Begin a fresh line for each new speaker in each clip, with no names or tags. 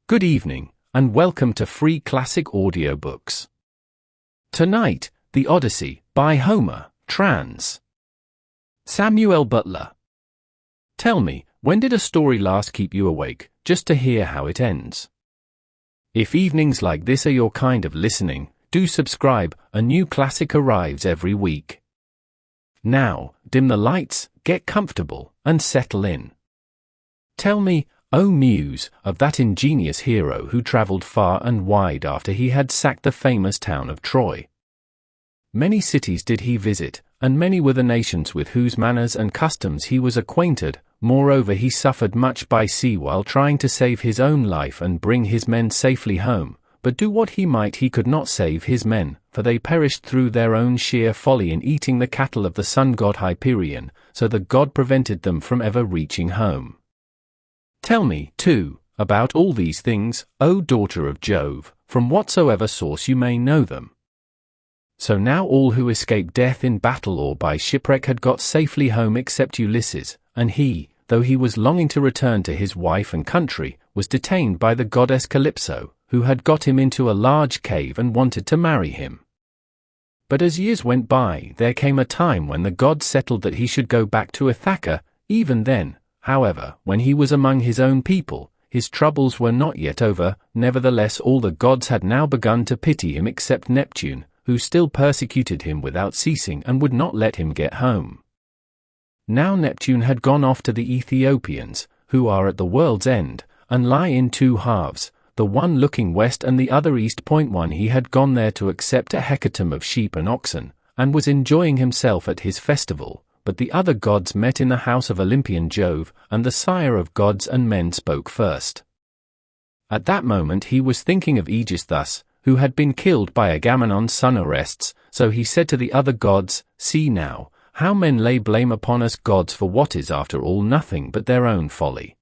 Good evening, and welcome to Free Classic Audiobooks. Tonight, The Odyssey, by Homer, trans. Samuel Butler. Tell me, when did a story last keep you awake, just to hear how it ends? If evenings like this are your kind of listening, do subscribe. A new classic arrives every week. Now, dim the lights, get comfortable, and settle in. Tell me, O muse, of that ingenious hero who travelled far and wide after he had sacked the famous town of Troy. Many cities did he visit, and many were the nations with whose manners and customs he was acquainted. Moreover, he suffered much by sea while trying to save his own life and bring his men safely home. But do what he might, he could not save his men, for they perished through their own sheer folly in eating the cattle of the sun god Hyperion, so the god prevented them from ever reaching home. Tell me, too, about all these things, O daughter of Jove, from whatsoever source you may know them. So now all who escaped death in battle or by shipwreck had got safely home except Ulysses, and he, though he was longing to return to his wife and country, was detained by the goddess Calypso, who had got him into a large cave and wanted to marry him. But as years went by, there came a time when the gods settled that he should go back to Ithaca. Even then, however, when he was among his own people, his troubles were not yet over. Nevertheless, all the gods had now begun to pity him except Neptune, who still persecuted him without ceasing and would not let him get home. Now Neptune had gone off to the Ethiopians, who are at the world's end, and lie in two halves, the one looking west and the other east. One, he had gone there to accept a hecatomb of sheep and oxen, and was enjoying himself at his festival. But the other gods met in the house of Olympian Jove, and the sire of gods and men spoke first. At that moment he was thinking of Aegisthus, who had been killed by Agamemnon's son Orestes, so he said to the other gods, "See now, how men lay blame upon us gods for what is after all nothing but their own folly.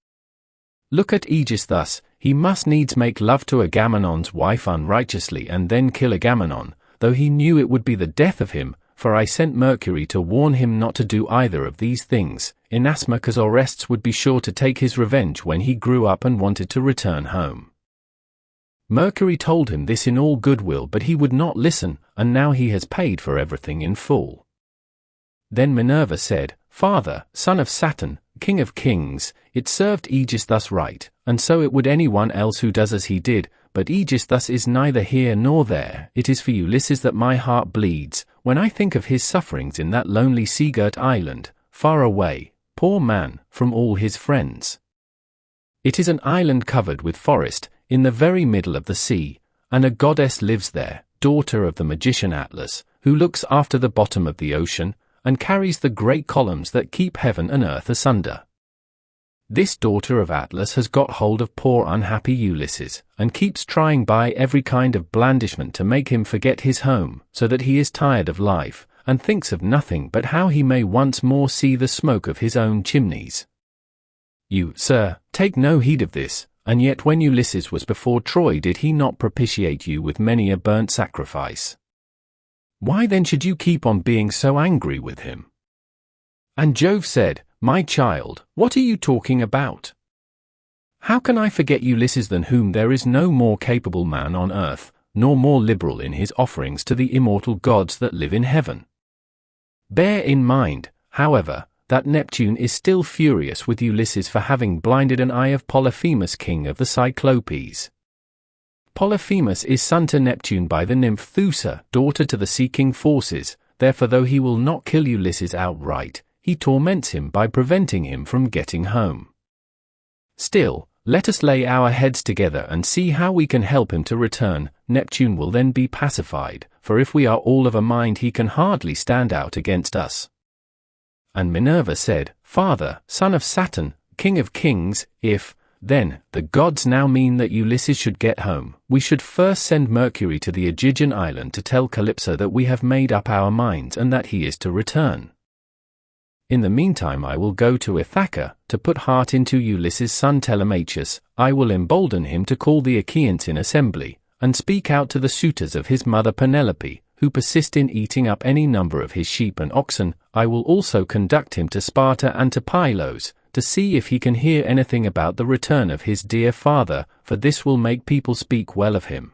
Look at Aegisthus, he must needs make love to Agamemnon's wife unrighteously and then kill Agamemnon, though he knew it would be the death of him. For I sent Mercury to warn him not to do either of these things, inasmuch as Orestes would be sure to take his revenge when he grew up and wanted to return home. Mercury told him this in all goodwill, but he would not listen, and now he has paid for everything in full." Then Minerva said, "Father, son of Saturn, king of kings, it served Aegisthus right, and so it would anyone else who does as he did. But Aegisthus is neither here nor there. It is for Ulysses that my heart bleeds, when I think of his sufferings in that lonely sea-girt island, far away, poor man, from all his friends. It is an island covered with forest, in the very middle of the sea, and a goddess lives there, daughter of the magician Atlas, who looks after the bottom of the ocean, and carries the great columns that keep heaven and earth asunder. This daughter of Atlas has got hold of poor unhappy Ulysses, and keeps trying by every kind of blandishment to make him forget his home, so that he is tired of life, and thinks of nothing but how he may once more see the smoke of his own chimneys. You, sir, take no heed of this, and yet when Ulysses was before Troy did he not propitiate you with many a burnt sacrifice? Why then should you keep on being so angry with him?" And Jove said, "My child, what are you talking about? How can I forget Ulysses than whom there is no more capable man on earth, nor more liberal in his offerings to the immortal gods that live in heaven? Bear in mind, however, that Neptune is still furious with Ulysses for having blinded an eye of Polyphemus, king of the Cyclopes. Polyphemus is son to Neptune by the nymph Thoosa, daughter to the sea-king Forces. Therefore, though he will not kill Ulysses outright, he torments him by preventing him from getting home. Still, let us lay our heads together and see how we can help him to return. Neptune will then be pacified, for if we are all of a mind he can hardly stand out against us." And Minerva said, "Father, son of Saturn, king of kings, if, then, the gods now mean that Ulysses should get home, we should first send Mercury to the Aegean island to tell Calypso that we have made up our minds and that he is to return. In the meantime I will go to Ithaca, to put heart into Ulysses' son Telemachus. I will embolden him to call the Achaeans in assembly, and speak out to the suitors of his mother Penelope, who persist in eating up any number of his sheep and oxen. I will also conduct him to Sparta and to Pylos, to see if he can hear anything about the return of his dear father, for this will make people speak well of him."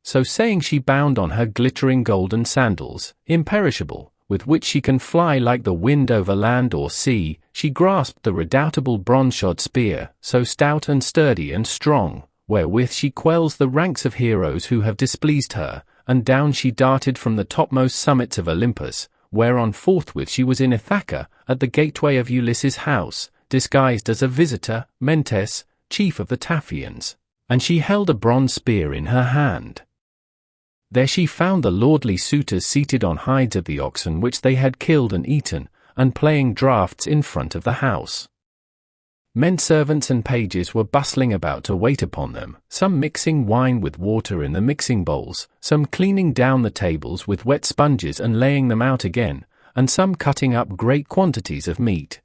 So saying, she bound on her glittering golden sandals, imperishable, with which she can fly like the wind over land or sea. She grasped the redoubtable bronze-shod spear, so stout and sturdy and strong, wherewith she quells the ranks of heroes who have displeased her, and down she darted from the topmost summits of Olympus, whereon forthwith she was in Ithaca, at the gateway of Ulysses' house, disguised as a visitor, Mentes, chief of the Taphians, and she held a bronze spear in her hand. There she found the lordly suitors seated on hides of the oxen which they had killed and eaten, and playing draughts in front of the house. Men servants and pages were bustling about to wait upon them, some mixing wine with water in the mixing bowls, some cleaning down the tables with wet sponges and laying them out again, and some cutting up great quantities of meat.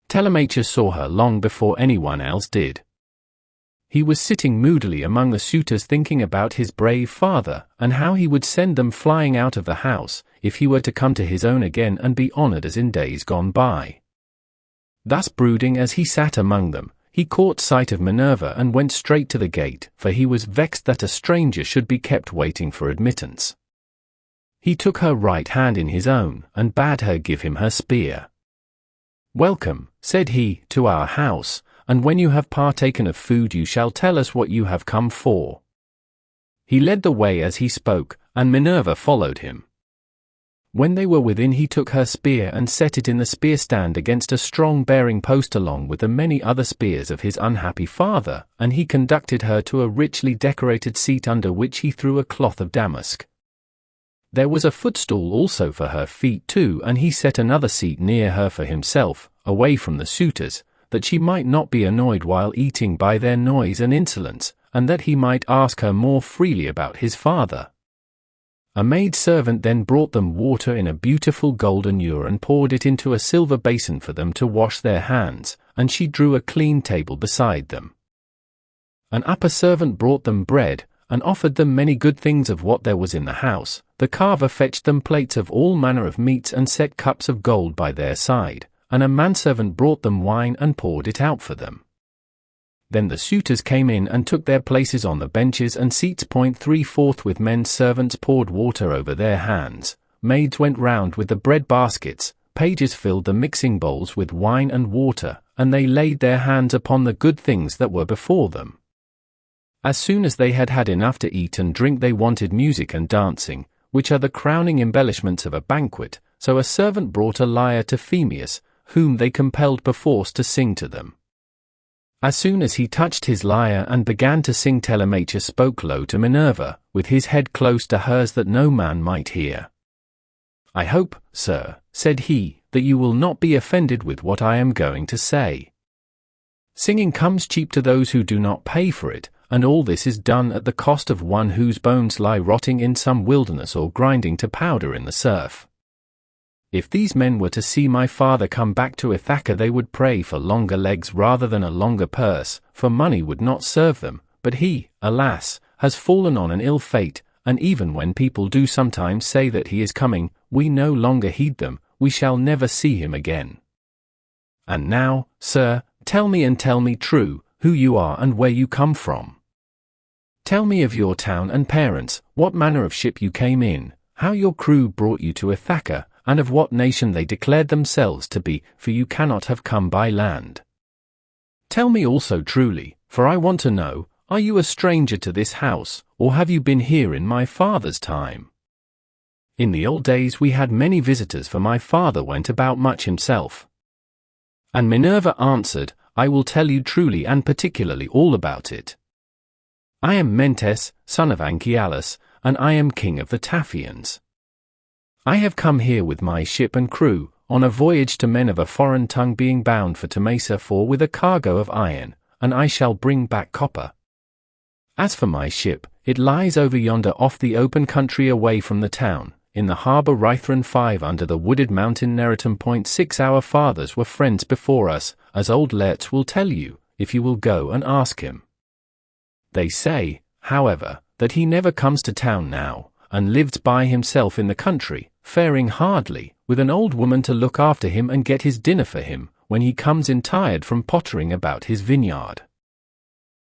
Telemachus saw her long before anyone else did. He was sitting moodily among the suitors thinking about his brave father, and how he would send them flying out of the house, if he were to come to his own again and be honored as in days gone by. Thus brooding as he sat among them, he caught sight of Minerva and went straight to the gate, for he was vexed that a stranger should be kept waiting for admittance. He took her right hand in his own, and bade her give him her spear. "Welcome," said he, "to our house, and when you have partaken of food you shall tell us what you have come for." He led the way as he spoke, and Minerva followed him. When they were within, he took her spear and set it in the spear stand against a strong bearing post along with the many other spears of his unhappy father, and he conducted her to a richly decorated seat under which he threw a cloth of damask. There was a footstool also for her feet too, and he set another seat near her for himself, away from the suitors, that she might not be annoyed while eating by their noise and insolence, and that he might ask her more freely about his father. A maid-servant then brought them water in a beautiful golden ewer and poured it into a silver basin for them to wash their hands, and she drew a clean table beside them. An upper servant brought them bread, and offered them many good things of what there was in the house. The carver fetched them plates of all manner of meats and set cups of gold by their side, and a manservant brought them wine and poured it out for them. Then the suitors came in and took their places on the benches and seats. 3 Forthwith men servants poured water over their hands, maids went round with the bread baskets, pages filled the mixing bowls with wine and water, and they laid their hands upon the good things that were before them. As soon as they had had enough to eat and drink, they wanted music and dancing, which are the crowning embellishments of a banquet, so a servant brought a lyre to Phemius, whom they compelled perforce to sing to them. As soon as he touched his lyre and began to sing, Telemachus spoke low to Minerva, with his head close to hers that no man might hear. "I hope, sir," said he, "that you will not be offended with what I am going to say. Singing comes cheap to those who do not pay for it, and all this is done at the cost of one whose bones lie rotting in some wilderness or grinding to powder in the surf. If these men were to see my father come back to Ithaca, they would pray for longer legs rather than a longer purse, for money would not serve them, but he, alas, has fallen on an ill fate, and even when people do sometimes say that he is coming, we no longer heed them, we shall never see him again. And now, sir, tell me true, who you are and where you come from. Tell me of your town and parents, what manner of ship you came in, how your crew brought you to Ithaca, and of what nation they declared themselves to be, for you cannot have come by land. Tell me also truly, for I want to know, are you a stranger to this house, or have you been here in my father's time? In the old days we had many visitors, for my father went about much himself." And Minerva answered, "I will tell you truly and particularly all about it. I am Mentes, son of Anchialus, and I am king of the Taphians. I have come here with my ship and crew, on a voyage to men of a foreign tongue, being bound for Temesa with a cargo of iron, and I shall bring back copper. As for my ship, it lies over yonder off the open country away from the town, in the harbour Rhythron 5 under the wooded mountain Neritum. 6 Our fathers were friends before us, as old Laertes will tell you, if you will go and ask him. They say, however, that he never comes to town now, and lives by himself in the country, faring hardly, with an old woman to look after him and get his dinner for him, when he comes in tired from pottering about his vineyard.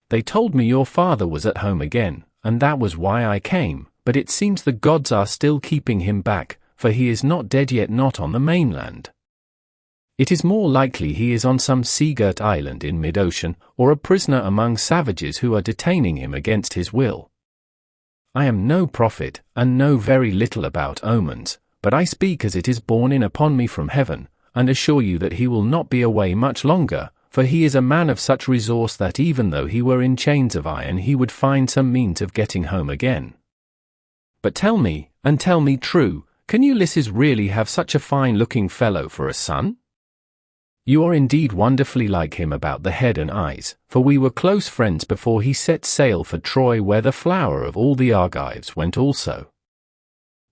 They told me your father was at home again, and that was why I came, but it seems the gods are still keeping him back, for he is not dead yet, not on the mainland. It is more likely he is on some sea-girt island in mid-ocean, or a prisoner among savages who are detaining him against his will. I am no prophet, and know very little about omens, but I speak as it is borne in upon me from heaven, and assure you that he will not be away much longer, for he is a man of such resource that even though he were in chains of iron he would find some means of getting home again. But tell me, and tell me true, can Ulysses really have such a fine-looking fellow for a son? You are indeed wonderfully like him about the head and eyes, for we were close friends before he set sail for Troy, where the flower of all the Argives went also.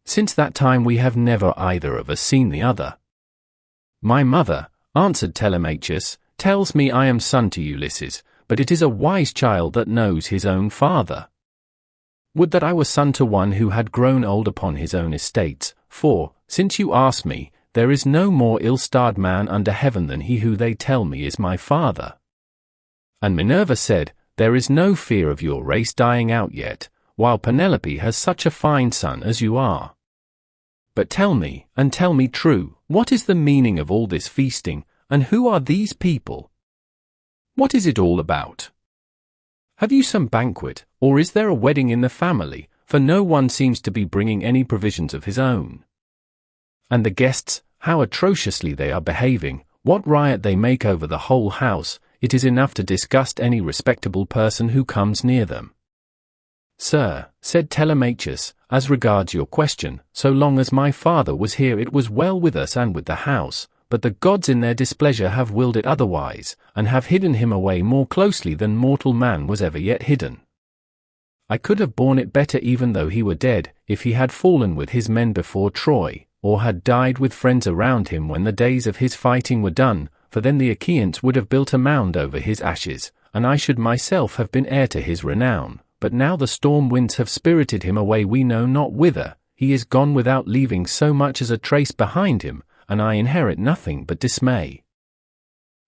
Since that time we have never either of us seen the other. My mother, answered Telemachus, tells me I am son to Ulysses, but it is a wise child that knows his own father. Would that I were son to one who had grown old upon his own estates, for, since you ask me, there is no more ill-starred man under heaven than he who they tell me is my father. And Minerva said, there is no fear of your race dying out yet, while Penelope has such a fine son as you are. But tell me, and tell me true, what is the meaning of all this feasting, and who are these people? What is it all about? Have you some banquet, or is there a wedding in the family, for no one seems to be bringing any provisions of his own? And the guests, how atrociously they are behaving, what riot they make over the whole house, it is enough to disgust any respectable person who comes near them. Sir, said Telemachus, as regards your question, so long as my father was here it was well with us and with the house, but the gods in their displeasure have willed it otherwise, and have hidden him away more closely than mortal man was ever yet hidden. I could have borne it better even though he were dead, if he had fallen with his men before Troy, or had died with friends around him when the days of his fighting were done, for then the Achaeans would have built a mound over his ashes, and I should myself have been heir to his renown. But now the storm winds have spirited him away we know not whither, he is gone without leaving so much as a trace behind him, and I inherit nothing but dismay.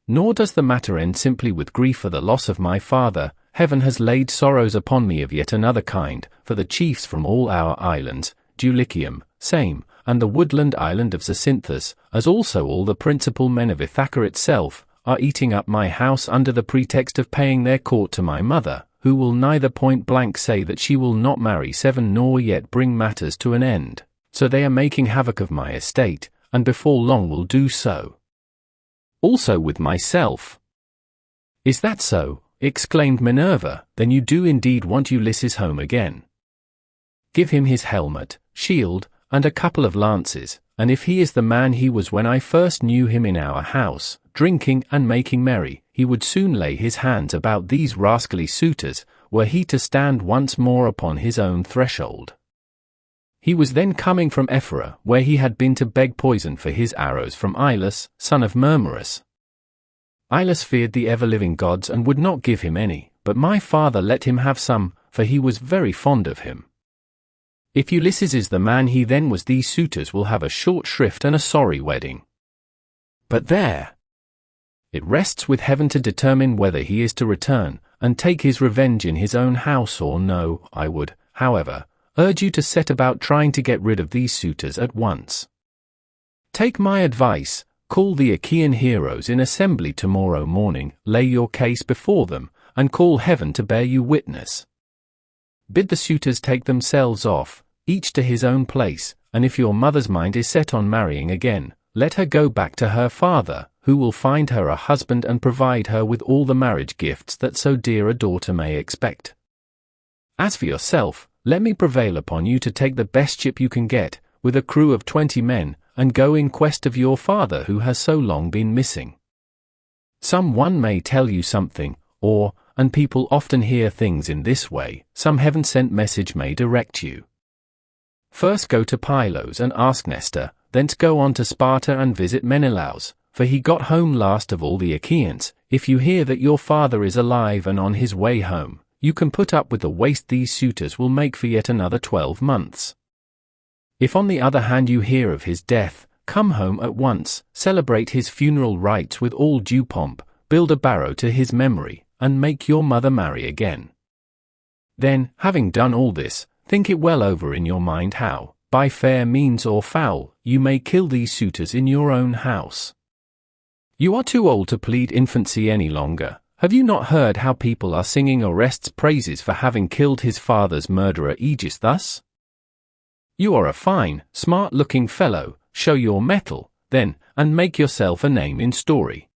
Nor does the matter end simply with grief for the loss of my father. Heaven has laid sorrows upon me of yet another kind, for the chiefs from all our islands, Dulichium, Same, and the woodland island of Zacynthus, as also all the principal men of Ithaca itself, are eating up my house under the pretext of paying their court to my mother, who will neither point blank say that she will not marry 7 nor yet bring matters to an end. So they are making havoc of my estate, and before long will do so. Also with myself. Is that so? Exclaimed Minerva, then you do indeed want Ulysses home again. Give him his helmet, shield, and a couple of lances, and if he is the man he was when I first knew him in our house, drinking and making merry, he would soon lay his hands about these rascally suitors, were he to stand once more upon his own threshold. He was then coming from Ephyra, where he had been to beg poison for his arrows from Ilus, son of Murmurus. Ilus feared the ever-living gods and would not give him any, but my father let him have some, for he was very fond of him. If Ulysses is the man he then was, these suitors will have a short shrift and a sorry wedding. But there! It rests with heaven to determine whether he is to return, and take his revenge in his own house or no. I would, however, urge you to set about trying to get rid of these suitors at once. Take my advice, call the Achaean heroes in assembly tomorrow morning, lay your case before them, and call heaven to bear you witness. Bid the suitors take themselves off, each to his own place, and if your mother's mind is set on marrying again, let her go back to her father, who will find her a husband and provide her with all the marriage gifts that so dear a daughter may expect. As for yourself, let me prevail upon you to take the best ship you can get, with a crew of 20 men, and go in quest of your father who has so long been missing. Some one may tell you something, or, and people often hear things in this way, some heaven-sent message may direct you. First go to Pylos and ask Nestor, thence go on to Sparta and visit Menelaus, for he got home last of all the Achaeans. If you hear that your father is alive and on his way home, you can put up with the waste these suitors will make for yet another 12 months. If on the other hand you hear of his death, come home at once, celebrate his funeral rites with all due pomp, build a barrow to his memory, and make your mother marry again. Then, having done all this, think it well over in your mind how, by fair means or foul, you may kill these suitors in your own house. You are too old to plead infancy any longer. Have you not heard how people are singing Orestes' praises for having killed his father's murderer Aegis thus? You are a fine, smart-looking fellow, show your mettle, then, and make yourself a name in story.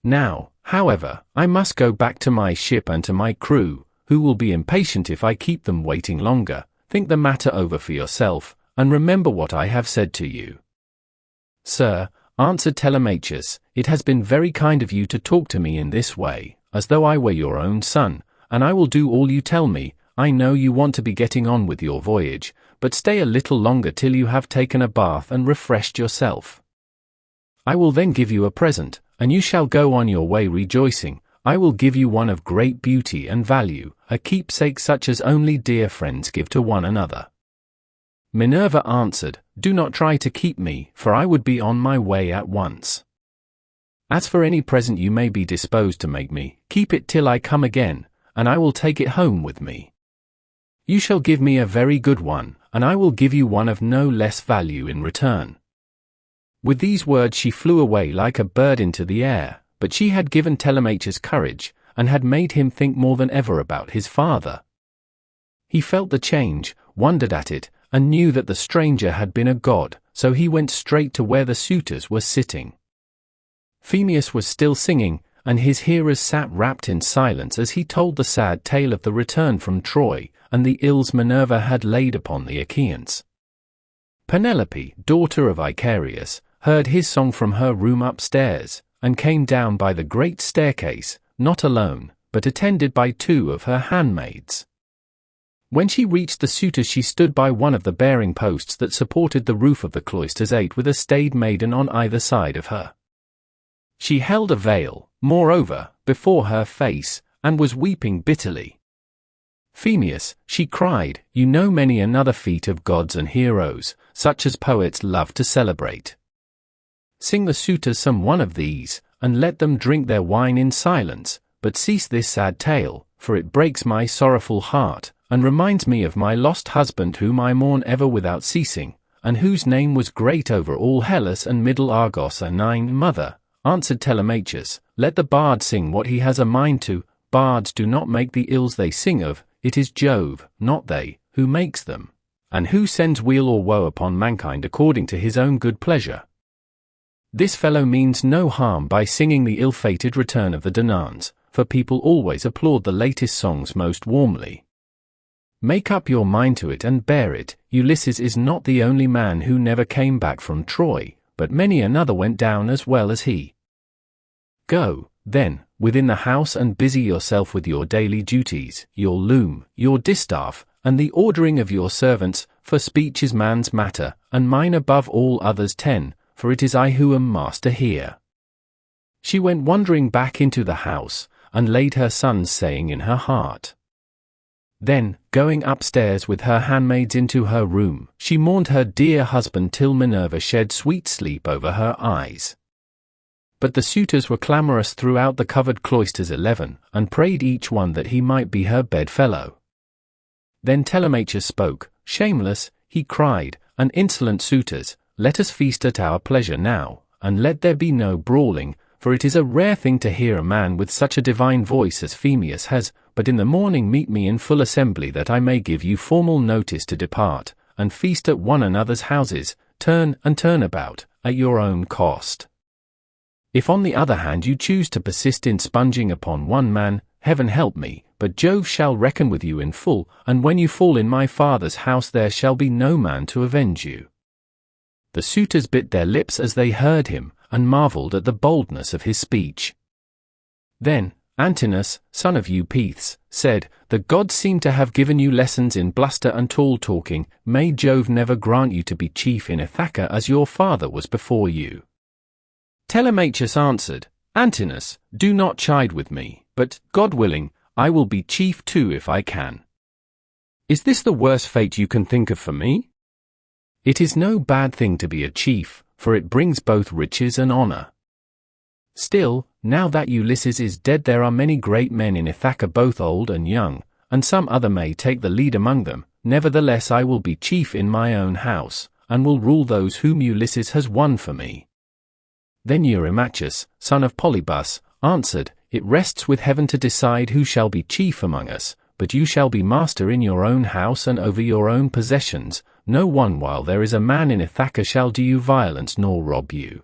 Now, however, I must go back to my ship and to my crew, who will be impatient if I keep them waiting longer. Think the matter over for yourself, and remember what I have said to you. Sir, answered Telemachus, it has been very kind of you to talk to me in this way, as though I were your own son, and I will do all you tell me. I know you want to be getting on with your voyage, but stay a little longer till you have taken a bath and refreshed yourself. I will then give you a present, and you shall go on your way rejoicing. I will give you one of great beauty and value, a keepsake such as only dear friends give to one another. Minerva answered, do not try to keep me, for I would be on my way at once. As for any present you may be disposed to make me, keep it till I come again, and I will take it home with me. You shall give me a very good one, and I will give you one of no less value in return. With these words she flew away like a bird into the air, but she had given Telemachus courage, and had made him think more than ever about his father. He felt the change, wondered at it, and knew that the stranger had been a god, so he went straight to where the suitors were sitting. Phemius was still singing, and his hearers sat wrapped in silence as he told the sad tale of the return from Troy, and the ills Minerva had laid upon the Achaeans. Penelope, daughter of Icarius, heard his song from her room upstairs, and came down by the great staircase, not alone, but attended by 2 of her handmaids. When she reached the suitors she stood by one of the bearing posts that supported the roof of the cloisters 8 with a staid maiden on either side of her. She held a veil, moreover, before her face, and was weeping bitterly. Phemius, she cried, you know many another feat of gods and heroes, such as poets love to celebrate. Sing the suitors some one of these, and let them drink their wine in silence, but cease this sad tale, for it breaks my sorrowful heart, and reminds me of my lost husband whom I mourn ever without ceasing, and whose name was great over all Hellas and middle Argos. And mother, answered Telemachus, let the bard sing what he has a mind to. Bards do not make the ills they sing of, it is Jove, not they, who makes them, and who sends weal or woe upon mankind according to his own good pleasure. This fellow means no harm by singing the ill-fated return of the Danaans, for people always applaud the latest songs most warmly. Make up your mind to it and bear it. Ulysses is not the only man who never came back from Troy, but many another went down as well as he. Go, then, within the house and busy yourself with your daily duties, your loom, your distaff, and the ordering of your servants, for speech is man's matter, and mine above all others 10, for it is I who am master here. She went wandering back into the house, and laid her son's saying in her heart. Then, going upstairs with her handmaids into her room, she mourned her dear husband till Minerva shed sweet sleep over her eyes. But the suitors were clamorous throughout the covered cloisters 11, and prayed each one that he might be her bedfellow. Then Telemachus spoke, shameless, he cried, and insolent suitors, let us feast at our pleasure now, and let there be no brawling, for it is a rare thing to hear a man with such a divine voice as Phemius has, but in the morning meet me in full assembly that I may give you formal notice to depart, and feast at one another's houses, turn and turn about, at your own cost. If on the other hand you choose to persist in sponging upon one man, heaven help me, but Jove shall reckon with you in full, and when you fall in my father's house there shall be no man to avenge you. The suitors bit their lips as they heard him, and marveled at the boldness of his speech. Then Antinous, son of Eupeithes, said, the gods seem to have given you lessons in bluster and tall-talking. May Jove never grant you to be chief in Ithaca as your father was before you. Telemachus answered, Antinous, do not chide with me, but, God willing, I will be chief too if I can. Is this the worst fate you can think of for me? It is no bad thing to be a chief, for it brings both riches and honor. Still, now that Ulysses is dead, there are many great men in Ithaca, both old and young, and some other may take the lead among them. Nevertheless I will be chief in my own house, and will rule those whom Ulysses has won for me." Then Eurymachus, son of Polybus, answered, "It rests with heaven to decide who shall be chief among us, but you shall be master in your own house and over your own possessions. No one while there is a man in Ithaca shall do you violence nor rob you.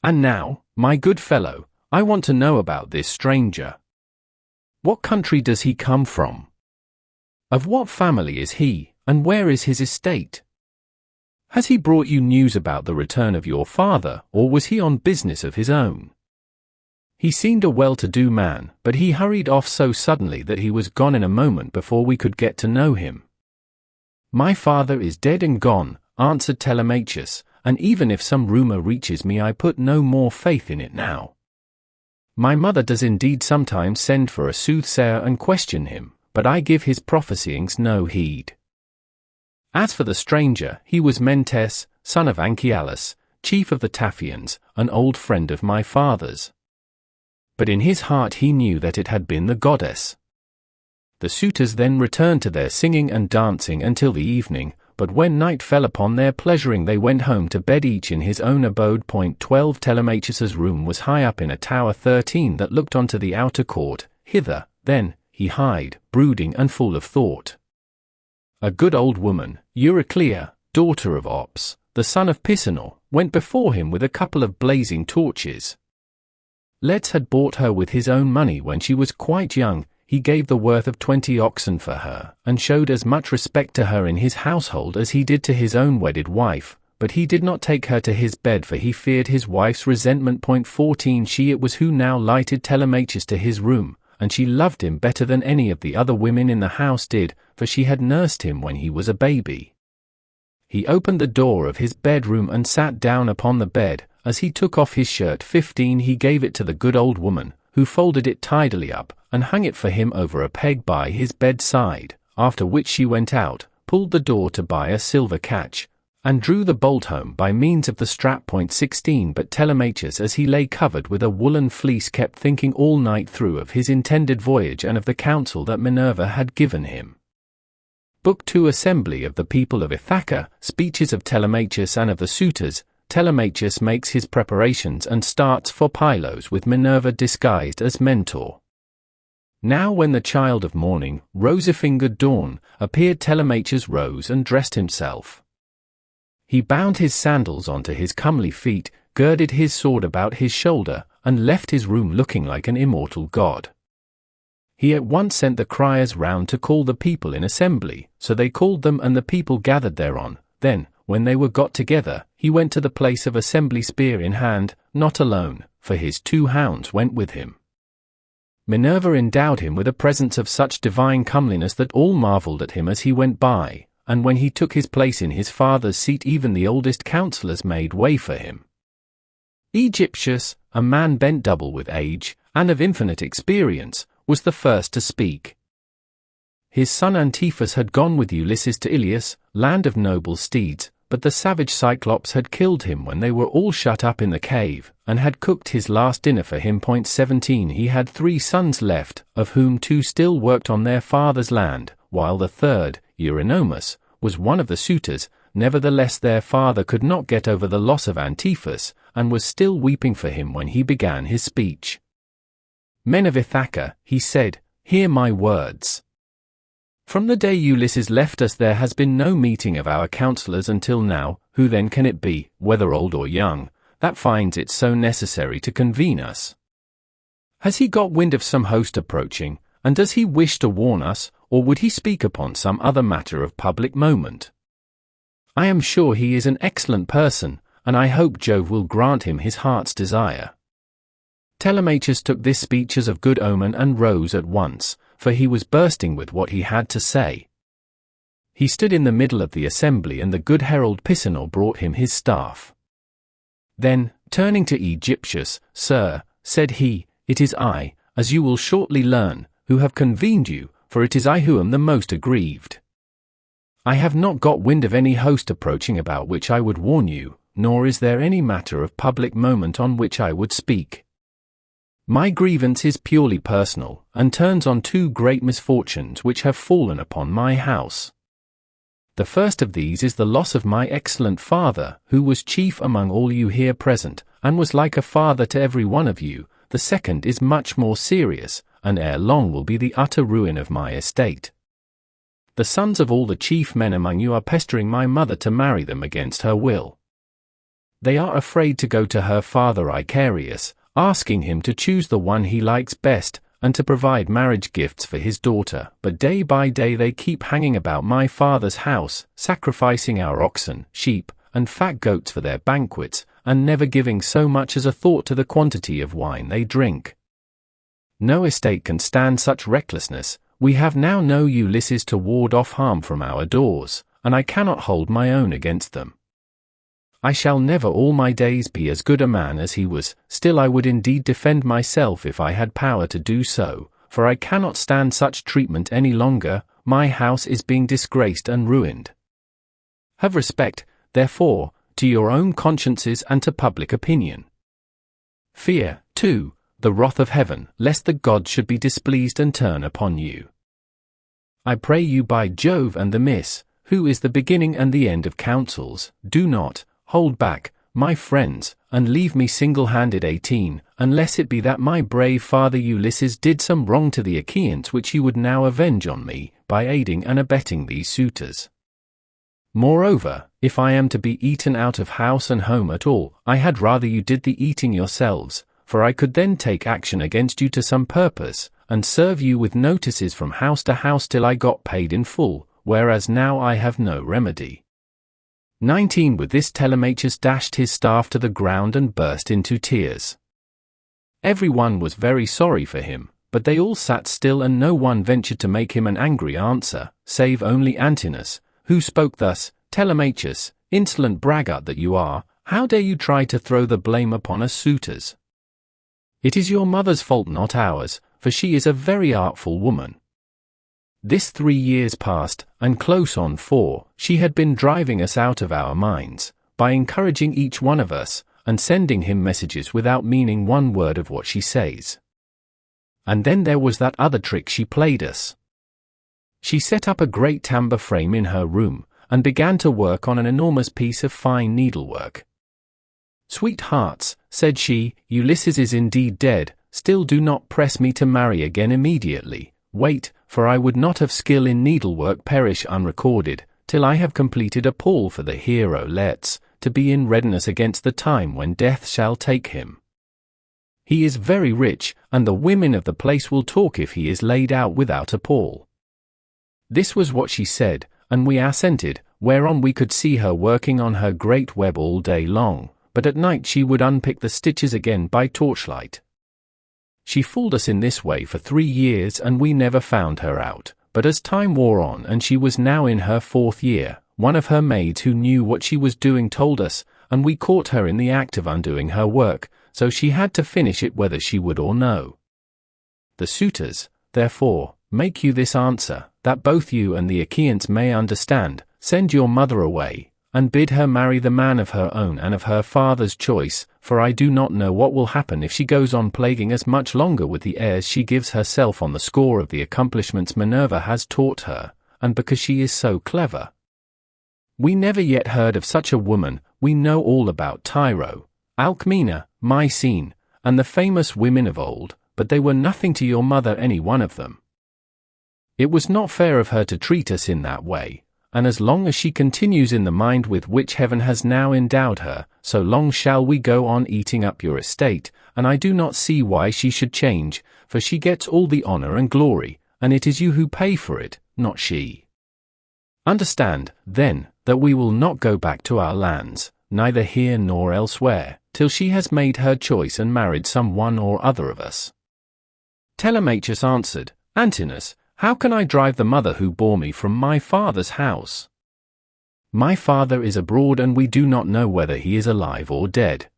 And now, my good fellow, I want to know about this stranger. What country does he come from? Of what family is he, and where is his estate? Has he brought you news about the return of your father, or was he on business of his own? He seemed a well-to-do man, but he hurried off so suddenly that he was gone in a moment before we could get to know him." "My father is dead and gone," answered Telemachus, "and even if some rumor reaches me I put no more faith in it now. My mother does indeed sometimes send for a soothsayer and question him, but I give his prophesyings no heed. As for the stranger, he was Mentes, son of Anchialus, chief of the Taphians, an old friend of my father's. But in his heart he knew that it had been the goddess." The suitors then returned to their singing and dancing until the evening, but when night fell upon their pleasuring they went home to bed each in his own abode. 12 Telemachus's room was high up in a tower 13 that looked onto the outer court. Hither, then, he hied, brooding and full of thought. A good old woman, Euryclea, daughter of Ops, the son of Pisenor, went before him with a couple of blazing torches. Let's had bought her with his own money when she was quite young. He gave the worth of 20 oxen for her, and showed as much respect to her in his household as he did to his own wedded wife, but he did not take her to his bed for he feared his wife's resentment. 14 She it was who now lighted Telemachus to his room, and she loved him better than any of the other women in the house did, for she had nursed him when he was a baby. He opened the door of his bedroom and sat down upon the bed. As he took off his shirt 15 he gave it to the good old woman, who folded it tidily up, and hung it for him over a peg by his bedside, after which she went out, pulled the door to by a silver catch, and drew the bolt home by means of the strap. 16 But Telemachus as he lay covered with a woolen fleece kept thinking all night through of his intended voyage and of the counsel that Minerva had given him. Book 2 Assembly of the People of Ithaca, Speeches of Telemachus and of the Suitors. Telemachus makes his preparations and starts for Pylos with Minerva disguised as mentor. Now when the child of morning, rosy-fingered dawn, appeared, Telemachus rose and dressed himself. He bound his sandals onto his comely feet, girded his sword about his shoulder, and left his room looking like an immortal god. He at once sent the criers round to call the people in assembly, so they called them and the people gathered thereon. Then, when they were got together, he went to the place of assembly spear in hand, not alone, for his 2 hounds went with him. Minerva endowed him with a presence of such divine comeliness that all marvelled at him as he went by, and when he took his place in his father's seat even the oldest counsellors made way for him. Aegyptius, a man bent double with age, and of infinite experience, was the first to speak. His son Antiphus had gone with Ulysses to Ilius, land of noble steeds, but the savage Cyclops had killed him when they were all shut up in the cave, and had cooked his last dinner for him. 17 He had 3 sons left, of whom 2 still worked on their father's land, while the third, Eurynomus, was one of the suitors. Nevertheless their father could not get over the loss of Antiphus, and was still weeping for him when he began his speech. "Men of Ithaca," he said, "hear my words. From the day Ulysses left us there has been no meeting of our counsellors until now. Who then can it be, whether old or young, that finds it so necessary to convene us? Has he got wind of some host approaching, and does he wish to warn us, or would he speak upon some other matter of public moment? I am sure he is an excellent person, and I hope Jove will grant him his heart's desire." Telemachus took this speech as of good omen and rose at once, for he was bursting with what he had to say. He stood in the middle of the assembly and the good herald Pisenor brought him his staff. Then, turning to Aegyptius, "Sir," said he, "it is I, as you will shortly learn, who have convened you, for it is I who am the most aggrieved. I have not got wind of any host approaching about which I would warn you, nor is there any matter of public moment on which I would speak. My grievance is purely personal, and turns on two great misfortunes which have fallen upon my house. The first of these is the loss of my excellent father, who was chief among all you here present, and was like a father to every one of you. The second is much more serious, and ere long will be the utter ruin of my estate. The sons of all the chief men among you are pestering my mother to marry them against her will. They are afraid to go to her father Icarius, asking him to choose the one he likes best, and to provide marriage gifts for his daughter, but day by day they keep hanging about my father's house, sacrificing our oxen, sheep, and fat goats for their banquets, and never giving so much as a thought to the quantity of wine they drink. No estate can stand such recklessness. We have now no Ulysses to ward off harm from our doors, and I cannot hold my own against them. I shall never all my days be as good a man as he was, still I would indeed defend myself if I had power to do so, for I cannot stand such treatment any longer. My house is being disgraced and ruined. Have respect, therefore, to your own consciences and to public opinion. Fear, too, the wrath of heaven, lest the gods should be displeased and turn upon you. I pray you by Jove and the Miss, who is the beginning and the end of counsels, do not hold back, my friends, and leave me single-handed 18, unless it be that my brave father Ulysses did some wrong to the Achaeans which you would now avenge on me, by aiding and abetting these suitors. Moreover, if I am to be eaten out of house and home at all, I had rather you did the eating yourselves, for I could then take action against you to some purpose, and serve you with notices from house to house till I got paid in full, whereas now I have no remedy. 19 With this Telemachus dashed his staff to the ground and burst into tears. Every one was very sorry for him, but they all sat still and no one ventured to make him an angry answer, save only Antinous, who spoke thus: Telemachus, insolent braggart that you are, how dare you try to throw the blame upon us suitors? It is your mother's fault, not ours, for she is a very artful woman. This 3 years past, and close on 4, she had been driving us out of our minds, by encouraging each one of us, and sending him messages without meaning one word of what she says. And then there was that other trick she played us. She set up a great tambour frame in her room, and began to work on an enormous piece of fine needlework. Sweethearts, said she, Ulysses is indeed dead, still do not press me to marry again immediately. Wait, for I would not have skill in needlework perish unrecorded, till I have completed a pall for the hero Let's, to be in readiness against the time when death shall take him. He is very rich, and the women of the place will talk if he is laid out without a pall. This was what she said, and we assented, whereon we could see her working on her great web all day long, but at night she would unpick the stitches again by torchlight. She fooled us in this way for 3 years and we never found her out, but as time wore on and she was now in her 4th year, one of her maids who knew what she was doing told us, and we caught her in the act of undoing her work, so she had to finish it whether she would or no. The suitors, therefore, make you this answer, that both you and the Achaeans may understand: send your mother away, and bid her marry the man of her own and of her father's choice, for I do not know what will happen if she goes on plaguing us much longer with the airs she gives herself on the score of the accomplishments Minerva has taught her, and because she is so clever. We never yet heard of such a woman. We know all about Tyro, Alcmena, Mycene, and the famous women of old, but they were nothing to your mother, any one of them. It was not fair of her to treat us in that way, and as long as she continues in the mind with which heaven has now endowed her, so long shall we go on eating up your estate, and I do not see why she should change, for she gets all the honor and glory, and it is you who pay for it, not she. Understand, then, that we will not go back to our lands, neither here nor elsewhere, till she has made her choice and married some one or other of us. Telemachus answered, Antinous, how can I drive the mother who bore me from my father's house? My father is abroad and we do not know whether he is alive or dead.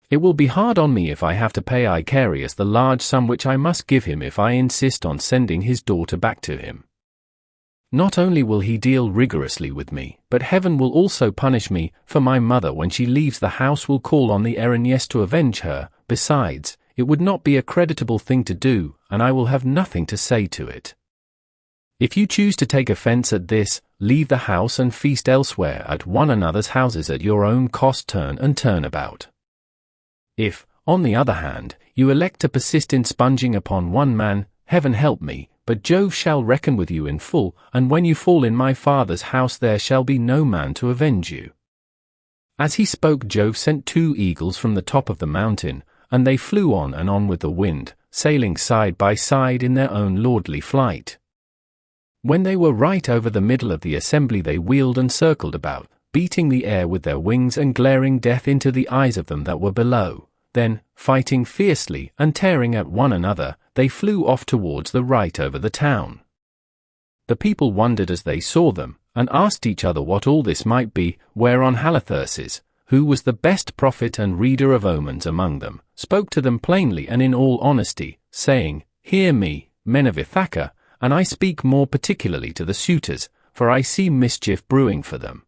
It will be hard on me if I have to pay Icarius the large sum which I must give him if I insist on sending his daughter back to him. Not only will he deal rigorously with me, but heaven will also punish me, for my mother when she leaves the house will call on the Erinyes to avenge her. Besides, it would not be a creditable thing to do, and I will have nothing to say to it. If you choose to take offense at this, leave the house and feast elsewhere at one another's houses at your own cost. Turn and turn about. If, on the other hand, you elect to persist in sponging upon one man, heaven help me, but Jove shall reckon with you in full, and when you fall in my father's house there shall be no man to avenge you. As he spoke, Jove sent 2 eagles from the top of the mountain, and they flew on and on with the wind, sailing side by side in their own lordly flight. When they were right over the middle of the assembly they wheeled and circled about, beating the air with their wings and glaring death into the eyes of them that were below. Then, fighting fiercely and tearing at one another, they flew off towards the right over the town. The people wondered as they saw them, and asked each other what all this might be, whereon Halitherses, who was the best prophet and reader of omens among them, spoke to them plainly and in all honesty, saying, Hear me, men of Ithaca, and I speak more particularly to the suitors, for I see mischief brewing for them.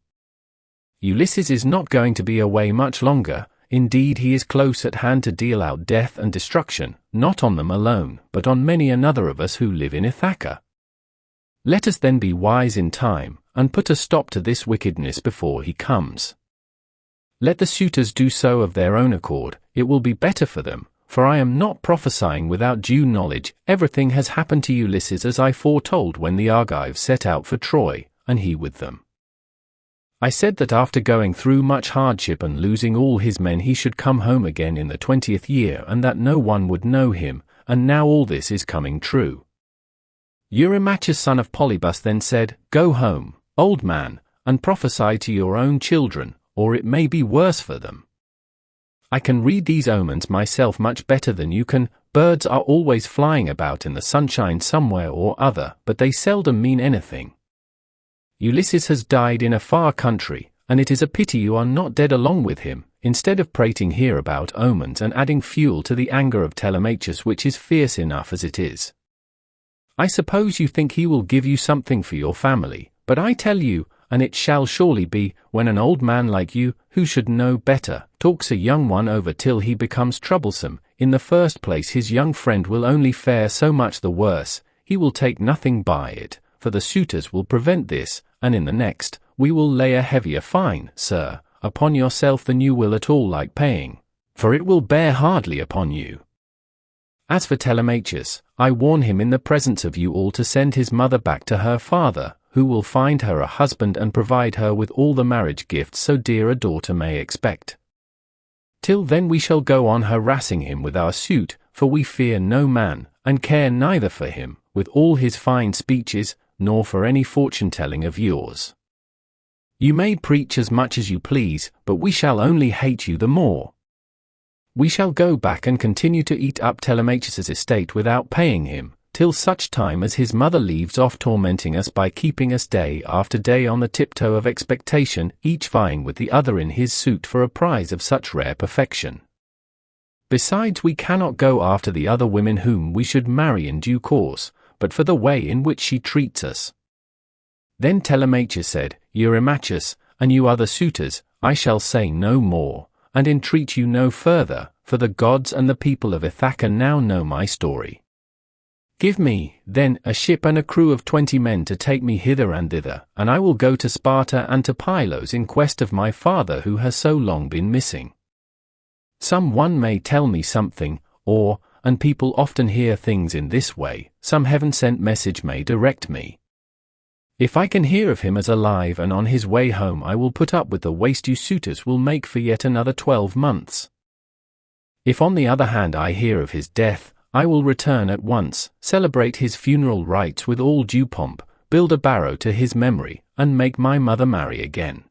Ulysses is not going to be away much longer. Indeed, he is close at hand to deal out death and destruction, not on them alone, but on many another of us who live in Ithaca. Let us then be wise in time, and put a stop to this wickedness before he comes. Let the suitors do so of their own accord, it will be better for them, for I am not prophesying without due knowledge. Everything has happened to Ulysses as I foretold when the Argives set out for Troy, and he with them. I said that after going through much hardship and losing all his men he should come home again in the 20th year and that no one would know him, and now all this is coming true. Eurymachus son of Polybus then said, Go home, old man, and prophesy to your own children, or it may be worse for them. I can read these omens myself much better than you can. Birds are always flying about in the sunshine somewhere or other, but they seldom mean anything. Ulysses has died in a far country, and it is a pity you are not dead along with him, instead of prating here about omens and adding fuel to the anger of Telemachus, which is fierce enough as it is. I suppose you think he will give you something for your family, but I tell you, and it shall surely be, when an old man like you, who should know better, talks a young one over till he becomes troublesome, in the first place his young friend will only fare so much the worse, he will take nothing by it, for the suitors will prevent this, and in the next, we will lay a heavier fine, sir, upon yourself than you will at all like paying, for it will bear hardly upon you. As for Telemachus, I warn him in the presence of you all to send his mother back to her father, who will find her a husband and provide her with all the marriage gifts so dear a daughter may expect. Till then we shall go on harassing him with our suit, for we fear no man, and care neither for him, with all his fine speeches, nor for any fortune-telling of yours. You may preach as much as you please, but we shall only hate you the more. We shall go back and continue to eat up Telemachus's estate without paying him, till such time as his mother leaves off tormenting us by keeping us day after day on the tiptoe of expectation, each vying with the other in his suit for a prize of such rare perfection. Besides, we cannot go after the other women whom we should marry in due course, but for the way in which she treats us. Then Telemachus said, Eurymachus, and you other suitors, I shall say no more, and entreat you no further, for the gods and the people of Ithaca now know my story. Give me, then, a ship and a crew of 20 men to take me hither and thither, and I will go to Sparta and to Pylos in quest of my father who has so long been missing. Some one may tell me something, or, and people often hear things in this way, some heaven-sent message may direct me. If I can hear of him as alive and on his way home, I will put up with the waste you suitors will make for yet another 12 months. If on the other hand I hear of his death, I will return at once, celebrate his funeral rites with all due pomp, build a barrow to his memory, and make my mother marry again.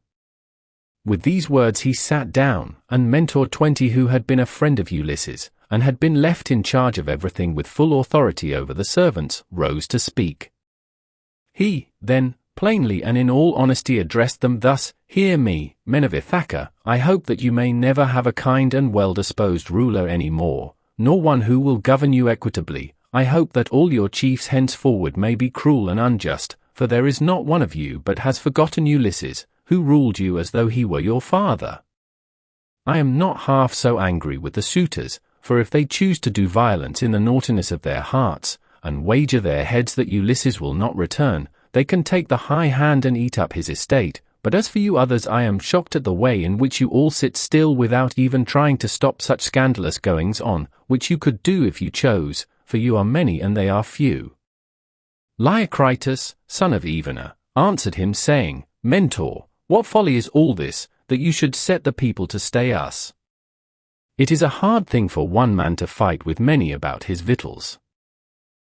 With these words he sat down, and Mentor 20, who had been a friend of Ulysses, and had been left in charge of everything with full authority over the servants, rose to speak. He, then, plainly and in all honesty addressed them thus, Hear me, men of Ithaca, I hope that you may never have a kind and well-disposed ruler any more, nor one who will govern you equitably. I hope that all your chiefs henceforward may be cruel and unjust, for there is not one of you but has forgotten Ulysses, who ruled you as though he were your father. I am not half so angry with the suitors, for if they choose to do violence in the naughtiness of their hearts, and wager their heads that Ulysses will not return, they can take the high hand and eat up his estate. But as for you others, I am shocked at the way in which you all sit still without even trying to stop such scandalous goings-on, which you could do if you chose, for you are many and they are few. Leiocritus, son of Evena, answered him saying, Mentor, what folly is all this, that you should set the people to stay us? It is a hard thing for one man to fight with many about his victuals.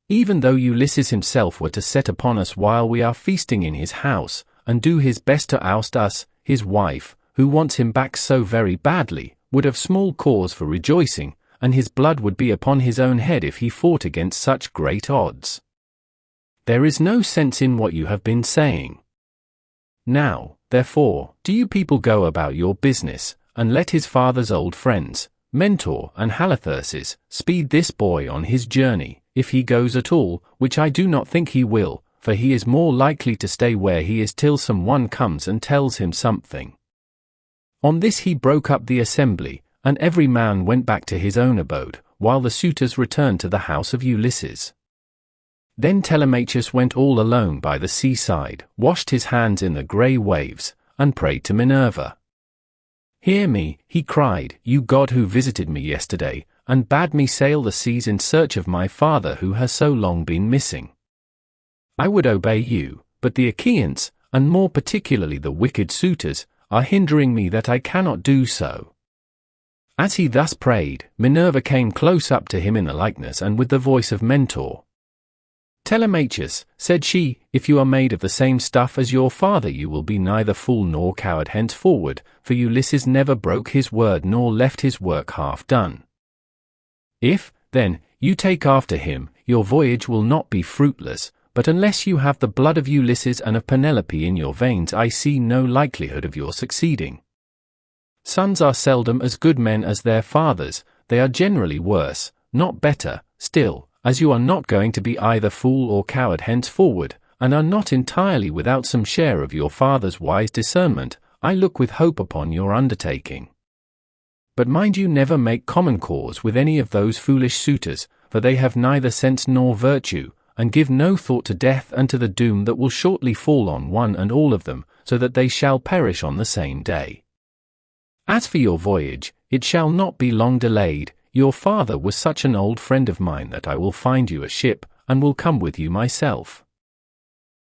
Even though Ulysses himself were to set upon us while we are feasting in his house, and do his best to oust us, his wife, who wants him back so very badly, would have small cause for rejoicing, and his blood would be upon his own head if he fought against such great odds. There is no sense in what you have been saying. Now, therefore, do you people go about your business, and let his father's old friends, Mentor and Halitherses, speed this boy on his journey, if he goes at all, which I do not think he will, for he is more likely to stay where he is till some one comes and tells him something. On this he broke up the assembly, and every man went back to his own abode, while the suitors returned to the house of Ulysses. Then Telemachus went all alone by the seaside, washed his hands in the grey waves, and prayed to Minerva. Hear me, he cried, you god who visited me yesterday, and bade me sail the seas in search of my father who has so long been missing. I would obey you, but the Achaeans, and more particularly the wicked suitors, are hindering me that I cannot do so. As he thus prayed, Minerva came close up to him in the likeness and with the voice of Mentor. Telemachus, said she, if you are made of the same stuff as your father you will be neither fool nor coward henceforward, for Ulysses never broke his word nor left his work half done. If, then, you take after him, your voyage will not be fruitless, but unless you have the blood of Ulysses and of Penelope in your veins I see no likelihood of your succeeding. Sons are seldom as good men as their fathers, they are generally worse, not better. Still, as you are not going to be either fool or coward henceforward, and are not entirely without some share of your father's wise discernment, I look with hope upon your undertaking. But mind you never make common cause with any of those foolish suitors, for they have neither sense nor virtue, and give no thought to death and to the doom that will shortly fall on one and all of them, so that they shall perish on the same day. As for your voyage, it shall not be long delayed. Your father was such an old friend of mine that I will find you a ship, and will come with you myself.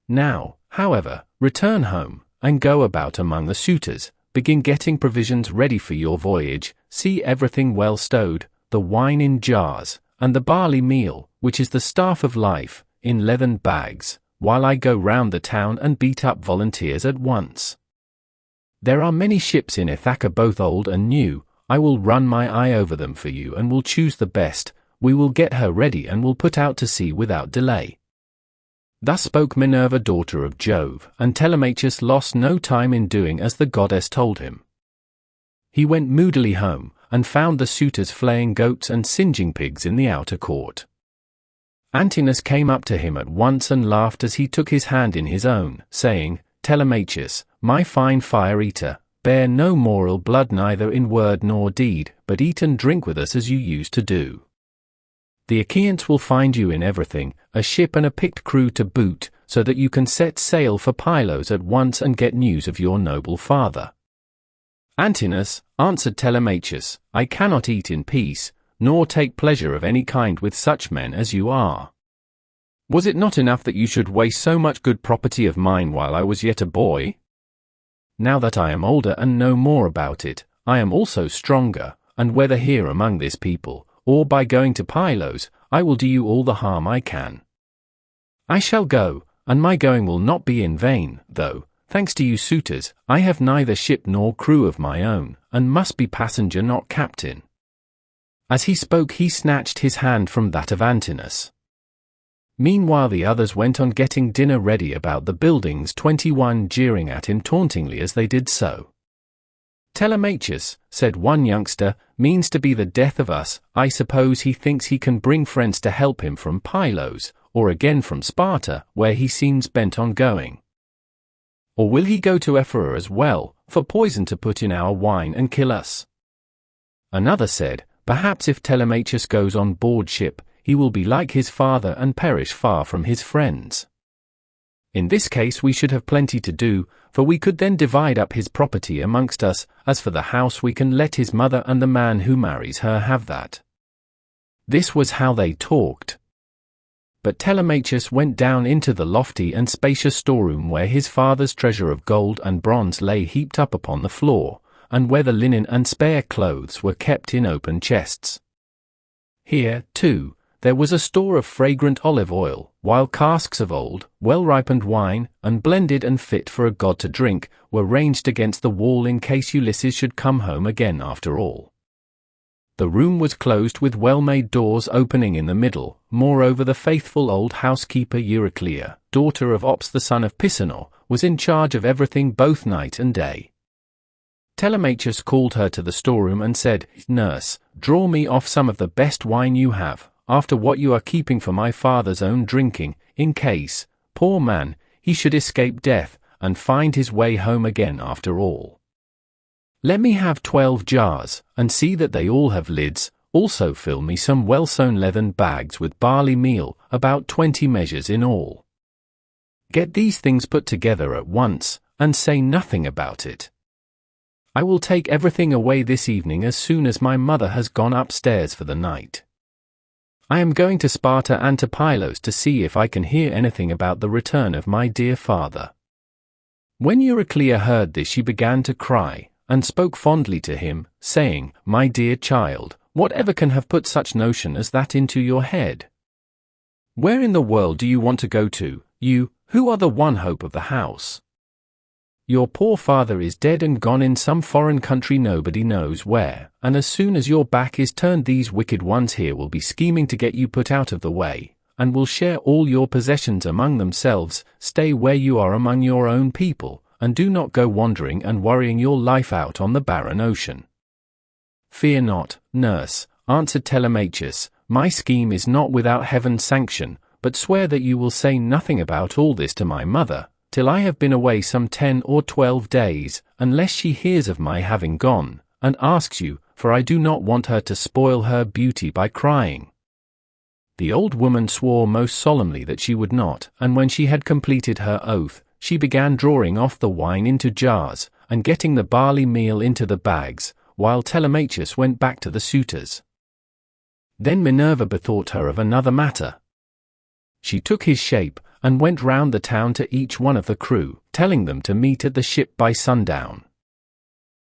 Now, however, return home, and go about among the suitors, begin getting provisions ready for your voyage, see everything well stowed, the wine in jars, and the barley meal, which is the staff of life, in leathern bags, while I go round the town and beat up volunteers at once. There are many ships in Ithaca both old and new, I will run my eye over them for you and will choose the best, we will get her ready and will put out to sea without delay. Thus spoke Minerva daughter of Jove, and Telemachus lost no time in doing as the goddess told him. He went moodily home, and found the suitors flaying goats and singeing pigs in the outer court. Antinous came up to him at once and laughed as he took his hand in his own, saying, Telemachus, my fine fire-eater, bear no moral blood neither in word nor deed, but eat and drink with us as you used to do. The Achaeans will find you in everything, a ship and a picked crew to boot, so that you can set sail for Pylos at once and get news of your noble father. Antinous, answered Telemachus, I cannot eat in peace, nor take pleasure of any kind with such men as you are. Was it not enough that you should waste so much good property of mine while I was yet a boy? Now that I am older and know more about it, I am also stronger, and whether here among this people, or by going to Pylos, I will do you all the harm I can. I shall go, and my going will not be in vain, though, thanks to you suitors, I have neither ship nor crew of my own, and must be passenger not captain. As he spoke he snatched his hand from that of Antinous. Meanwhile the others went on getting dinner ready about the buildings, 21 jeering at him tauntingly as they did so. "Telemachus," said one youngster, "means to be the death of us. I suppose he thinks he can bring friends to help him from Pylos, or again from Sparta, where he seems bent on going. Or will he go to Ephyra as well, for poison to put in our wine and kill us?" Another said, "Perhaps if Telemachus goes on board ship, he will be like his father and perish far from his friends. In this case we should have plenty to do, for we could then divide up his property amongst us. As for the house, we can let his mother and the man who marries her have that." This was how they talked. But Telemachus went down into the lofty and spacious storeroom where his father's treasure of gold and bronze lay heaped up upon the floor, and where the linen and spare clothes were kept in open chests. Here, too, there was a store of fragrant olive oil, while casks of old, well-ripened wine, unblended and fit for a god to drink, were ranged against the wall in case Ulysses should come home again after all. The room was closed with well-made doors opening in the middle. Moreover, the faithful old housekeeper Euryclea, daughter of Ops the son of Pisenor, was in charge of everything both night and day. Telemachus called her to the storeroom and said, "Nurse, draw me off some of the best wine you have, after what you are keeping for my father's own drinking, in case, poor man, he should escape death, and find his way home again after all. Let me have 12 jars, and see that they all have lids. Also fill me some well-sewn leathern bags with barley meal, about 20 measures in all. Get these things put together at once, and say nothing about it. I will take everything away this evening as soon as my mother has gone upstairs for the night. I am going to Sparta and to Pylos to see if I can hear anything about the return of my dear father." When Euryclea heard this, she began to cry, and spoke fondly to him, saying, "My dear child, whatever can have put such notion as that into your head? Where in the world do you want to go to, you, who are the one hope of the house? Your poor father is dead and gone in some foreign country nobody knows where, and as soon as your back is turned these wicked ones here will be scheming to get you put out of the way, and will share all your possessions among themselves. Stay where you are among your own people, and do not go wandering and worrying your life out on the barren ocean." "Fear not, nurse," answered Telemachus, "my scheme is not without heaven's sanction, but swear that you will say nothing about all this to my mother, till I have been away some 10 or 12 days, unless she hears of my having gone, and asks you, for I do not want her to spoil her beauty by crying." The old woman swore most solemnly that she would not, and when she had completed her oath, she began drawing off the wine into jars, and getting the barley meal into the bags, while Telemachus went back to the suitors. Then Minerva bethought her of another matter. She took his shape, and went round the town to each one of the crew, telling them to meet at the ship by sundown.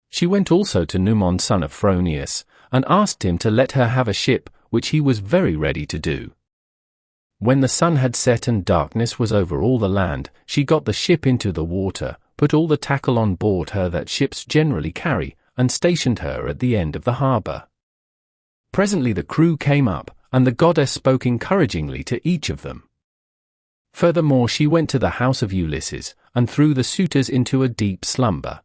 She went also to Numon son of Phronius, and asked him to let her have a ship, which he was very ready to do. When the sun had set and darkness was over all the land, she got the ship into the water, put all the tackle on board her that ships generally carry, and stationed her at the end of the harbour. Presently the crew came up, and the goddess spoke encouragingly to each of them. Furthermore, she went to the house of Ulysses, and threw the suitors into a deep slumber.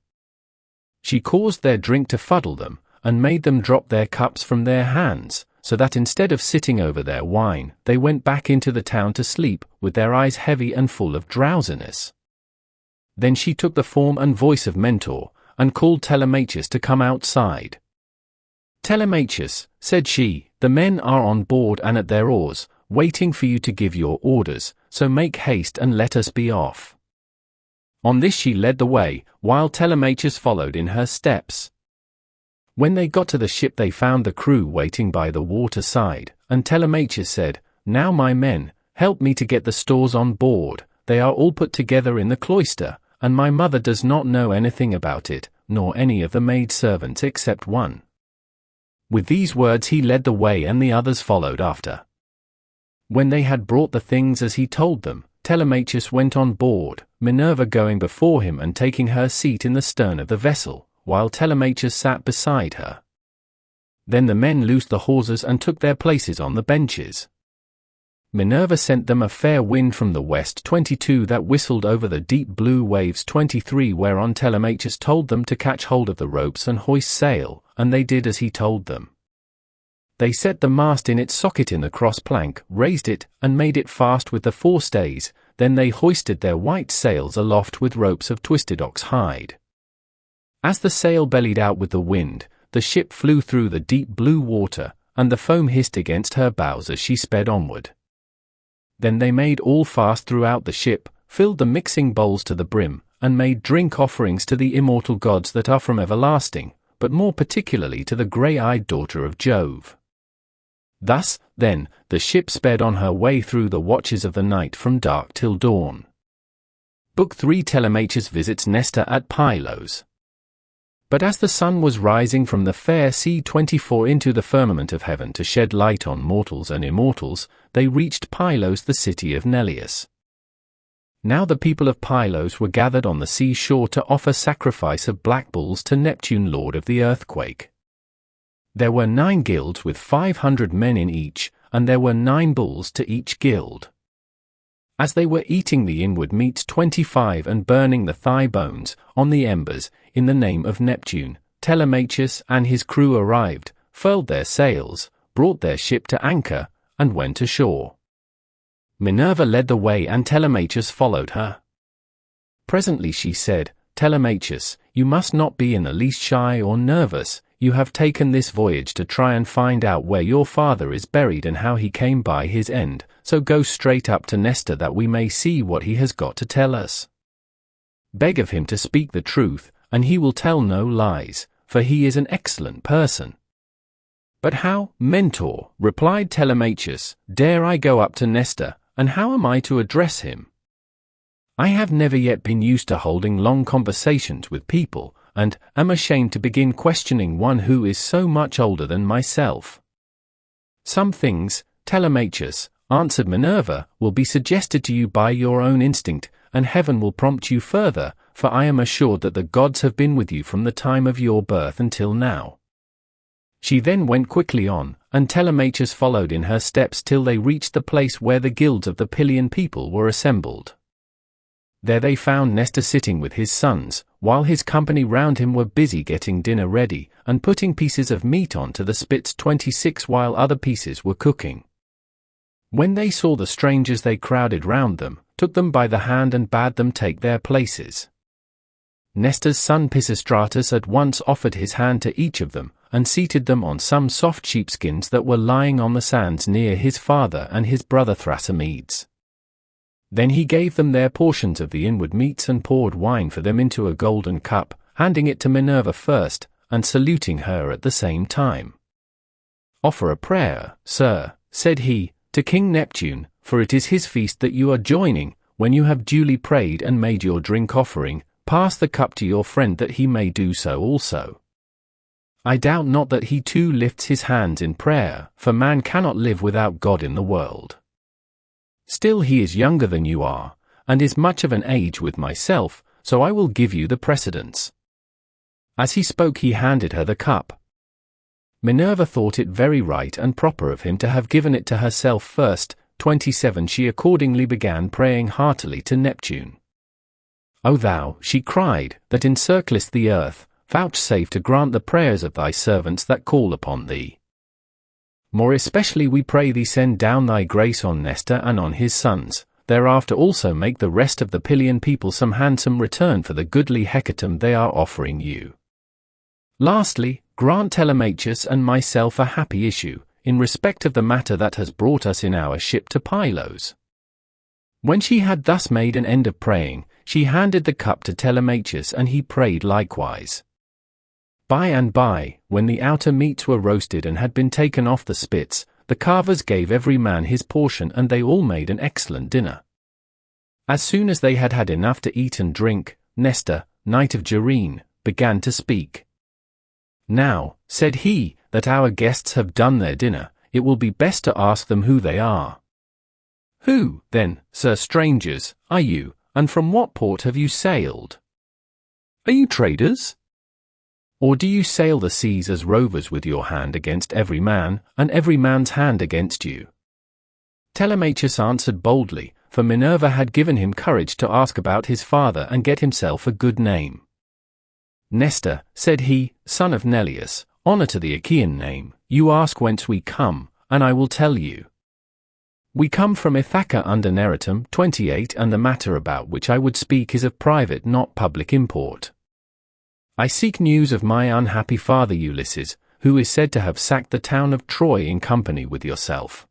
She caused their drink to fuddle them, and made them drop their cups from their hands, so that instead of sitting over their wine, they went back into the town to sleep, with their eyes heavy and full of drowsiness. Then she took the form and voice of Mentor, and called Telemachus to come outside. "Telemachus," said she, "the men are on board and at their oars, waiting for you to give your orders, so make haste and let us be off." On this she led the way, while Telemachus followed in her steps. When they got to the ship they found the crew waiting by the water side, and Telemachus said, "Now my men, help me to get the stores on board. They are all put together in the cloister, and my mother does not know anything about it, nor any of the maidservants except one." With these words he led the way and the others followed after. When they had brought the things as he told them, Telemachus went on board, Minerva going before him and taking her seat in the stern of the vessel, while Telemachus sat beside her. Then the men loosed the hawsers and took their places on the benches. Minerva sent them a fair wind from the west 22 that whistled over the deep blue waves 23, whereon Telemachus told them to catch hold of the ropes and hoist sail, and they did as he told them. They set the mast in its socket in the cross plank, raised it, and made it fast with the forestays. Then they hoisted their white sails aloft with ropes of twisted ox hide. As the sail bellied out with the wind, the ship flew through the deep blue water, and the foam hissed against her bows as she sped onward. Then they made all fast throughout the ship, filled the mixing bowls to the brim, and made drink offerings to the immortal gods that are from everlasting, but more particularly to the grey-eyed daughter of Jove. Thus, then, the ship sped on her way through the watches of the night from dark till dawn. Book 3. Telemachus visits Nestor at Pylos. But as the sun was rising from the fair sea 24 into the firmament of heaven to shed light on mortals and immortals, they reached Pylos, the city of Neleus. Now the people of Pylos were gathered on the sea shore to offer sacrifice of black bulls to Neptune, lord of the earthquake. There were 9 guilds with 500 men in each, and there were 9 bulls to each guild. As they were eating the inward meats 25 and burning the thigh bones on the embers, in the name of Neptune, Telemachus and his crew arrived, furled their sails, brought their ship to anchor, and went ashore. Minerva led the way and Telemachus followed her. Presently she said, "Telemachus, you must not be in the least shy or nervous. You have taken this voyage to try and find out where your father is buried and how he came by his end, so go straight up to Nestor that we may see what he has got to tell us. Beg of him to speak the truth, and he will tell no lies, for he is an excellent person." "But how, Mentor," replied Telemachus, "dare I go up to Nestor, and how am I to address him? I have never yet been used to holding long conversations with people, and am ashamed to begin questioning one who is so much older than myself." "Some things, Telemachus," answered Minerva, "will be suggested to you by your own instinct, and heaven will prompt you further, for I am assured that the gods have been with you from the time of your birth until now." She then went quickly on, and Telemachus followed in her steps till they reached the place where the guilds of the Pylian people were assembled. There they found Nestor sitting with his sons, while his company round him were busy getting dinner ready, and putting pieces of meat on to the spits 26 while other pieces were cooking. When they saw the strangers they crowded round them, took them by the hand and bade them take their places. Nestor's son Pisistratus at once offered his hand to each of them, and seated them on some soft sheepskins that were lying on the sands near his father and his brother Thrasymedes. Then he gave them their portions of the inward meats and poured wine for them into a golden cup, handing it to Minerva first, and saluting her at the same time. "Offer a prayer, sir," said he, "to King Neptune, for it is his feast that you are joining. When you have duly prayed and made your drink offering, pass the cup to your friend that he may do so also. I doubt not that he too lifts his hands in prayer, for man cannot live without God in the world. Still he is younger than you are, and is much of an age with myself, so I will give you the precedence." As he spoke he handed her the cup. Minerva thought it very right and proper of him to have given it to herself first. 27 She accordingly began praying heartily to Neptune. "O thou," she cried, "that encirclest the earth, vouchsafe to grant the prayers of thy servants that call upon thee. More especially we pray thee send down thy grace on Nestor and on his sons, thereafter also make the rest of the Pylian people some handsome return for the goodly hecatomb they are offering you. Lastly, grant Telemachus and myself a happy issue, in respect of the matter that has brought us in our ship to Pylos." When she had thus made an end of praying, she handed the cup to Telemachus and he prayed likewise. By and by, when the outer meats were roasted and had been taken off the spits, the carvers gave every man his portion and they all made an excellent dinner. As soon as they had had enough to eat and drink, Nestor, knight of Gerene, began to speak. "Now," said he, "that our guests have done their dinner, it will be best to ask them who they are. Who, then, sir strangers, are you, and from what port have you sailed? Are you traders? Or do you sail the seas as rovers with your hand against every man, and every man's hand against you? Telemachus answered boldly, for Minerva had given him courage to ask about his father and get himself a good name. Nestor, said he, son of Neleus, honor to the Achaean name, you ask whence we come, and I will tell you. We come from Ithaca under Narratum 28, and the matter about which I would speak is of private not public import. I seek news of my unhappy father Ulysses, who is said to have sacked the town of Troy in company with yourself.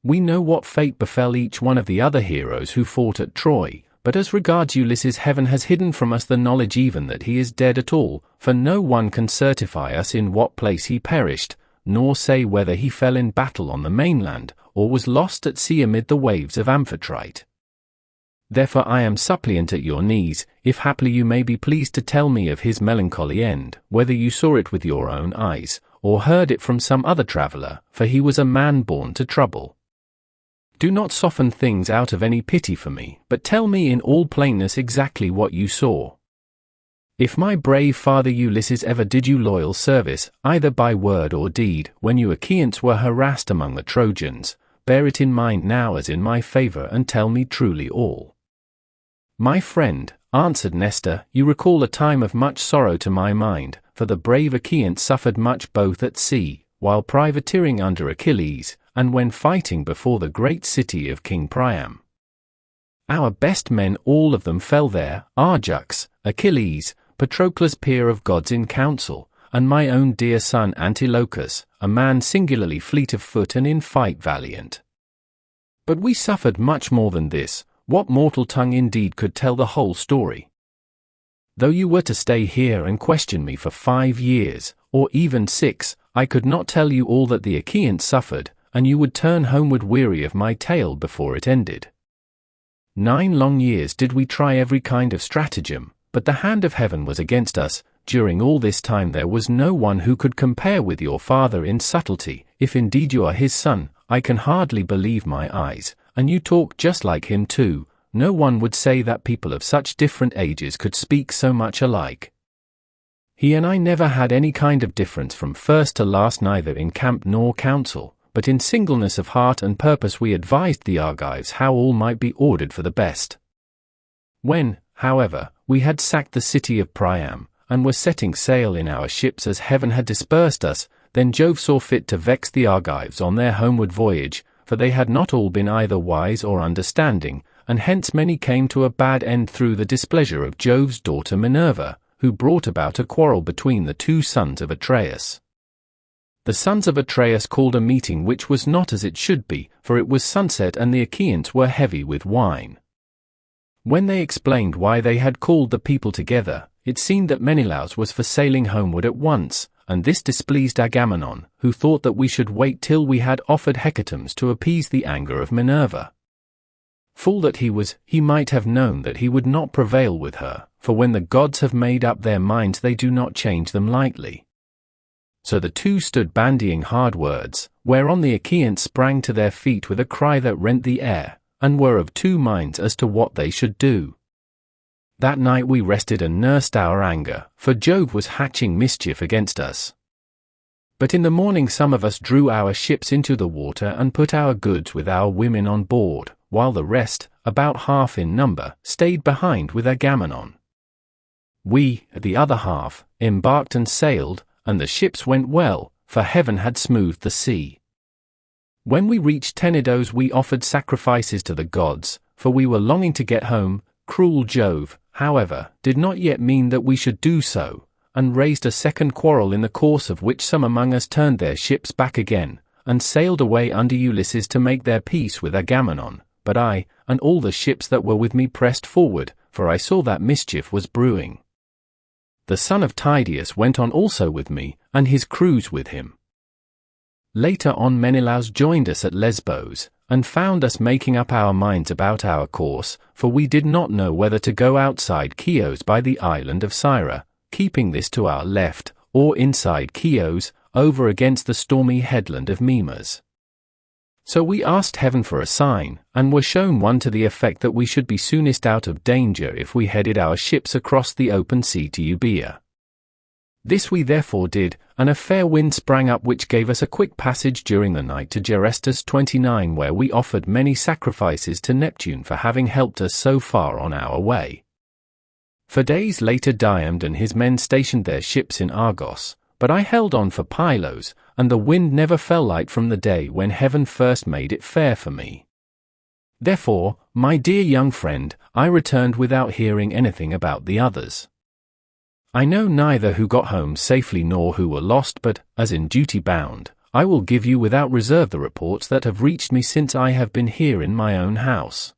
We know what fate befell each one of the other heroes who fought at Troy, but as regards Ulysses, heaven has hidden from us the knowledge even that he is dead at all, for no one can certify us in what place he perished, nor say whether he fell in battle on the mainland, or was lost at sea amid the waves of Amphitrite. Therefore I am suppliant at your knees, if haply you may be pleased to tell me of his melancholy end, whether you saw it with your own eyes, or heard it from some other traveller, for he was a man born to trouble. Do not soften things out of any pity for me, but tell me in all plainness exactly what you saw. If my brave father Ulysses ever did you loyal service, either by word or deed, when you Achaeans were harassed among the Trojans, bear it in mind now as in my favor and tell me truly all. My friend, answered Nestor, you recall a time of much sorrow to my mind, for the brave Achaeans suffered much both at sea, while privateering under Achilles, and when fighting before the great city of King Priam. Our best men all of them fell there, Arjux, Achilles, Patroclus peer of gods in council, and my own dear son Antilochus, a man singularly fleet of foot and in fight valiant. But we suffered much more than this. What mortal tongue indeed could tell the whole story? Though you were to stay here and question me for 5 years, or even 6, I could not tell you all that the Achaeans suffered, and you would turn homeward weary of my tale before it ended. 9 long years did we try every kind of stratagem, but the hand of heaven was against us. During all this time there was no one who could compare with your father in subtlety. If indeed you are his son, I can hardly believe my eyes, and you talk just like him too. No one would say that people of such different ages could speak so much alike. He and I never had any kind of difference from first to last, neither in camp nor council, but in singleness of heart and purpose we advised the Argives how all might be ordered for the best. When, however, we had sacked the city of Priam, and were setting sail in our ships as heaven had dispersed us, then Jove saw fit to vex the Argives on their homeward voyage, for they had not all been either wise or understanding, and hence many came to a bad end through the displeasure of Jove's daughter Minerva, who brought about a quarrel between the 2 sons of Atreus. The sons of Atreus called a meeting which was not as it should be, for it was sunset and the Achaeans were heavy with wine. When they explained why they had called the people together, it seemed that Menelaus was for sailing homeward at once, and this displeased Agamemnon, who thought that we should wait till we had offered hecatombs to appease the anger of Minerva. Fool that he was, he might have known that he would not prevail with her, for when the gods have made up their minds they do not change them lightly. So the 2 stood bandying hard words, whereon the Achaeans sprang to their feet with a cry that rent the air, and were of 2 minds as to what they should do. That night we rested and nursed our anger, for Jove was hatching mischief against us. But in the morning some of us drew our ships into the water and put our goods with our women on board, while the rest, about half in number, stayed behind with Agamemnon. We, the other half, embarked and sailed, and the ships went well, for heaven had smoothed the sea. When we reached Tenedos we offered sacrifices to the gods, for we were longing to get home. Cruel Jove, however, did not yet mean that we should do so, and raised a second quarrel, in the course of which some among us turned their ships back again, and sailed away under Ulysses to make their peace with Agamemnon. But I, and all the ships that were with me, pressed forward, for I saw that mischief was brewing. The son of Tydeus went on also with me, and his crews with him. Later on Menelaus joined us at Lesbos, and found us making up our minds about our course, for we did not know whether to go outside Chios by the island of Syra, keeping this to our left, or inside Chios, over against the stormy headland of Mimas. So we asked heaven for a sign, and were shown one to the effect that we should be soonest out of danger if we headed our ships across the open sea to Euboea. This we therefore did, and a fair wind sprang up which gave us a quick passage during the night to Gerestus 29, where we offered many sacrifices to Neptune for having helped us so far on our way. For days later Diomed and his men stationed their ships in Argos, but I held on for Pylos, and the wind never fell light from the day when heaven first made it fair for me. Therefore, my dear young friend, I returned without hearing anything about the others. I know neither who got home safely nor who were lost, but, as in duty bound, I will give you without reserve the reports that have reached me since I have been here in my own house.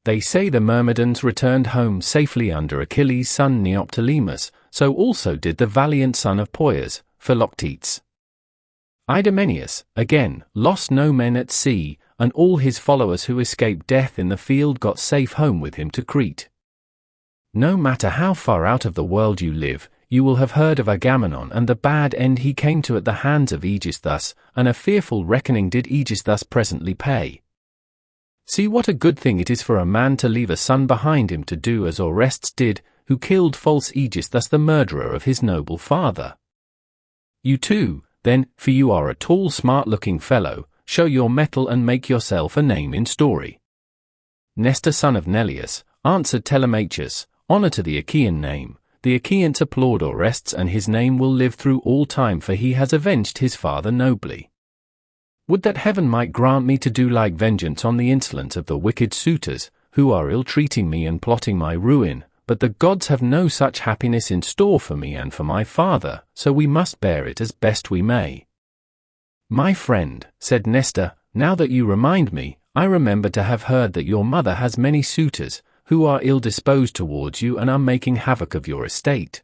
They say the Myrmidons returned home safely under Achilles' son Neoptolemus, so also did the valiant son of Poeas, Philoctetes. Idomeneus, again, lost no men at sea, and all his followers who escaped death in the field got safe home with him to Crete. No matter how far out of the world you live, you will have heard of Agamemnon and the bad end he came to at the hands of Aegisthus, and a fearful reckoning did Aegisthus presently pay. See what a good thing it is for a man to leave a son behind him to do as Orestes did, who killed false Aegisthus the murderer of his noble father. You too, then, for you are a tall smart-looking fellow, show your mettle and make yourself a name in story. Nestor son of Neleus, answered Telemachus, honor to the Achaean name. The Achaeans applaud Orestes, and his name will live through all time, for he has avenged his father nobly. Would that heaven might grant me to do like vengeance on the insolence of the wicked suitors, who are ill-treating me and plotting my ruin, but the gods have no such happiness in store for me and for my father, so we must bear it as best we may. My friend, said Nestor, now that you remind me, I remember to have heard that your mother has many suitors, who are ill-disposed towards you and are making havoc of your estate.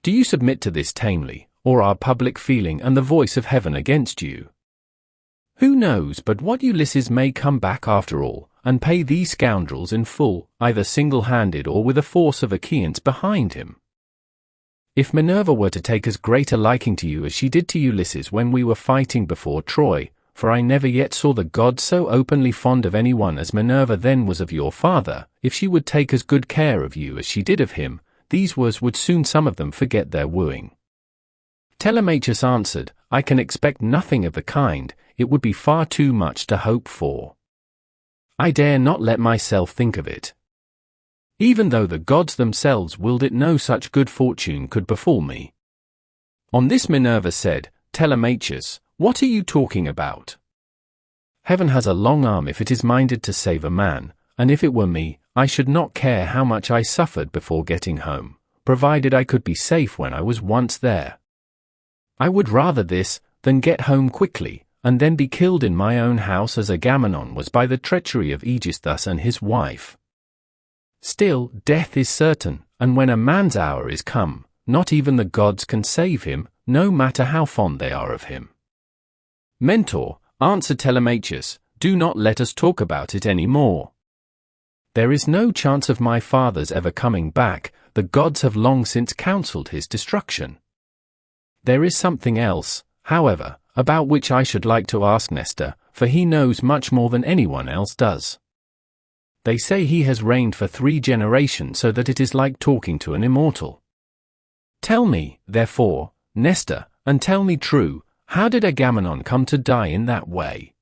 Do you submit to this tamely, or are public feeling and the voice of heaven against you? Who knows but what Ulysses may come back after all, and pay these scoundrels in full, either single-handed or with a force of Achaeans behind him? If Minerva were to take as great a liking to you as she did to Ulysses when we were fighting before Troy, for I never yet saw the gods so openly fond of anyone as Minerva then was of your father, if she would take as good care of you as she did of him, these words would soon some of them forget their wooing. Telemachus answered, I can expect nothing of the kind, it would be far too much to hope for. I dare not let myself think of it. Even though the gods themselves willed it, no such good fortune could befall me. On this Minerva said, Telemachus, what are you talking about? Heaven has a long arm if it is minded to save a man, and if it were me, I should not care how much I suffered before getting home, provided I could be safe when I was once there. I would rather this, than get home quickly, and then be killed in my own house as Agamemnon was by the treachery of Aegisthus and his wife. Still, death is certain, and when a man's hour is come, not even the gods can save him, no matter how fond they are of him. Mentor, answered Telemachus, do not let us talk about it any more. There is no chance of my father's ever coming back, the gods have long since counselled his destruction. There is something else, however, about which I should like to ask Nestor, for he knows much more than anyone else does. They say he has reigned for 3 generations, so that it is like talking to an immortal. Tell me, therefore, Nestor, and tell me true, how did Agamemnon come to die in that way?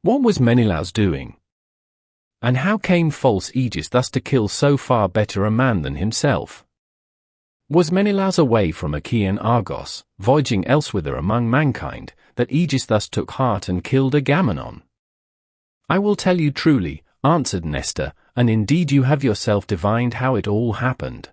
What was Menelaus doing? And how came false Aegis thus to kill so far better a man than himself? Was Menelaus away from Achaean Argos, voyaging elsewhither among mankind, that Aegis thus took heart and killed Agamemnon? I will tell you truly, answered Nestor, and indeed you have yourself divined how it all happened.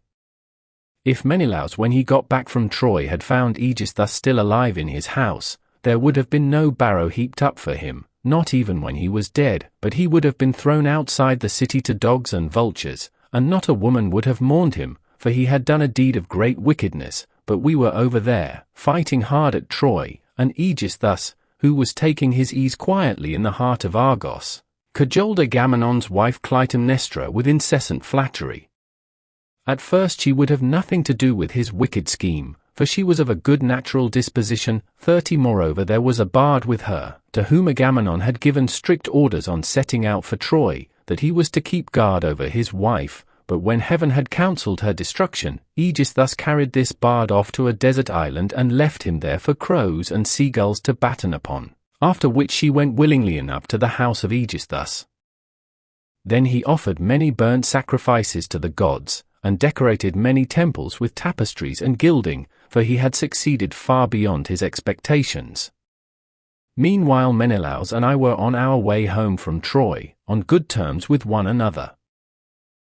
If Menelaus when he got back from Troy had found Aegis thus still alive in his house, there would have been no barrow heaped up for him, not even when he was dead, but he would have been thrown outside the city to dogs and vultures, and not a woman would have mourned him, for he had done a deed of great wickedness, but we were over there, fighting hard at Troy, and Aegis thus, who was taking his ease quietly in the heart of Argos, cajoled Agamemnon's wife Clytemnestra with incessant flattery. At first she would have nothing to do with his wicked scheme, for she was of a good natural disposition. 30 Moreover there was a bard with her, to whom Agamemnon had given strict orders on setting out for Troy, that he was to keep guard over his wife, but when heaven had counselled her destruction, Aegis thus carried this bard off to a desert island and left him there for crows and seagulls to batten upon, after which she went willingly enough to the house of Aegis thus. Then he offered many burnt sacrifices to the gods, and decorated many temples with tapestries and gilding, for he had succeeded far beyond his expectations. Meanwhile Menelaus and I were on our way home from Troy, on good terms with one another.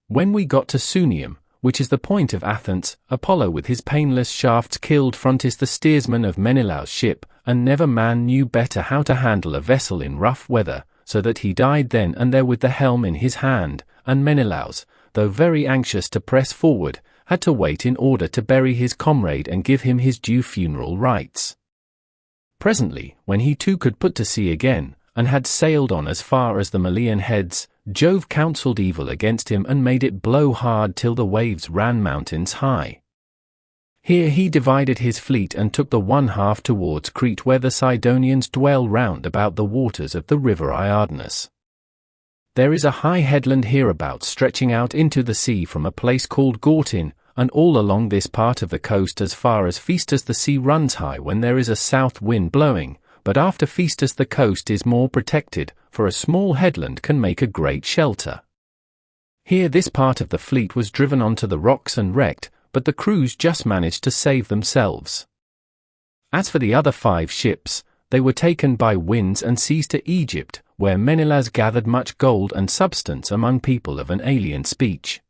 When we got to Sunium, which is the point of Athens, Apollo with his painless shafts killed Phrontis the steersman of Menelaus' ship, and never man knew better how to handle a vessel in rough weather, so that he died then and there with the helm in his hand, and Menelaus, though very anxious to press forward, had to wait in order to bury his comrade and give him his due funeral rites. Presently, when he too could put to sea again, and had sailed on as far as the Malian heads, Jove counselled evil against him and made it blow hard till the waves ran mountains high. Here he divided his fleet and took the one half towards Crete, where the Sidonians dwell round about the waters of the river Iardanus. There is a high headland hereabouts stretching out into the sea from a place called Gortyn, and all along this part of the coast as far as Phaestus the sea runs high when there is a south wind blowing, but after Phaestus the coast is more protected, for a small headland can make a great shelter. Here this part of the fleet was driven onto the rocks and wrecked, but the crews just managed to save themselves. As for the other 5 ships, they were taken by winds and seas to Egypt, where Menelaus gathered much gold and substance among people of an alien speech.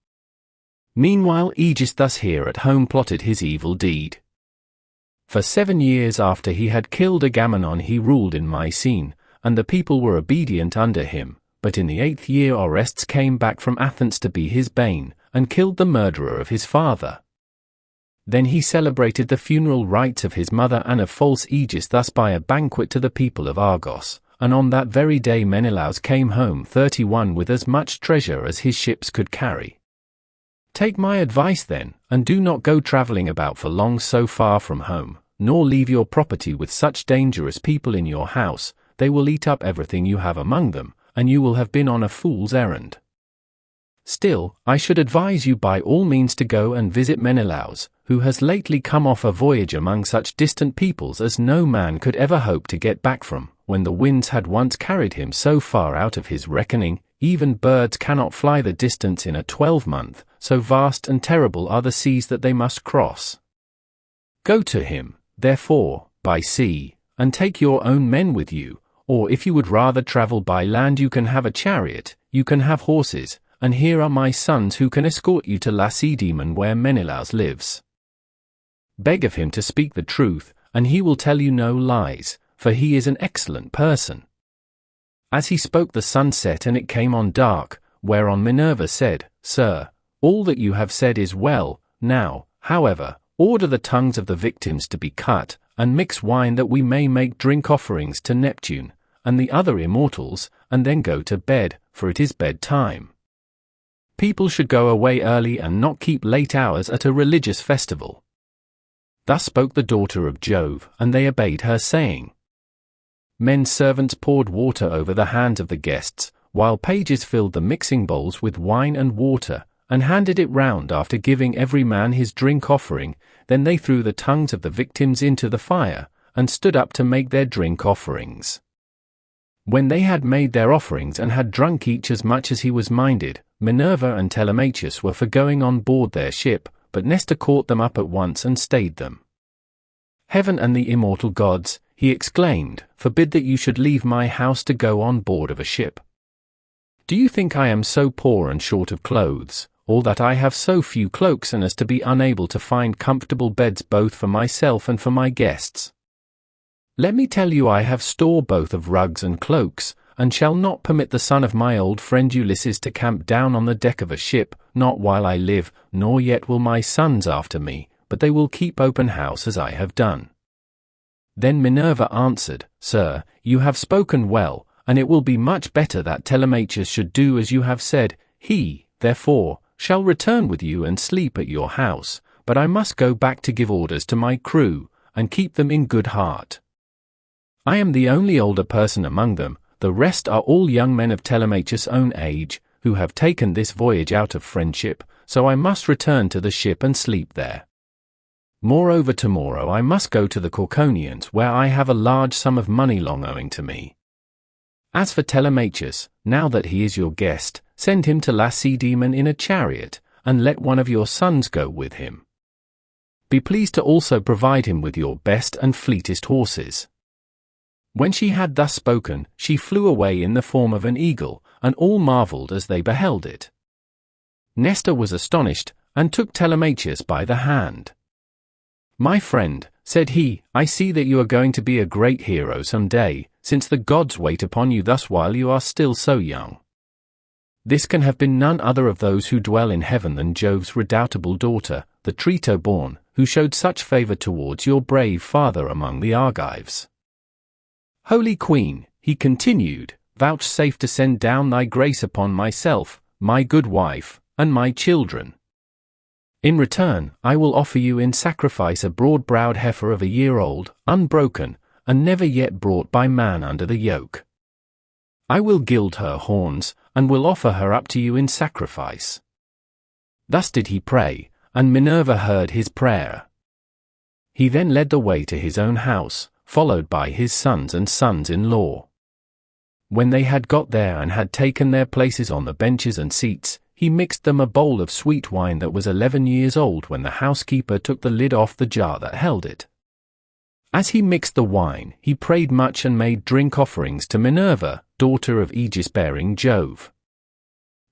Meanwhile Aegis thus here at home plotted his evil deed. For 7 years after he had killed Agamemnon he ruled in Mycene, and the people were obedient under him, but in the 8th year Orestes came back from Athens to be his bane, and killed the murderer of his father. Then he celebrated the funeral rites of his mother and of false Aegis thus by a banquet to the people of Argos, and on that very day Menelaus came home 31 with as much treasure as his ships could carry. Take my advice then, and do not go travelling about for long so far from home, nor leave your property with such dangerous people in your house, they will eat up everything you have among them, and you will have been on a fool's errand. Still, I should advise you by all means to go and visit Menelaus, who has lately come off a voyage among such distant peoples as no man could ever hope to get back from, when the winds had once carried him so far out of his reckoning, even birds cannot fly the distance in a 12-month, so vast and terrible are the seas that they must cross. Go to him, therefore, by sea, and take your own men with you, or if you would rather travel by land you can have a chariot, you can have horses, and here are my sons who can escort you to Lacedaemon where Menelaus lives. Beg of him to speak the truth, and he will tell you no lies, for he is an excellent person. As he spoke the sun set and it came on dark, whereon Minerva said, Sir, all that you have said is well, now, however, order the tongues of the victims to be cut, and mix wine that we may make drink offerings to Neptune, and the other immortals, and then go to bed, for it is bedtime. People should go away early and not keep late hours at a religious festival. Thus spoke the daughter of Jove, and they obeyed her saying. Men servants poured water over the hands of the guests, while pages filled the mixing bowls with wine and water, and handed it round after giving every man his drink offering. Then they threw the tongues of the victims into the fire, and stood up to make their drink offerings. When they had made their offerings and had drunk each as much as he was minded, Minerva and Telemachus were for going on board their ship, but Nestor caught them up at once and stayed them. Heaven and the immortal gods, he exclaimed, forbid that you should leave my house to go on board of a ship. Do you think I am so poor and short of clothes, or that I have so few cloaks and as to be unable to find comfortable beds both for myself and for my guests? Let me tell you I have store both of rugs and cloaks, and shall not permit the son of my old friend Ulysses to camp down on the deck of a ship, not while I live, nor yet will my sons after me, but they will keep open house as I have done. Then Minerva answered, Sir, you have spoken well, and it will be much better that Telemachus should do as you have said. He, therefore, shall return with you and sleep at your house, but I must go back to give orders to my crew, and keep them in good heart. I am the only older person among them, the rest are all young men of Telemachus' own age, who have taken this voyage out of friendship, so I must return to the ship and sleep there. Moreover, tomorrow I must go to the Corconians, where I have a large sum of money long owing to me. As for Telemachus, now that he is your guest, send him to Lacedaemon in a chariot, and let one of your sons go with him. Be pleased to also provide him with your best and fleetest horses." When she had thus spoken, she flew away in the form of an eagle, and all marveled as they beheld it. Nestor was astonished, and took Telemachus by the hand. "My friend," said he, "I see that you are going to be a great hero some day, since the gods wait upon you thus while you are still so young. This can have been none other of those who dwell in heaven than Jove's redoubtable daughter, the Trito-born, who showed such favor towards your brave father among the Argives. Holy Queen," he continued, "vouchsafe to send down thy grace upon myself, my good wife, and my children. In return, I will offer you in sacrifice a broad-browed heifer of a year old, unbroken, and never yet brought by man under the yoke. I will gild her horns, and will offer her up to you in sacrifice." Thus did he pray, and Minerva heard his prayer. He then led the way to his own house, followed by his sons and sons-in-law. When they had got there and had taken their places on the benches and seats, he mixed them a bowl of sweet wine that was 11 years old when the housekeeper took the lid off the jar that held it. As he mixed the wine, he prayed much and made drink offerings to Minerva, daughter of Aegis-bearing Jove.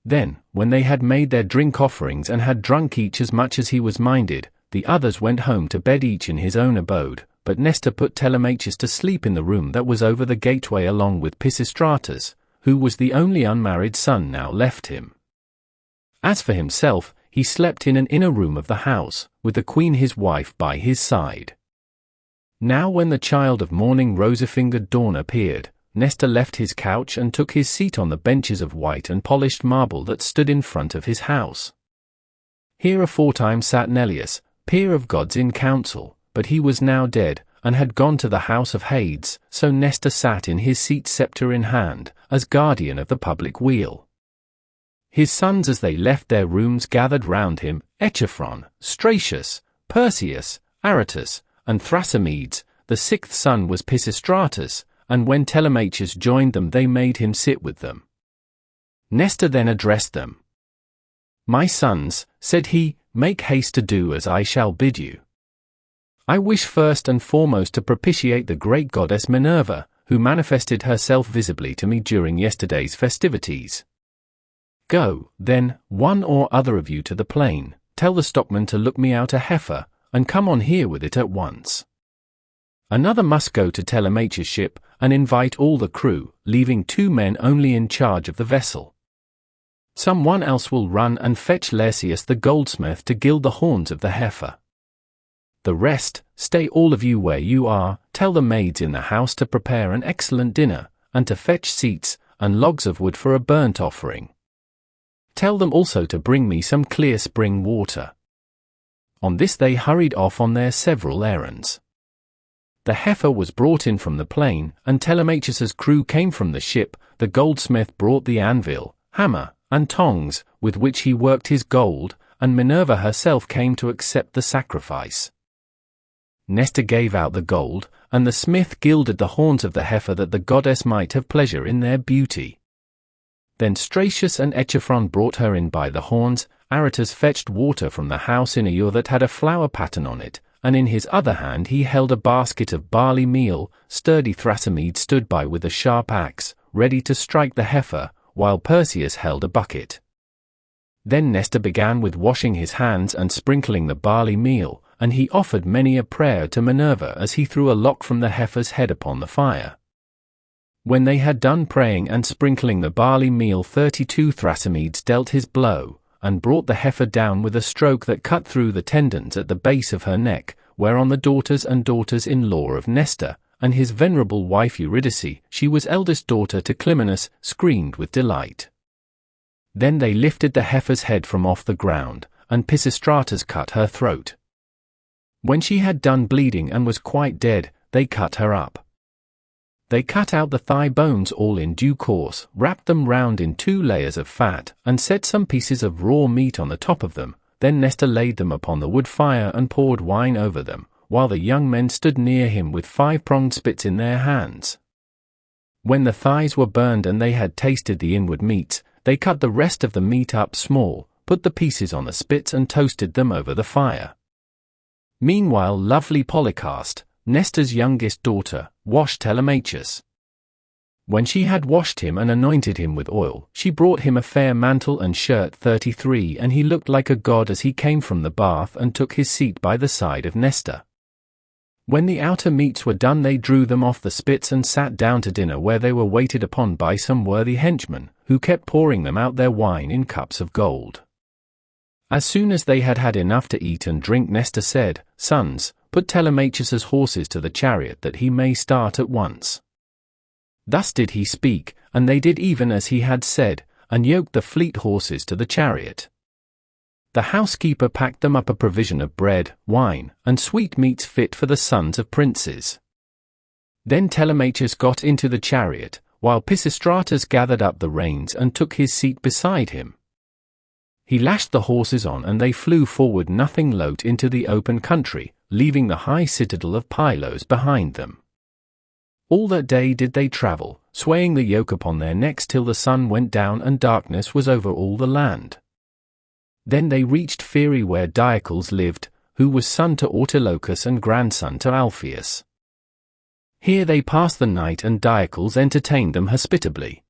Then, when they had made their drink offerings and had drunk each as much as he was minded, the others went home to bed each in his own abode, but Nestor put Telemachus to sleep in the room that was over the gateway along with Pisistratus, who was the only unmarried son now left him. As for himself, he slept in an inner room of the house, with the queen his wife by his side. Now when the child of morning rosy-fingered dawn appeared, Nestor left his couch and took his seat on the benches of white and polished marble that stood in front of his house. Here aforetime sat Neleus, peer of gods in council, but he was now dead, and had gone to the house of Hades, so Nestor sat in his seat sceptre in hand, as guardian of the public weal. His sons as they left their rooms gathered round him, Echephron, Stratius, Perseus, Aratus, and Thrasymedes. The sixth son was Pisistratus, and when Telemachus joined them they made him sit with them. Nestor then addressed them. "My sons," said he, "make haste to do as I shall bid you. I wish first and foremost to propitiate the great goddess Minerva, who manifested herself visibly to me during yesterday's festivities. Go, then, one or other of you to the plain, tell the stockman to look me out a heifer, and come on here with it at once. Another must go to Telemachus' ship, and invite all the crew, leaving 2 men only in charge of the vessel. Some one else will run and fetch Lersias the goldsmith to gild the horns of the heifer. The rest, stay all of you where you are, tell the maids in the house to prepare an excellent dinner, and to fetch seats, and logs of wood for a burnt offering. Tell them also to bring me some clear spring water." On this they hurried off on their several errands. The heifer was brought in from the plain, and Telemachus's crew came from the ship. The goldsmith brought the anvil, hammer, and tongs, with which he worked his gold, and Minerva herself came to accept the sacrifice. Nestor gave out the gold, and the smith gilded the horns of the heifer that the goddess might have pleasure in their beauty. Then Stratius and Echephron brought her in by the horns. Aratus fetched water from the house in a ewer that had a flower pattern on it, and in his other hand he held a basket of barley meal. Sturdy Thrasymedes stood by with a sharp axe, ready to strike the heifer, while Perseus held a bucket. Then Nestor began with washing his hands and sprinkling the barley meal, and he offered many a prayer to Minerva as he threw a lock from the heifer's head upon the fire. When they had done praying and sprinkling the barley meal, 32 Thrasymedes dealt his blow, and brought the heifer down with a stroke that cut through the tendons at the base of her neck, whereon the daughters and daughters-in-law of Nestor, and his venerable wife Eurydice, she was eldest daughter to Clymenus, screamed with delight. Then they lifted the heifer's head from off the ground, and Pisistratus cut her throat. When she had done bleeding and was quite dead, they cut her up. They cut out the thigh bones all in due course, wrapped them round in 2 layers of fat, and set some pieces of raw meat on the top of them. Then Nestor laid them upon the wood fire and poured wine over them, while the young men stood near him with 5-pronged spits in their hands. When the thighs were burned and they had tasted the inward meats, they cut the rest of the meat up small, put the pieces on the spits and toasted them over the fire. Meanwhile lovely Polycaste, Nestor's youngest daughter, washed Telemachus. When she had washed him and anointed him with oil, she brought him a fair mantle and shirt. 33 And he looked like a god as he came from the bath and took his seat by the side of Nestor. When the outer meats were done they drew them off the spits and sat down to dinner, where they were waited upon by some worthy henchmen, who kept pouring them out their wine in cups of gold. As soon as they had had enough to eat and drink, Nestor said, "Sons, put Telemachus's horses to the chariot that he may start at once." Thus did he speak, and they did even as he had said, and yoked the fleet horses to the chariot. The housekeeper packed them up a provision of bread, wine, and sweetmeats fit for the sons of princes. Then Telemachus got into the chariot, while Pisistratus gathered up the reins and took his seat beside him. He lashed the horses on and they flew forward nothing loath into the open country, leaving the high citadel of Pylos behind them. All that day did they travel, swaying the yoke upon their necks till the sun went down and darkness was over all the land. Then they reached Pheræ, where Diocles lived, who was son to Autolycus and grandson to Alpheus. Here they passed the night and Diocles entertained them hospitably.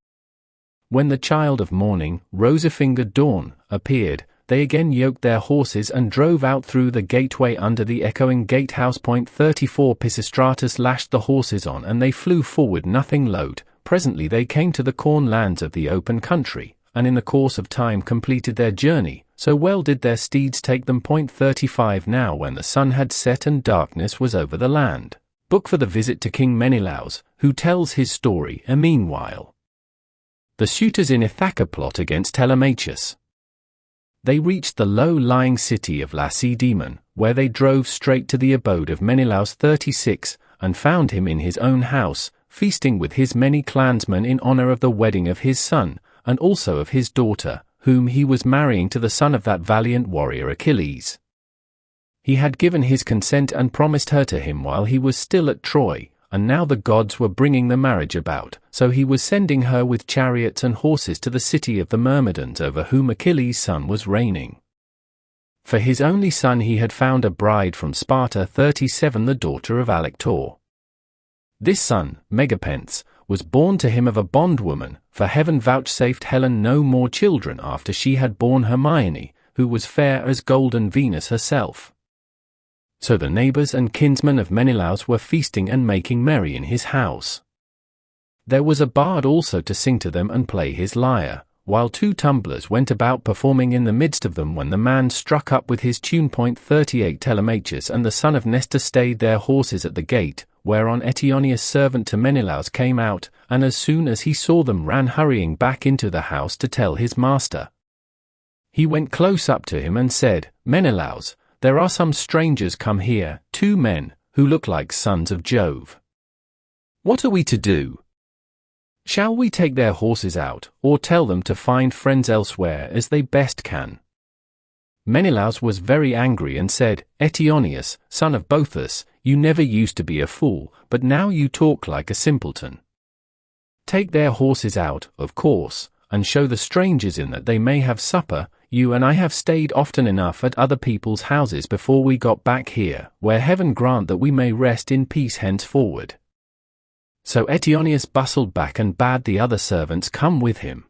When the child of morning, rosy-fingered dawn, appeared, they again yoked their horses and drove out through the gateway under the echoing gatehouse. 34 Pisistratus lashed the horses on and they flew forward nothing loath. Presently they came to the corn lands of the open country, and in the course of time completed their journey, so well did their steeds take them. 35 Now when the sun had set and darkness was over the land, book for the visit to King Menelaus, who tells his story. Meanwhile, the suitors in Ithaca plot against Telemachus. They reached the low-lying city of Lacedaemon, where they drove straight to the abode of Menelaus. 36 And found him in his own house, feasting with his many clansmen in honor of the wedding of his son, and also of his daughter, whom he was marrying to the son of that valiant warrior Achilles. He had given his consent and promised her to him while he was still at Troy, and now the gods were bringing the marriage about, so he was sending her with chariots and horses to the city of the Myrmidons, over whom Achilles' son was reigning. For his only son he had found a bride from Sparta. 37 The daughter of Alector. This son, Megapenthes, was born to him of a bondwoman, for heaven vouchsafed Helen no more children after she had borne Hermione, who was fair as golden Venus herself. So the neighbors and kinsmen of Menelaus were feasting and making merry in his house. There was a bard also to sing to them and play his lyre, while 2 tumblers went about performing in the midst of them, when the man struck up with his tune. 38 Telemachus and the son of Nestor stayed their horses at the gate, whereon Eteoneus, servant to Menelaus, came out, and as soon as he saw them ran hurrying back into the house to tell his master. He went close up to him and said, "Menelaus, there are some strangers come here, 2 men, who look like sons of Jove. What are we to do? Shall we take their horses out, or tell them to find friends elsewhere as they best can?" Menelaus was very angry and said, "Eteoneus, son of Boethus, you never used to be a fool, but now you talk like a simpleton. Take their horses out, of course, and show the strangers in that they may have supper. You and I have stayed often enough at other people's houses before we got back here, where heaven grant that we may rest in peace henceforward." So Eteoneus bustled back and bade the other servants come with him.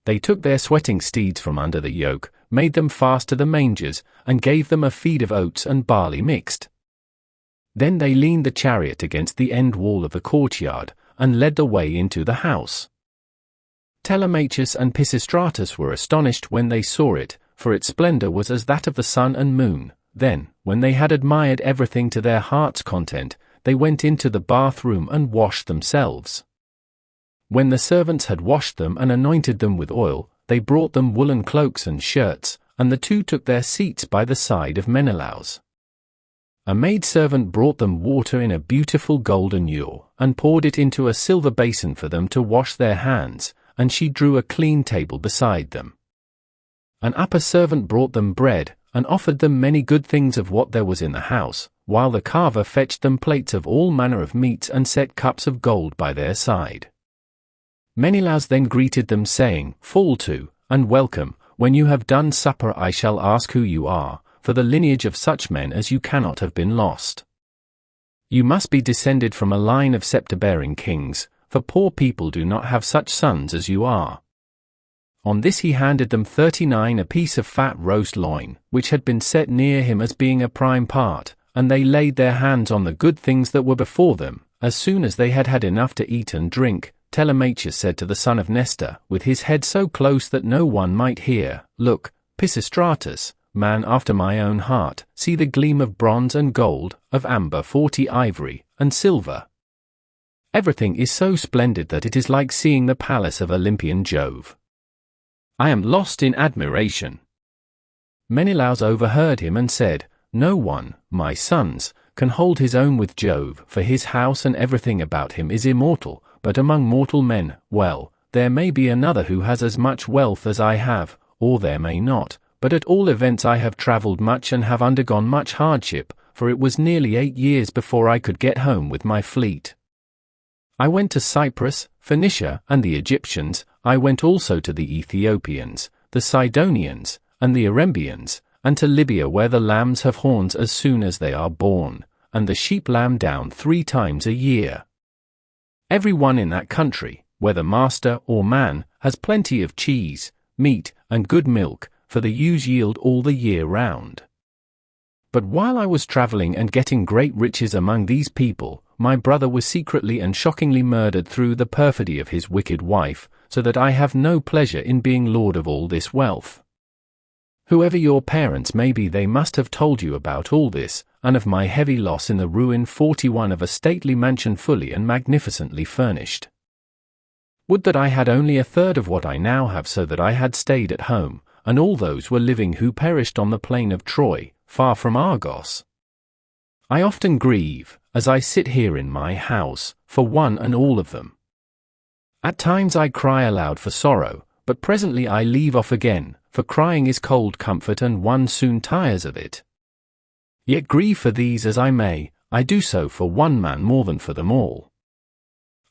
They took their sweating steeds from under the yoke, made them fast to the mangers, and gave them a feed of oats and barley mixed. Then they leaned the chariot against the end wall of the courtyard, and led the way into the house. Telemachus and Pisistratus were astonished when they saw it, for its splendor was as that of the sun and moon. Then, when they had admired everything to their heart's content, they went into the bathroom and washed themselves. When the servants had washed them and anointed them with oil, they brought them woolen cloaks and shirts, and the 2 took their seats by the side of Menelaus. A maidservant brought them water in a beautiful golden ewer, and poured it into a silver basin for them to wash their hands, and she drew a clean table beside them. An upper servant brought them bread, and offered them many good things of what there was in the house, while the carver fetched them plates of all manner of meats and set cups of gold by their side. Menelaus then greeted them, saying, "Fall to, and welcome. When you have done supper I shall ask who you are, for the lineage of such men as you cannot have been lost. You must be descended from a line of scepter-bearing kings, for poor people do not have such sons as you are." On this he handed them 39 a piece of fat roast loin, which had been set near him as being a prime part, and they laid their hands on the good things that were before them. As soon as they had had enough to eat and drink, Telemachus said to the son of Nestor, with his head so close that no one might hear, "Look, Pisistratus, man after my own heart, see the gleam of bronze and gold, of amber 40 ivory, and silver. Everything is so splendid that it is like seeing the palace of Olympian Jove. I am lost in admiration." Menelaus overheard him and said, "No one, my sons, can hold his own with Jove, for his house and everything about him is immortal, but among mortal men, well, there may be another who has as much wealth as I have, or there may not, but at all events I have travelled much and have undergone much hardship, for it was nearly 8 years before I could get home with my fleet. I went to Cyprus, Phoenicia, and the Egyptians. I went also to the Ethiopians, the Sidonians, and the Erembians, and to Libya, where the lambs have horns as soon as they are born, and the sheep lamb down 3 times a year. Every one in that country, whether master or man, has plenty of cheese, meat, and good milk, for the ewes yield all the year round. But while I was travelling and getting great riches among these people, my brother was secretly and shockingly murdered through the perfidy of his wicked wife, so that I have no pleasure in being lord of all this wealth. Whoever your parents may be, they must have told you about all this, and of my heavy loss in the ruin 41 of a stately mansion fully and magnificently furnished. Would that I had only a third of what I now have, so that I had stayed at home, and all those were living who perished on the plain of Troy, far from Argos. I often grieve, as I sit here in my house, for one and all of them. At times I cry aloud for sorrow, but presently I leave off again, for crying is cold comfort and one soon tires of it. Yet grieve for these as I may, I do so for one man more than for them all.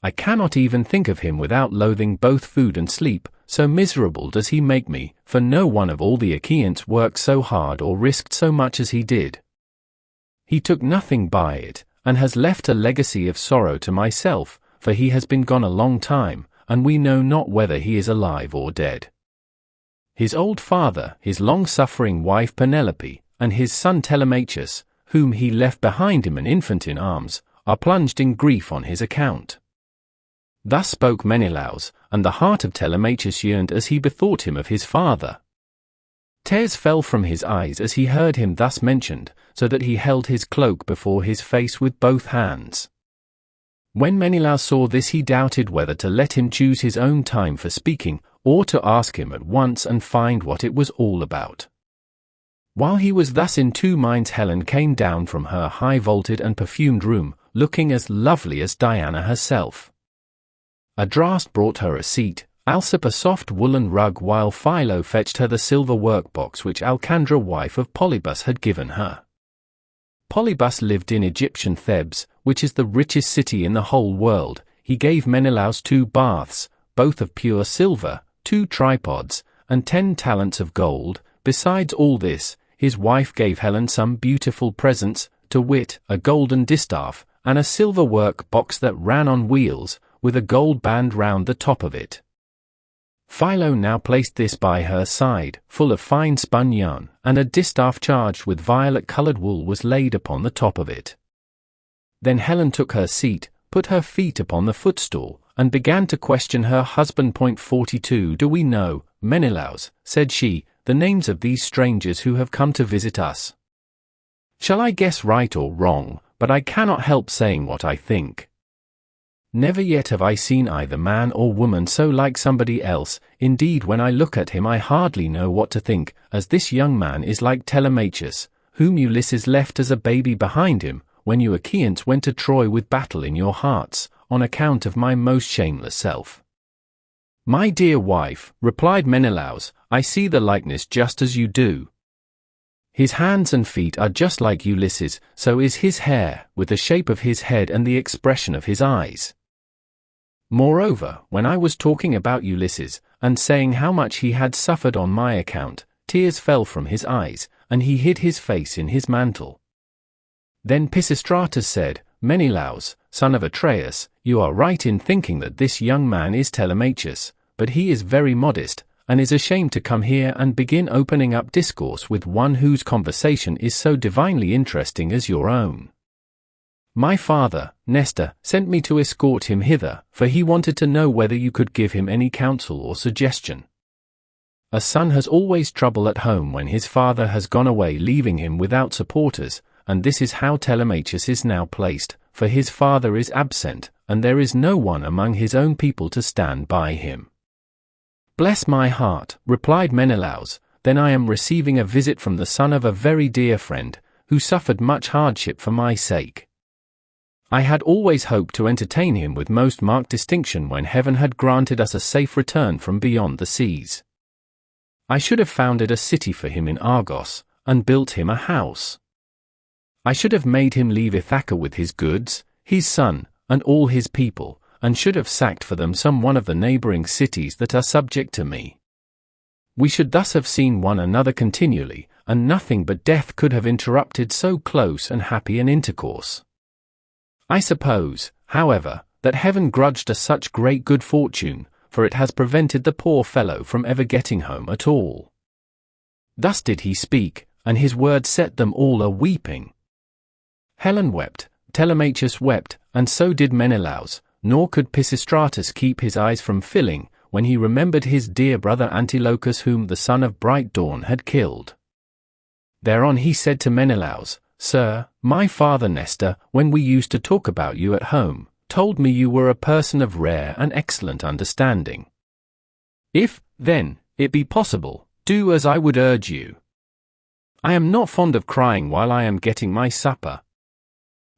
I cannot even think of him without loathing both food and sleep, so miserable does he make me, for no one of all the Achaeans worked so hard or risked so much as he did. He took nothing by it, and has left a legacy of sorrow to myself, for he has been gone a long time, and we know not whether he is alive or dead. His old father, his long-suffering wife Penelope, and his son Telemachus, whom he left behind him an infant in arms, are plunged in grief on his account." Thus spoke Menelaus, and the heart of Telemachus yearned as he bethought him of his father. Tears fell from his eyes as he heard him thus mentioned, so that he held his cloak before his face with both hands. When Menelaus saw this, he doubted whether to let him choose his own time for speaking, or to ask him at once and find what it was all about. While he was thus in 2 minds, Helen came down from her high-vaulted and perfumed room, looking as lovely as Diana herself. A draught brought her a seat, Alsip a soft woolen rug, while Philo fetched her the silver workbox which Alcandra, wife of Polybus, had given her. Polybus lived in Egyptian Thebes, which is the richest city in the whole world. He gave Menelaus 2 baths, both of pure silver, 2 tripods, and 10 talents of gold. Besides all this, his wife gave Helen some beautiful presents, to wit, a golden distaff, and a silver work box that ran on wheels, with a gold band round the top of it. Philo now placed this by her side, full of fine spun yarn, and a distaff charged with violet-coloured wool was laid upon the top of it. Then Helen took her seat, put her feet upon the footstool, and began to question her husband. 42 Do we know, Menelaus, said she, the names of these strangers who have come to visit us? Shall I guess right or wrong, but I cannot help saying what I think. Never yet have I seen either man or woman so like somebody else. Indeed, when I look at him I hardly know what to think, as this young man is like Telemachus, whom Ulysses left as a baby behind him, when you Achaeans went to Troy with battle in your hearts, on account of my most shameless self. My dear wife, replied Menelaus, I see the likeness just as you do. His hands and feet are just like Ulysses, so is his hair, with the shape of his head and the expression of his eyes. Moreover, when I was talking about Ulysses, and saying how much he had suffered on my account, tears fell from his eyes, and he hid his face in his mantle. Then Pisistratus said, Menelaus, son of Atreus, you are right in thinking that this young man is Telemachus, but he is very modest, and is ashamed to come here and begin opening up discourse with one whose conversation is so divinely interesting as your own. My father, Nestor, sent me to escort him hither, for he wanted to know whether you could give him any counsel or suggestion. A son has always trouble at home when his father has gone away, leaving him without supporters, and this is how Telemachus is now placed, for his father is absent, and there is no one among his own people to stand by him. Bless my heart, replied Menelaus, then I am receiving a visit from the son of a very dear friend, who suffered much hardship for my sake. I had always hoped to entertain him with most marked distinction when heaven had granted us a safe return from beyond the seas. I should have founded a city for him in Argos, and built him a house. I should have made him leave Ithaca with his goods, his son, and all his people, and should have sacked for them some one of the neighboring cities that are subject to me. We should thus have seen one another continually, and nothing but death could have interrupted so close and happy an intercourse. I suppose, however, that heaven grudged us such great good fortune, for it has prevented the poor fellow from ever getting home at all. Thus did he speak, and his words set them all a-weeping. Helen wept, Telemachus wept, and so did Menelaus, nor could Pisistratus keep his eyes from filling, when he remembered his dear brother Antilochus, whom the son of bright dawn had killed. Thereon he said to Menelaus, Sir, my father Nestor, when we used to talk about you at home, told me you were a person of rare and excellent understanding. If, then, it be possible, do as I would urge you. I am not fond of crying while I am getting my supper.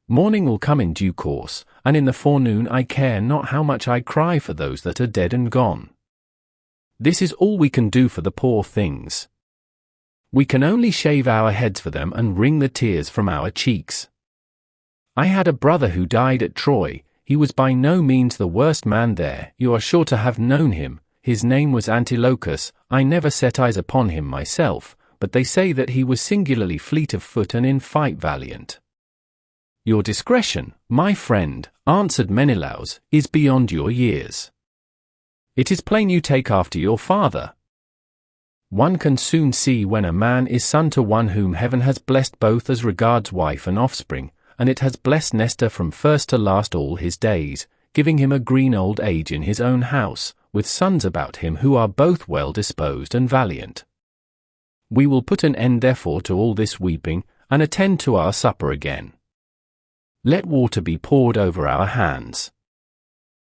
Morning will come in due course, and in the forenoon I care not how much I cry for those that are dead and gone. This is all we can do for the poor things. We can only shave our heads for them and wring the tears from our cheeks. I had a brother who died at Troy. He was by no means the worst man there, you are sure to have known him. His name was Antilochus. I never set eyes upon him myself, but they say that he was singularly fleet of foot and in fight valiant. Your discretion, my friend, answered Menelaus, is beyond your years. It is plain you take after your father. One can soon see when a man is son to one whom heaven has blessed both as regards wife and offspring, and it has blessed Nestor from first to last all his days, giving him a green old age in his own house, with sons about him who are both well disposed and valiant. We will put an end therefore to all this weeping, and attend to our supper again. Let water be poured over our hands.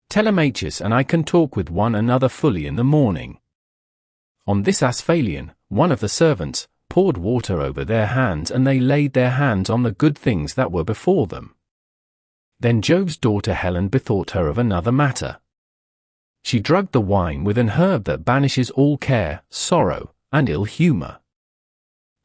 Telemachus and I can talk with one another fully in the morning. On this Asphalion, one of the servants, poured water over their hands, and they laid their hands on the good things that were before them. Then Jove's daughter Helen bethought her of another matter. She drugged the wine with an herb that banishes all care, sorrow, and ill humor.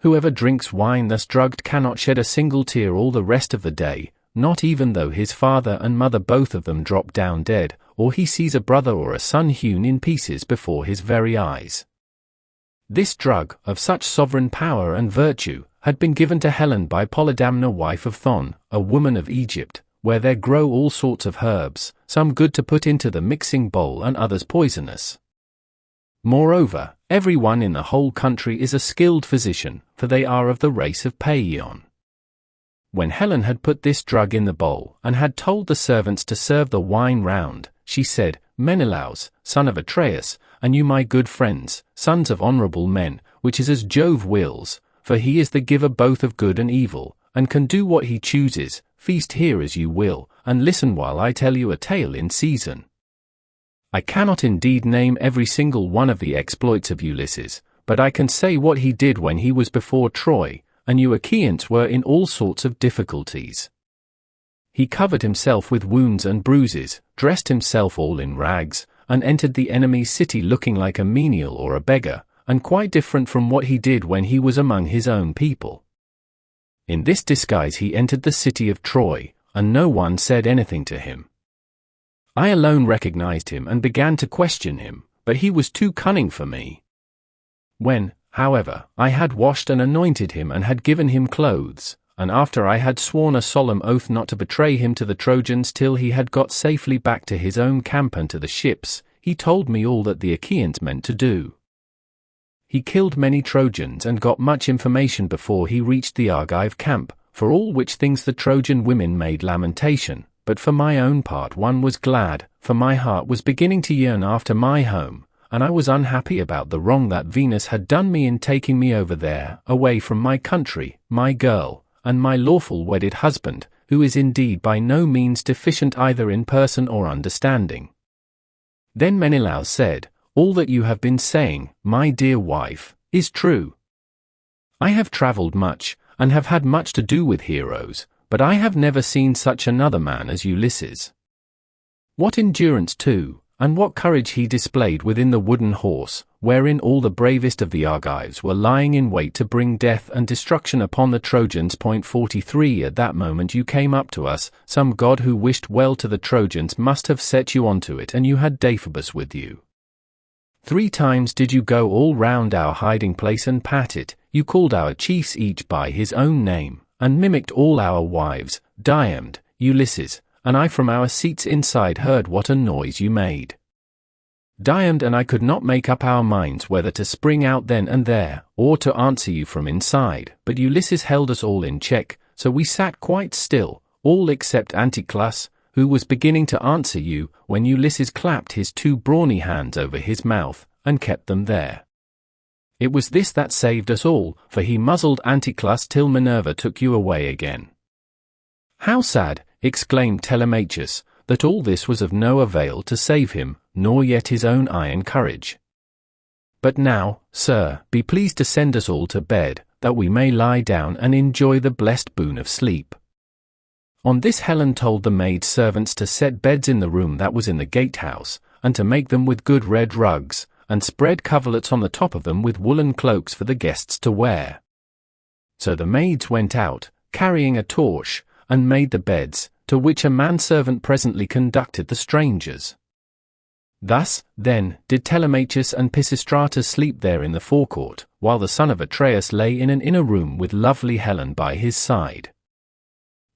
Whoever drinks wine thus drugged cannot shed a single tear all the rest of the day, not even though his father and mother both of them drop down dead, or he sees a brother or a son hewn in pieces before his very eyes. This drug, of such sovereign power and virtue, had been given to Helen by Polydamna, wife of Thon, a woman of Egypt, where there grow all sorts of herbs, some good to put into the mixing bowl and others poisonous. Moreover, every one in the whole country is a skilled physician, for they are of the race of Paeon. When Helen had put this drug in the bowl, and had told the servants to serve the wine round, she said, Menelaus, son of Atreus, and you my good friends, sons of honourable men, which is as Jove wills, for he is the giver both of good and evil, and can do what he chooses, feast here as you will, and listen while I tell you a tale in season. I cannot indeed name every single one of the exploits of Ulysses, but I can say what he did when he was before Troy, and you Achaeans were in all sorts of difficulties. He covered himself with wounds and bruises, dressed himself all in rags, and entered the enemy's city looking like a menial or a beggar, and quite different from what he did when he was among his own people. In this disguise he entered the city of Troy, and no one said anything to him. I alone recognized him and began to question him, but he was too cunning for me. When, however, I had washed and anointed him and had given him clothes, and after I had sworn a solemn oath not to betray him to the Trojans till he had got safely back to his own camp and to the ships, he told me all that the Achaeans meant to do. He killed many Trojans and got much information before he reached the Argive camp, for all which things the Trojan women made lamentation, but for my own part one was glad, for my heart was beginning to yearn after my home, and I was unhappy about the wrong that Venus had done me in taking me over there, away from my country, my girl, and my lawful wedded husband, who is indeed by no means deficient either in person or understanding. Then Menelaus said, "All that you have been saying, my dear wife, is true. I have traveled much, and have had much to do with heroes, but I have never seen such another man as Ulysses. What endurance too, and what courage he displayed within the wooden horse, wherein all the bravest of the Argives were lying in wait to bring death and destruction upon the Trojans. 43 At that moment you came up to us, some god who wished well to the Trojans must have set you onto it, and you had Deiphobus with you. 3 times did you go all round our hiding place and pat it, you called our chiefs each by his own name, and mimicked all our wives, Diomed, Ulysses, and I from our seats inside heard what a noise you made. Diomed and I could not make up our minds whether to spring out then and there, or to answer you from inside, but Ulysses held us all in check, so we sat quite still, all except Anticlus, who was beginning to answer you, when Ulysses clapped his 2 brawny hands over his mouth, and kept them there. It was this that saved us all, for he muzzled Anticlus till Minerva took you away again." "How sad," exclaimed Telemachus, "that all this was of no avail to save him, nor yet his own iron courage. But now, sir, be pleased to send us all to bed, that we may lie down and enjoy the blessed boon of sleep." On this Helen told the maid servants to set beds in the room that was in the gatehouse, and to make them with good red rugs, and spread coverlets on the top of them with woolen cloaks for the guests to wear. So the maids went out, carrying a torch, and made the beds, to which a manservant presently conducted the strangers. Thus, then, did Telemachus and Pisistratus sleep there in the forecourt, while the son of Atreus lay in an inner room with lovely Helen by his side.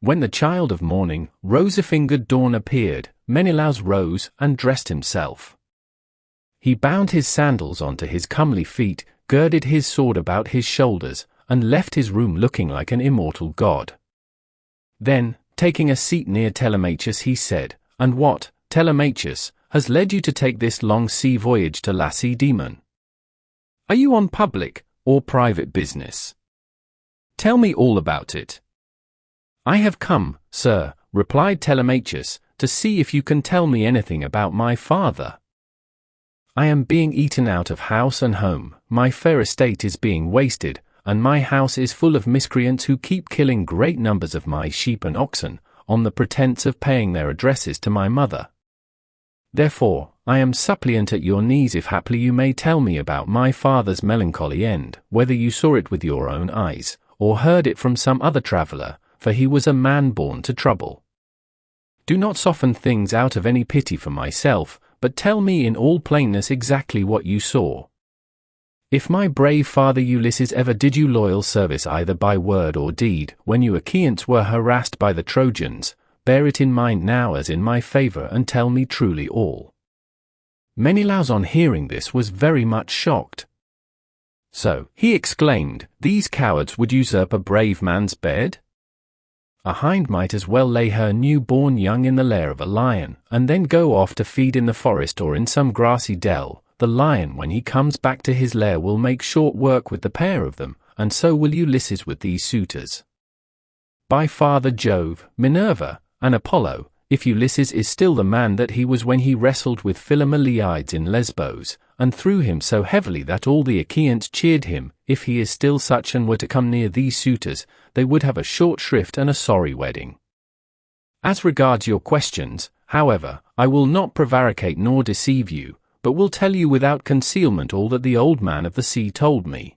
When the child of morning, rosy-fingered dawn appeared, Menelaus rose and dressed himself. He bound his sandals onto his comely feet, girded his sword about his shoulders, and left his room looking like an immortal god. Then, taking a seat near Telemachus, he said, "And what, Telemachus, has led you to take this long sea voyage to Lacedaemon? Are you on public or private business? Tell me all about it." "I have come, sir," replied Telemachus, "to see if you can tell me anything about my father. I am being eaten out of house and home, my fair estate is being wasted, and my house is full of miscreants who keep killing great numbers of my sheep and oxen, on the pretence of paying their addresses to my mother. Therefore, I am suppliant at your knees if haply you may tell me about my father's melancholy end, whether you saw it with your own eyes, or heard it from some other traveller, for he was a man born to trouble. Do not soften things out of any pity for myself, but tell me in all plainness exactly what you saw. If my brave father Ulysses ever did you loyal service either by word or deed, when you Achaeans were harassed by the Trojans, bear it in mind now as in my favour and tell me truly all." Menelaus on hearing this was very much shocked. "So," he exclaimed, "these cowards would usurp a brave man's bed? A hind might as well lay her new-born young in the lair of a lion, and then go off to feed in the forest or in some grassy dell. The lion, when he comes back to his lair, will make short work with the pair of them, and so will Ulysses with these suitors. By Father Jove, Minerva, and Apollo, if Ulysses is still the man that he was when he wrestled with Philomeleides in Lesbos, and threw him so heavily that all the Achaeans cheered him, if he is still such and were to come near these suitors, they would have a short shrift and a sorry wedding. As regards your questions, however, I will not prevaricate nor deceive you, but will tell you without concealment all that the old man of the sea told me.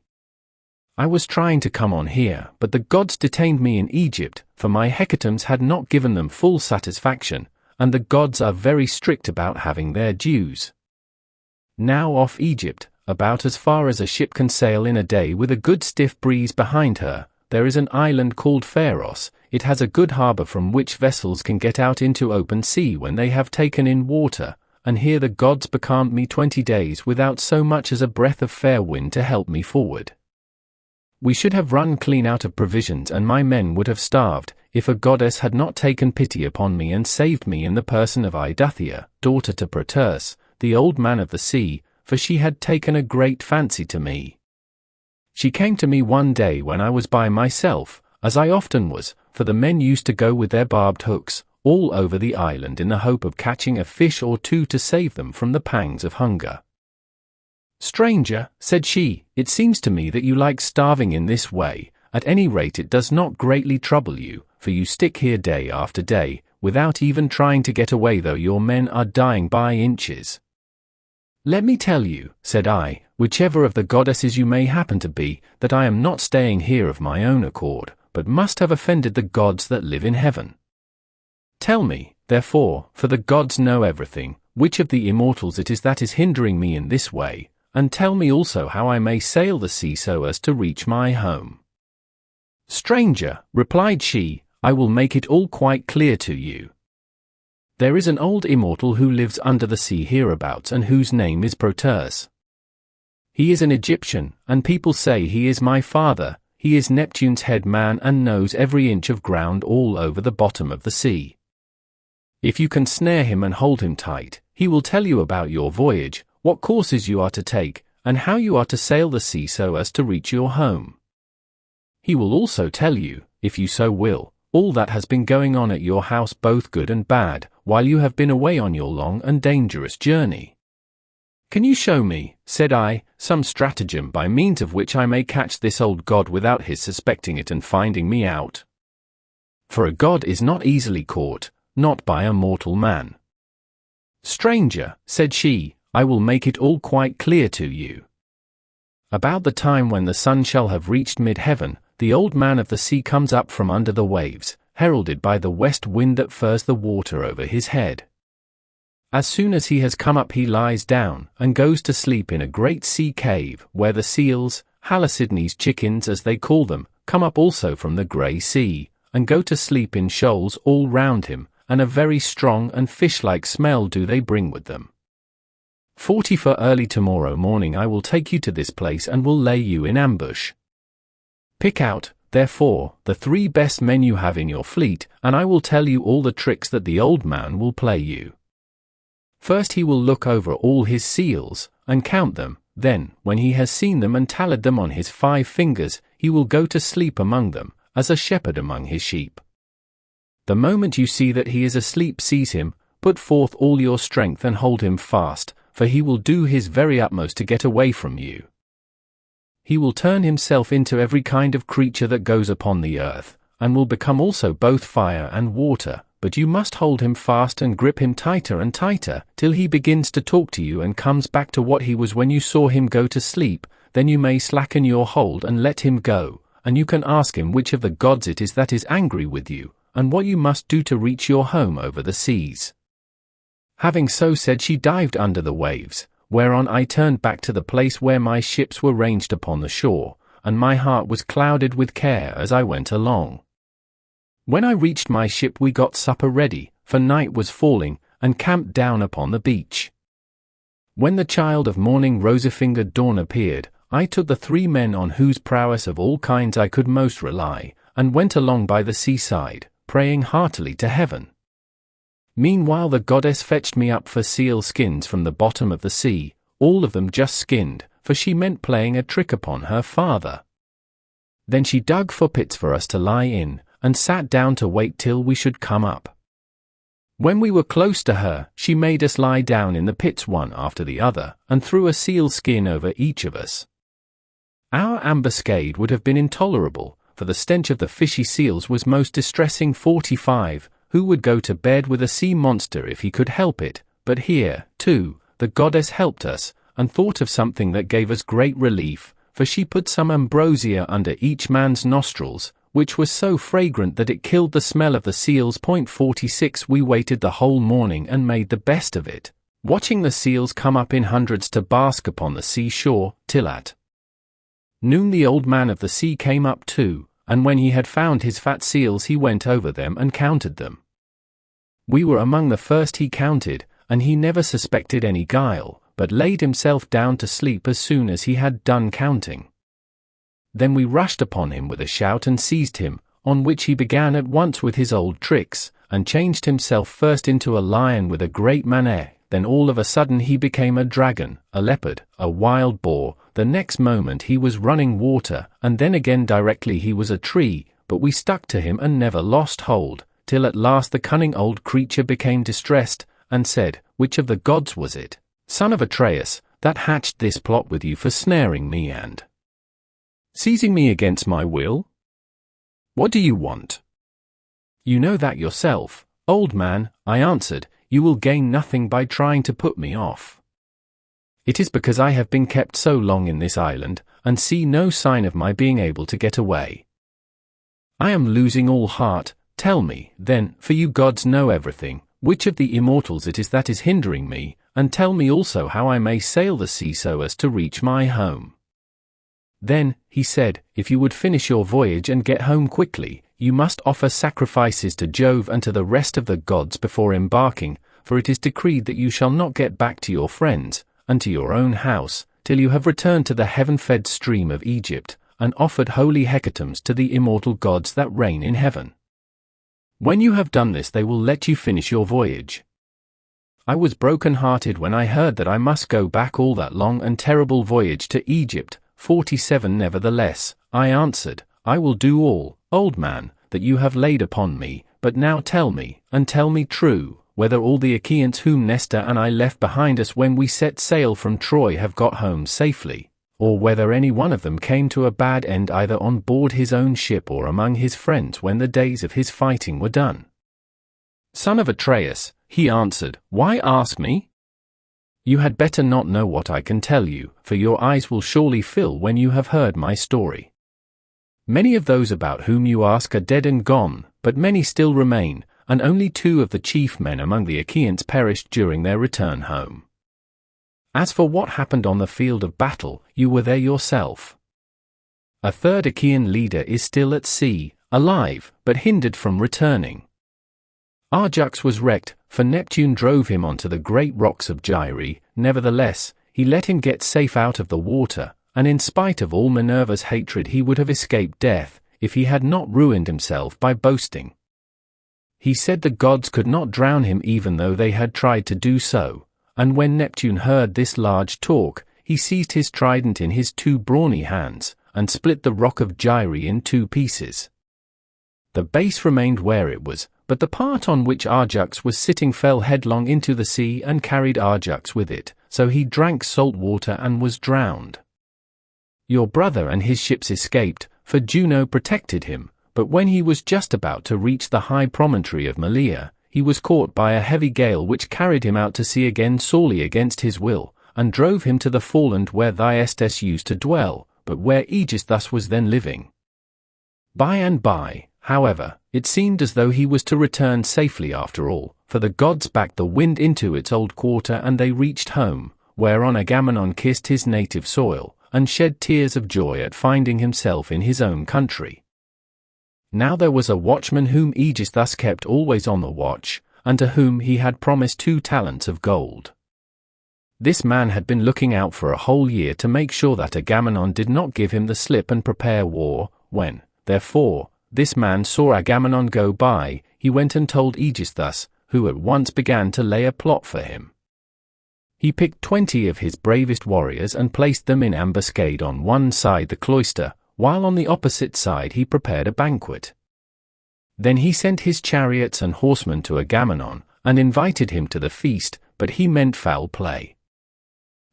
I was trying to come on here, but the gods detained me in Egypt, for my hecatombs had not given them full satisfaction, and the gods are very strict about having their dues. Now off Egypt, about as far as a ship can sail in a day with a good stiff breeze behind her, there is an island called Pharos. It has a good harbour from which vessels can get out into open sea when they have taken in water, and here the gods becalmed me 20 days without so much as a breath of fair wind to help me forward. We should have run clean out of provisions and my men would have starved, if a goddess had not taken pity upon me and saved me in the person of Ithaca, daughter to Proteus, the old man of the sea, for she had taken a great fancy to me. She came to me one day when I was by myself, as I often was, for the men used to go with their barbed hooks, all over the island in the hope of catching a fish or two to save them from the pangs of hunger. "Stranger," said she, "it seems to me that you like starving in this way. At any rate it does not greatly trouble you, for you stick here day after day, without even trying to get away though your men are dying by inches." "Let me tell you," said I, "whichever of the goddesses you may happen to be, that I am not staying here of my own accord, but must have offended the gods that live in heaven. Tell me, therefore, for the gods know everything, which of the immortals it is that is hindering me in this way, and tell me also how I may sail the sea so as to reach my home." "Stranger," replied she, "I will make it all quite clear to you. There is an old immortal who lives under the sea hereabouts and whose name is Proteus. He is an Egyptian, and people say he is my father. He is Neptune's head man and knows every inch of ground all over the bottom of the sea. If you can snare him and hold him tight, he will tell you about your voyage, what courses you are to take, and how you are to sail the sea so as to reach your home. He will also tell you, if you so will, all that has been going on at your house, both good and bad, while you have been away on your long and dangerous journey. Can you show me," said I, "some stratagem by means of which I may catch this old god without his suspecting it and finding me out? For a god is not easily caught, not by a mortal man." "Stranger," said she, "I will make it all quite clear to you. About the time when the sun shall have reached mid-heaven, the old man of the sea comes up from under the waves, heralded by the west wind that furs the water over his head. As soon as he has come up he lies down, and goes to sleep in a great sea cave, where the seals, Halcydones chickens as they call them, come up also from the grey sea, and go to sleep in shoals all round him, and a very strong and fish-like smell do they bring with them. 40 for early tomorrow morning I will take you to this place and will lay you in ambush. Pick out, therefore, the 3 best men you have in your fleet, and I will tell you all the tricks that the old man will play you. First he will look over all his seals, and count them, then, when he has seen them and tallied them on his 5 fingers, he will go to sleep among them, as a shepherd among his sheep. The moment you see that he is asleep, seize him, put forth all your strength and hold him fast, for he will do his very utmost to get away from you. He will turn himself into every kind of creature that goes upon the earth, and will become also both fire and water, but you must hold him fast and grip him tighter and tighter, till he begins to talk to you and comes back to what he was when you saw him go to sleep. Then you may slacken your hold and let him go, and you can ask him which of the gods it is that is angry with you, and what you must do to reach your home over the seas." Having so said, she dived under the waves, whereon I turned back to the place where my ships were ranged upon the shore, and my heart was clouded with care as I went along. When I reached my ship we got supper ready, for night was falling, and camped down upon the beach. When the child of morning rosy-fingered dawn appeared, I took the 3 men on whose prowess of all kinds I could most rely, and went along by the seaside, praying heartily to heaven. Meanwhile the goddess fetched me up for seal skins from the bottom of the sea, all of them just skinned, for she meant playing a trick upon her father. Then she dug for pits for us to lie in, and sat down to wait till we should come up. When we were close to her, she made us lie down in the pits one after the other, and threw a seal skin over each of us. Our ambuscade would have been intolerable, for the stench of the fishy seals was most distressing. 45. Who would go to bed with a sea monster if he could help it? But here, too, the goddess helped us, and thought of something that gave us great relief, for she put some ambrosia under each man's nostrils, which was so fragrant that it killed the smell of the seals. 46. We waited the whole morning and made the best of it, watching the seals come up in hundreds to bask upon the seashore, till at noon the old man of the sea came up too, and when he had found his fat seals he went over them and counted them. We were among the first he counted, and he never suspected any guile, but laid himself down to sleep as soon as he had done counting. Then we rushed upon him with a shout and seized him, on which he began at once with his old tricks, and changed himself first into a lion with a great manner, then all of a sudden he became a dragon, a leopard, a wild boar, the next moment he was running water, and then again directly he was a tree, but we stuck to him and never lost hold, till at last the cunning old creature became distressed, and said, "Which of the gods was it, son of Atreus, that hatched this plot with you for snaring me and seizing me against my will? What do you want?" "You know that yourself, old man," I answered. "You will gain nothing by trying to put me off. It is because I have been kept so long in this island, and see no sign of my being able to get away. I am losing all heart. Tell me, then, for you gods know everything, which of the immortals it is that is hindering me, and tell me also how I may sail the sea so as to reach my home." Then, he said, "If you would finish your voyage and get home quickly, you must offer sacrifices to Jove and to the rest of the gods before embarking, for it is decreed that you shall not get back to your friends, and to your own house, till you have returned to the heaven-fed stream of Egypt, and offered holy hecatombs to the immortal gods that reign in heaven. When you have done this they will let you finish your voyage." I was broken-hearted when I heard that I must go back all that long and terrible voyage to Egypt. 47. Nevertheless, I answered, "I will do all, old man, that you have laid upon me, but now tell me, and tell me true, whether all the Achaeans whom Nestor and I left behind us when we set sail from Troy have got home safely, or whether any one of them came to a bad end either on board his own ship or among his friends when the days of his fighting were done." "Son of Atreus," he answered, "why ask me? You had better not know what I can tell you, for your eyes will surely fill when you have heard my story. Many of those about whom you ask are dead and gone, but many still remain, and only 2 of the chief men among the Achaeans perished during their return home. As for what happened on the field of battle, you were there yourself. A 3rd Achaean leader is still at sea, alive, but hindered from returning. Ajax was wrecked, for Neptune drove him onto the great rocks of Gyre. Nevertheless, he let him get safe out of the water, and in spite of all Minerva's hatred he would have escaped death, if he had not ruined himself by boasting. He said the gods could not drown him even though they had tried to do so, and when Neptune heard this large talk, he seized his trident in his 2 brawny hands, and split the rock of Gyre in 2 pieces. The base remained where it was, but the part on which Ajax was sitting fell headlong into the sea and carried Ajax with it, so he drank salt water and was drowned. Your brother and his ships escaped, for Juno protected him, but when he was just about to reach the high promontory of Malea, he was caught by a heavy gale which carried him out to sea again sorely against his will, and drove him to the foreland where Thyestes used to dwell, but where Aegisthus was then living. By and by, however, it seemed as though he was to return safely after all, for the gods backed the wind into its old quarter and they reached home, whereon Agamemnon kissed his native soil, and shed tears of joy at finding himself in his own country. Now there was a watchman whom Aegisthus kept always on the watch, and to whom he had promised 2 talents of gold. This man had been looking out for a whole year to make sure that Agamemnon did not give him the slip and prepare war. When, therefore, this man saw Agamemnon go by, he went and told Aegisthus, who at once began to lay a plot for him. He picked 20 of his bravest warriors and placed them in ambuscade on one side the cloister, while on the opposite side he prepared a banquet. Then he sent his chariots and horsemen to Agamemnon, and invited him to the feast, but he meant foul play.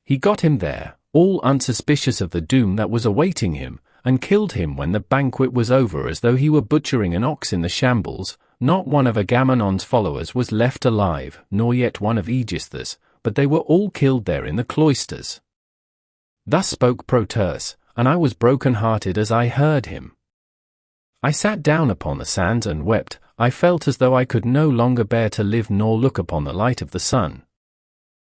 He got him there, all unsuspicious of the doom that was awaiting him, and killed him when the banquet was over as though he were butchering an ox in the shambles. Not one of Agamemnon's followers was left alive, nor yet one of Aegisthus, but they were all killed there in the cloisters. Thus spoke Proteus, and I was broken-hearted as I heard him. I sat down upon the sands and wept. I felt as though I could no longer bear to live nor look upon the light of the sun.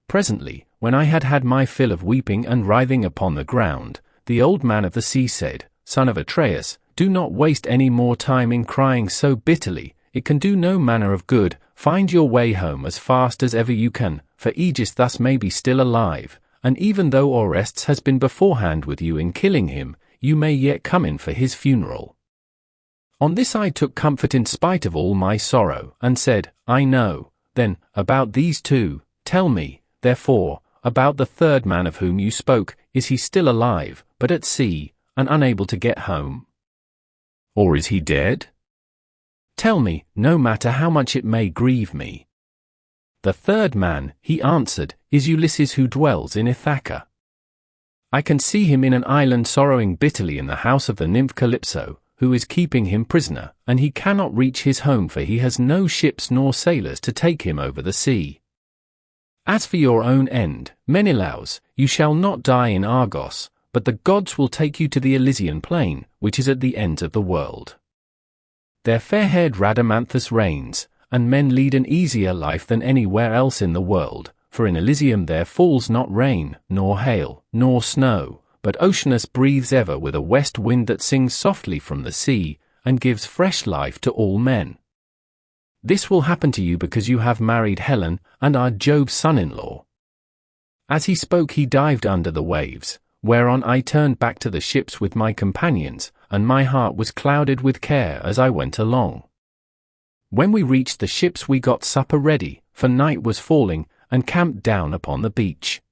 Presently, when I had had my fill of weeping and writhing upon the ground, the old man of the sea said, Son of Atreus, do not waste any more time in crying so bitterly. It can do no manner of good. Find your way home as fast as ever you can, for Aegis thus may be still alive, and even though Orestes has been beforehand with you in killing him, you may yet come in for his funeral. On this I took comfort in spite of all my sorrow, and said, I know, then, about these two. Tell me, therefore, about the third man of whom you spoke. Is he still alive, but at sea, and unable to get home? Or is he dead? Tell me, no matter how much it may grieve me. The third man, he answered, is Ulysses, who dwells in Ithaca. I can see him in an island sorrowing bitterly in the house of the nymph Calypso, who is keeping him prisoner, and he cannot reach his home, for he has no ships nor sailors to take him over the sea. As for your own end, Menelaus, you shall not die in Argos, but the gods will take you to the Elysian plain, which is at the ends of the world. There fair-haired Rhadamanthus reigns, and men lead an easier life than anywhere else in the world, for in Elysium there falls not rain, nor hail, nor snow, but Oceanus breathes ever with a west wind that sings softly from the sea, and gives fresh life to all men. This will happen to you because you have married Helen, and are Jove's son-in-law. As he spoke he dived under the waves, whereon I turned back to the ships with my companions, and my heart was clouded with care as I went along. When we reached the ships we got supper ready, for night was falling, and camped down upon the beach.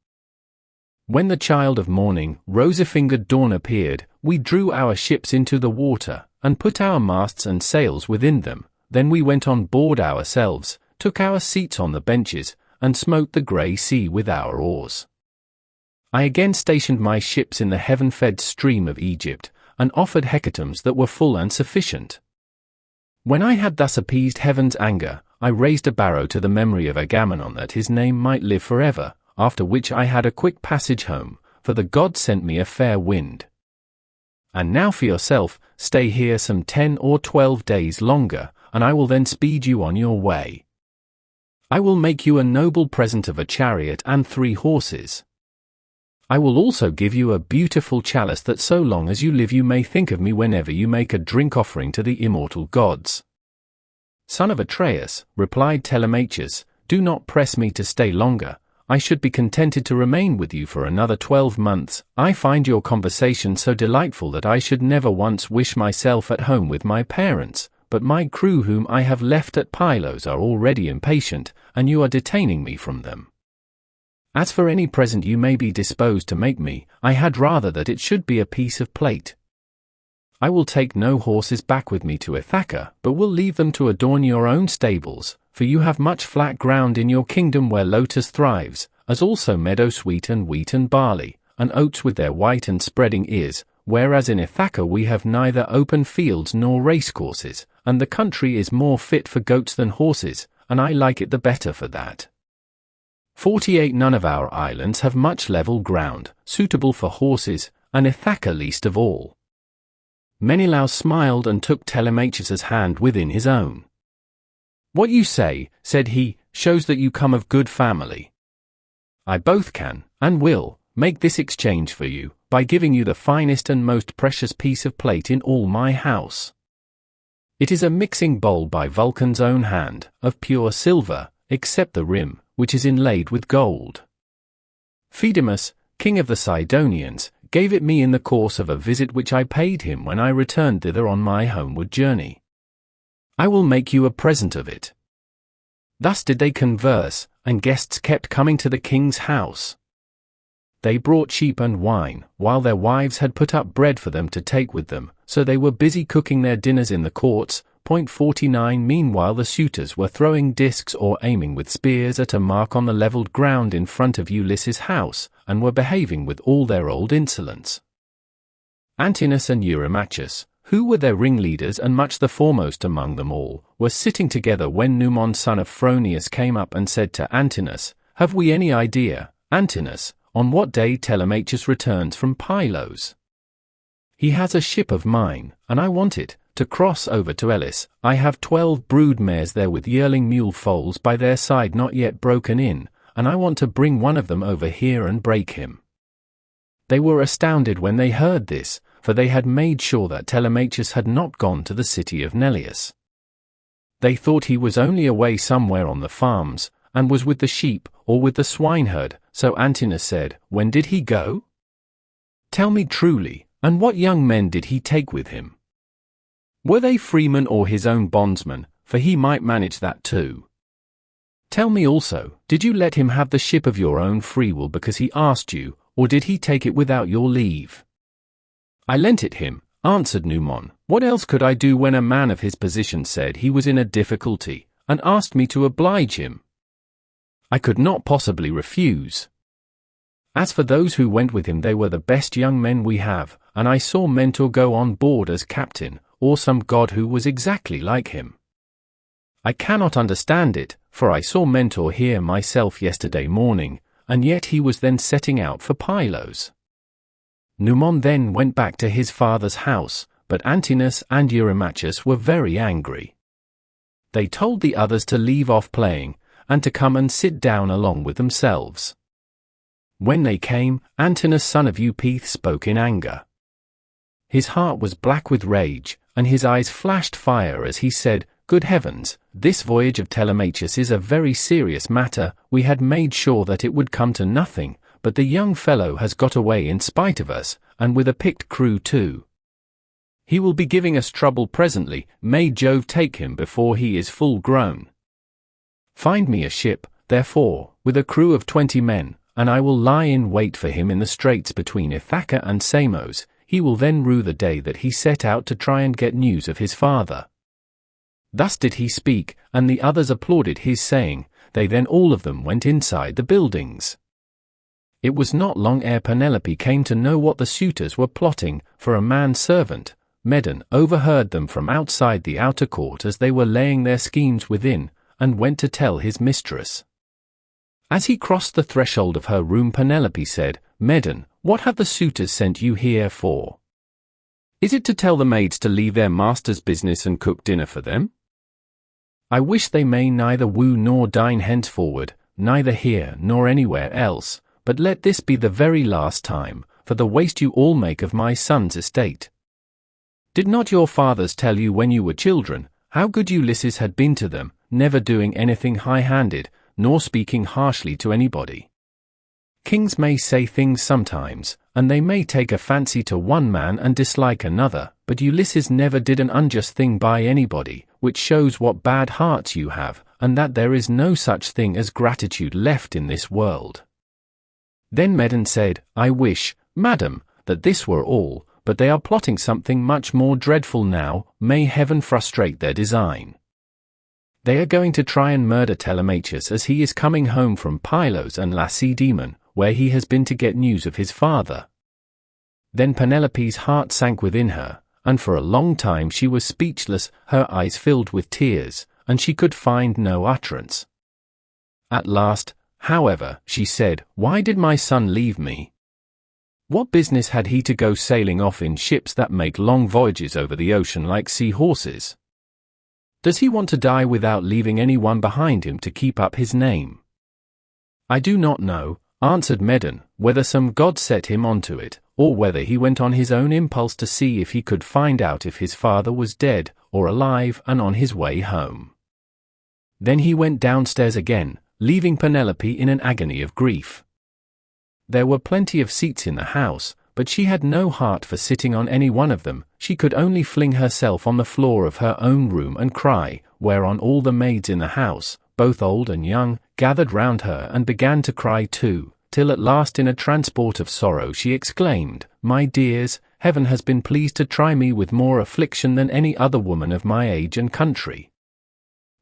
When the child of morning, rosy-fingered dawn appeared, we drew our ships into the water, and put our masts and sails within them. Then we went on board ourselves, took our seats on the benches, and smote the grey sea with our oars. I again stationed my ships in the heaven-fed stream of Egypt, and offered hecatombs that were full and sufficient. When I had thus appeased heaven's anger, I raised a barrow to the memory of Agamemnon that his name might live forever, after which I had a quick passage home, for the gods sent me a fair wind. And now for yourself, stay here some 10 or 12 days longer, and I will then speed you on your way. I will make you a noble present of a chariot and 3 horses. I will also give you a beautiful chalice that so long as you live you may think of me whenever you make a drink offering to the immortal gods. Son of Atreus, replied Telemachus, do not press me to stay longer. I should be contented to remain with you for another 12 months. I find your conversation so delightful that I should never once wish myself at home with my parents, but my crew whom I have left at Pylos are already impatient, and you are detaining me from them. As for any present you may be disposed to make me, I had rather that it should be a piece of plate. I will take no horses back with me to Ithaca, but will leave them to adorn your own stables, for you have much flat ground in your kingdom where lotus thrives, as also meadow-sweet and wheat and barley, and oats with their white and spreading ears, whereas in Ithaca we have neither open fields nor racecourses, and the country is more fit for goats than horses, and I like it the better for that. 48 None of our islands have much level ground, suitable for horses, and Ithaca least of all. Menelaus smiled and took Telemachus's hand within his own. What you say, said he, shows that you come of good family. I both can, and will, make this exchange for you, by giving you the finest and most precious piece of plate in all my house. It is a mixing bowl by Vulcan's own hand, of pure silver, except the rim, which is inlaid with gold. Phaedimus, king of the Sidonians, gave it me in the course of a visit which I paid him when I returned thither on my homeward journey. I will make you a present of it. Thus did they converse, and guests kept coming to the king's house. They brought sheep and wine, while their wives had put up bread for them to take with them, so they were busy cooking their dinners in the courts, 49. Meanwhile the suitors were throwing discs or aiming with spears at a mark on the leveled ground in front of Ulysses' house, and were behaving with all their old insolence. Antinous and Eurymachus, who were their ringleaders and much the foremost among them all, were sitting together when Numon son of Phronius came up and said to Antinous, "Have we any idea, Antinous, on what day Telemachus returns from Pylos? He has a ship of mine, and I want it, to cross over to Elis. I have 12 brood mares there with yearling mule foals by their side not yet broken in, and I want to bring one of them over here and break him." They were astounded when they heard this, for they had made sure that Telemachus had not gone to the city of Neleus. They thought he was only away somewhere on the farms, and was with the sheep, or with the swineherd, so Antinous said, "When did he go? Tell me truly, and what young men did he take with him? Were they freemen or his own bondsmen, for he might manage that too? Tell me also, did you let him have the ship of your own free will because he asked you, or did he take it without your leave?" "I lent it him," answered Numon. "What else could I do when a man of his position said he was in a difficulty, and asked me to oblige him? I could not possibly refuse. As for those who went with him, they were the best young men we have, and I saw Mentor go on board as captain, or some god who was exactly like him. I cannot understand it, for I saw Mentor here myself yesterday morning, and yet he was then setting out for Pylos." Numon then went back to his father's house, but Antinous and Eurymachus were very angry. They told the others to leave off playing, and to come and sit down along with themselves. When they came, Antinous son of Eupeithe spoke in anger. His heart was black with rage, and his eyes flashed fire as he said, "Good heavens, this voyage of Telemachus is a very serious matter. We had made sure that it would come to nothing, but the young fellow has got away in spite of us, and with a picked crew too. He will be giving us trouble presently. May Jove take him before he is full grown. Find me a ship, therefore, with a crew of 20 men, and I will lie in wait for him in the straits between Ithaca and Samos. He will then rue the day that he set out to try and get news of his father." Thus did he speak, and the others applauded his saying. They then all of them went inside the buildings. It was not long ere Penelope came to know what the suitors were plotting, for a man-servant, Medon, overheard them from outside the outer court as they were laying their schemes within, and went to tell his mistress. As he crossed the threshold of her room, Penelope said, "Medon, what have the suitors sent you here for? Is it to tell the maids to leave their master's business and cook dinner for them? I wish they may neither woo nor dine henceforward, neither here nor anywhere else, but let this be the very last time, for the waste you all make of my son's estate. Did not your fathers tell you when you were children, how good Ulysses had been to them, never doing anything high-handed, nor speaking harshly to anybody? Kings may say things sometimes, and they may take a fancy to one man and dislike another, but Ulysses never did an unjust thing by anybody, which shows what bad hearts you have, and that there is no such thing as gratitude left in this world." Then Medon said, "I wish, madam, that this were all, but they are plotting something much more dreadful now. May heaven frustrate their design. They are going to try and murder Telemachus as he is coming home from Pylos and Lacedaemon, where he has been to get news of his father." Then Penelope's heart sank within her, and for a long time she was speechless, her eyes filled with tears, and she could find no utterance. At last, however, she said, "Why did my son leave me? What business had he to go sailing off in ships that make long voyages over the ocean like sea-horses? Does he want to die without leaving anyone behind him to keep up his name?" "I do not know," answered Medon, "whether some god set him onto it, or whether he went on his own impulse to see if he could find out if his father was dead or alive and on his way home." Then he went downstairs again, leaving Penelope in an agony of grief. There were plenty of seats in the house, but she had no heart for sitting on any one of them. She could only fling herself on the floor of her own room and cry, whereon all the maids in the house, both old and young, gathered round her and began to cry too, till at last in a transport of sorrow she exclaimed, "My dears, heaven has been pleased to try me with more affliction than any other woman of my age and country.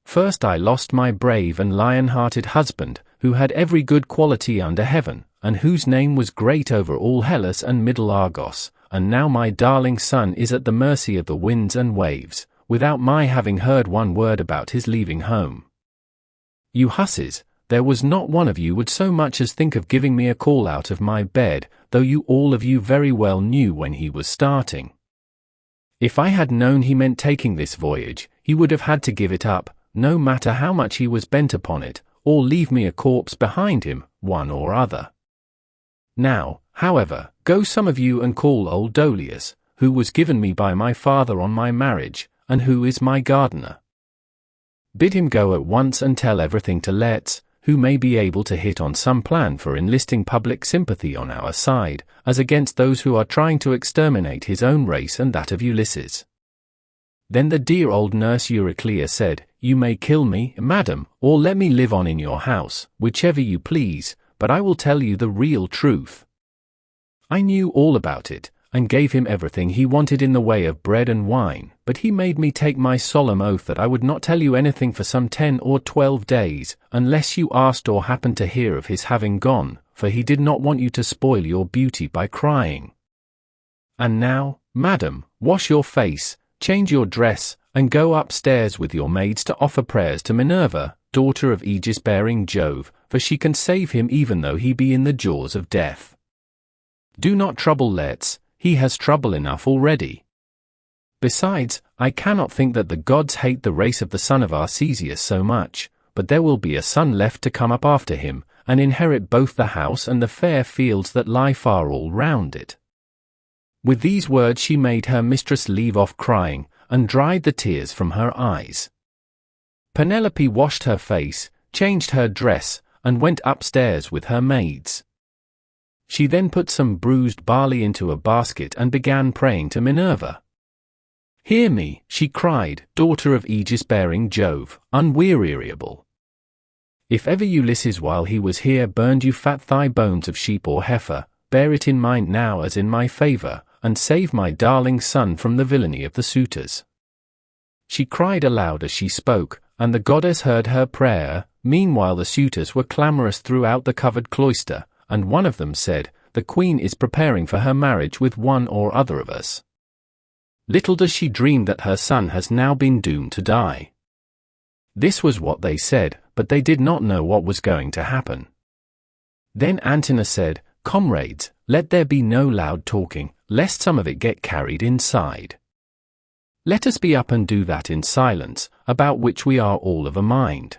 First I lost my brave and lion-hearted husband, who had every good quality under heaven, and whose name was great over all Hellas and middle Argos, and now my darling son is at the mercy of the winds and waves, without my having heard one word about his leaving home. You hussies, there was not one of you would so much as think of giving me a call out of my bed, though you all of you very well knew when he was starting. If I had known he meant taking this voyage, he would have had to give it up, no matter how much he was bent upon it, or leave me a corpse behind him, one or other. Now, however, go some of you and call old Dolius, who was given me by my father on my marriage, and who is my gardener. Bid him go at once and tell everything to Letts, who may be able to hit on some plan for enlisting public sympathy on our side, as against those who are trying to exterminate his own race and that of Ulysses. Then the dear old nurse Euryclea said, You may kill me, madam, or let me live on in your house, whichever you please, but I will tell you the real truth. I knew all about it, and gave him everything he wanted in the way of bread and wine, but he made me take my solemn oath that I would not tell you anything for some 10 or 12 days, unless you asked or happened to hear of his having gone, for he did not want you to spoil your beauty by crying. And now, madam, wash your face, change your dress, and go upstairs with your maids to offer prayers to Minerva, daughter of Aegis-bearing Jove, for she can save him even though he be in the jaws of death. Do not trouble Letts, he has trouble enough already. Besides, I cannot think that the gods hate the race of the son of Arcesius so much, but there will be a son left to come up after him, and inherit both the house and the fair fields that lie far all round it. With these words she made her mistress leave off crying, and dried the tears from her eyes. Penelope washed her face, changed her dress, and went upstairs with her maids. She then put some bruised barley into a basket and began praying to Minerva. Hear me, she cried, daughter of Aegis-bearing Jove, unweariable. If ever Ulysses while he was here burned you fat thigh bones of sheep or heifer, bear it in mind now as in my favor, and save my darling son from the villainy of the suitors. She cried aloud as she spoke, and the goddess heard her prayer. Meanwhile the suitors were clamorous throughout the covered cloister, and one of them said, The queen is preparing for her marriage with one or other of us. Little does she dream that her son has now been doomed to die. This was what they said, but they did not know what was going to happen. Then Antinous said, Comrades, let there be no loud talking, lest some of it get carried inside. Let us be up and do that in silence, about which we are all of a mind.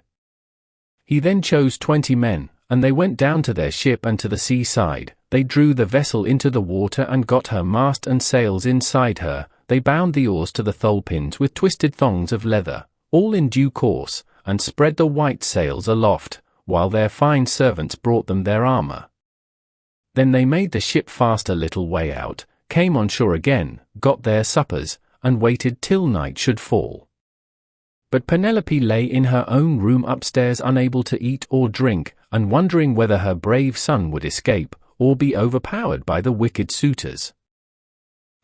He then chose 20 men, and they went down to their ship and to the seaside. They drew the vessel into the water and got her mast and sails inside her. They bound the oars to the thole-pins with twisted thongs of leather, all in due course, and spread the white sails aloft, while their fine servants brought them their armor. Then they made the ship fast a little way out, came on shore again, got their suppers, and waited till night should fall. But Penelope lay in her own room upstairs unable to eat or drink, and wondering whether her brave son would escape, or be overpowered by the wicked suitors.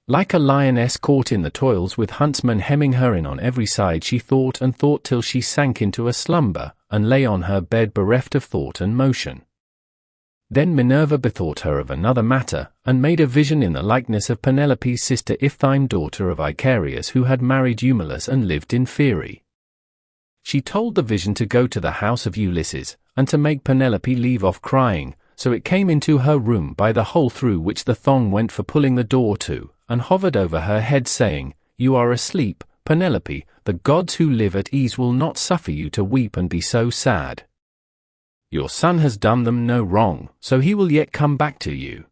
Like a lioness caught in the toils with huntsmen hemming her in on every side, she thought and thought till she sank into a slumber, and lay on her bed bereft of thought and motion. Then Minerva bethought her of another matter, and made a vision in the likeness of Penelope's sister Iphthyme, daughter of Icarius, who had married Eumelus and lived in Pheræ. She told the vision to go to the house of Ulysses, and to make Penelope leave off crying, so it came into her room by the hole through which the thong went for pulling the door to, and hovered over her head saying, You are asleep, Penelope, the gods who live at ease will not suffer you to weep and be so sad. Your son has done them no wrong, so he will yet come back to you.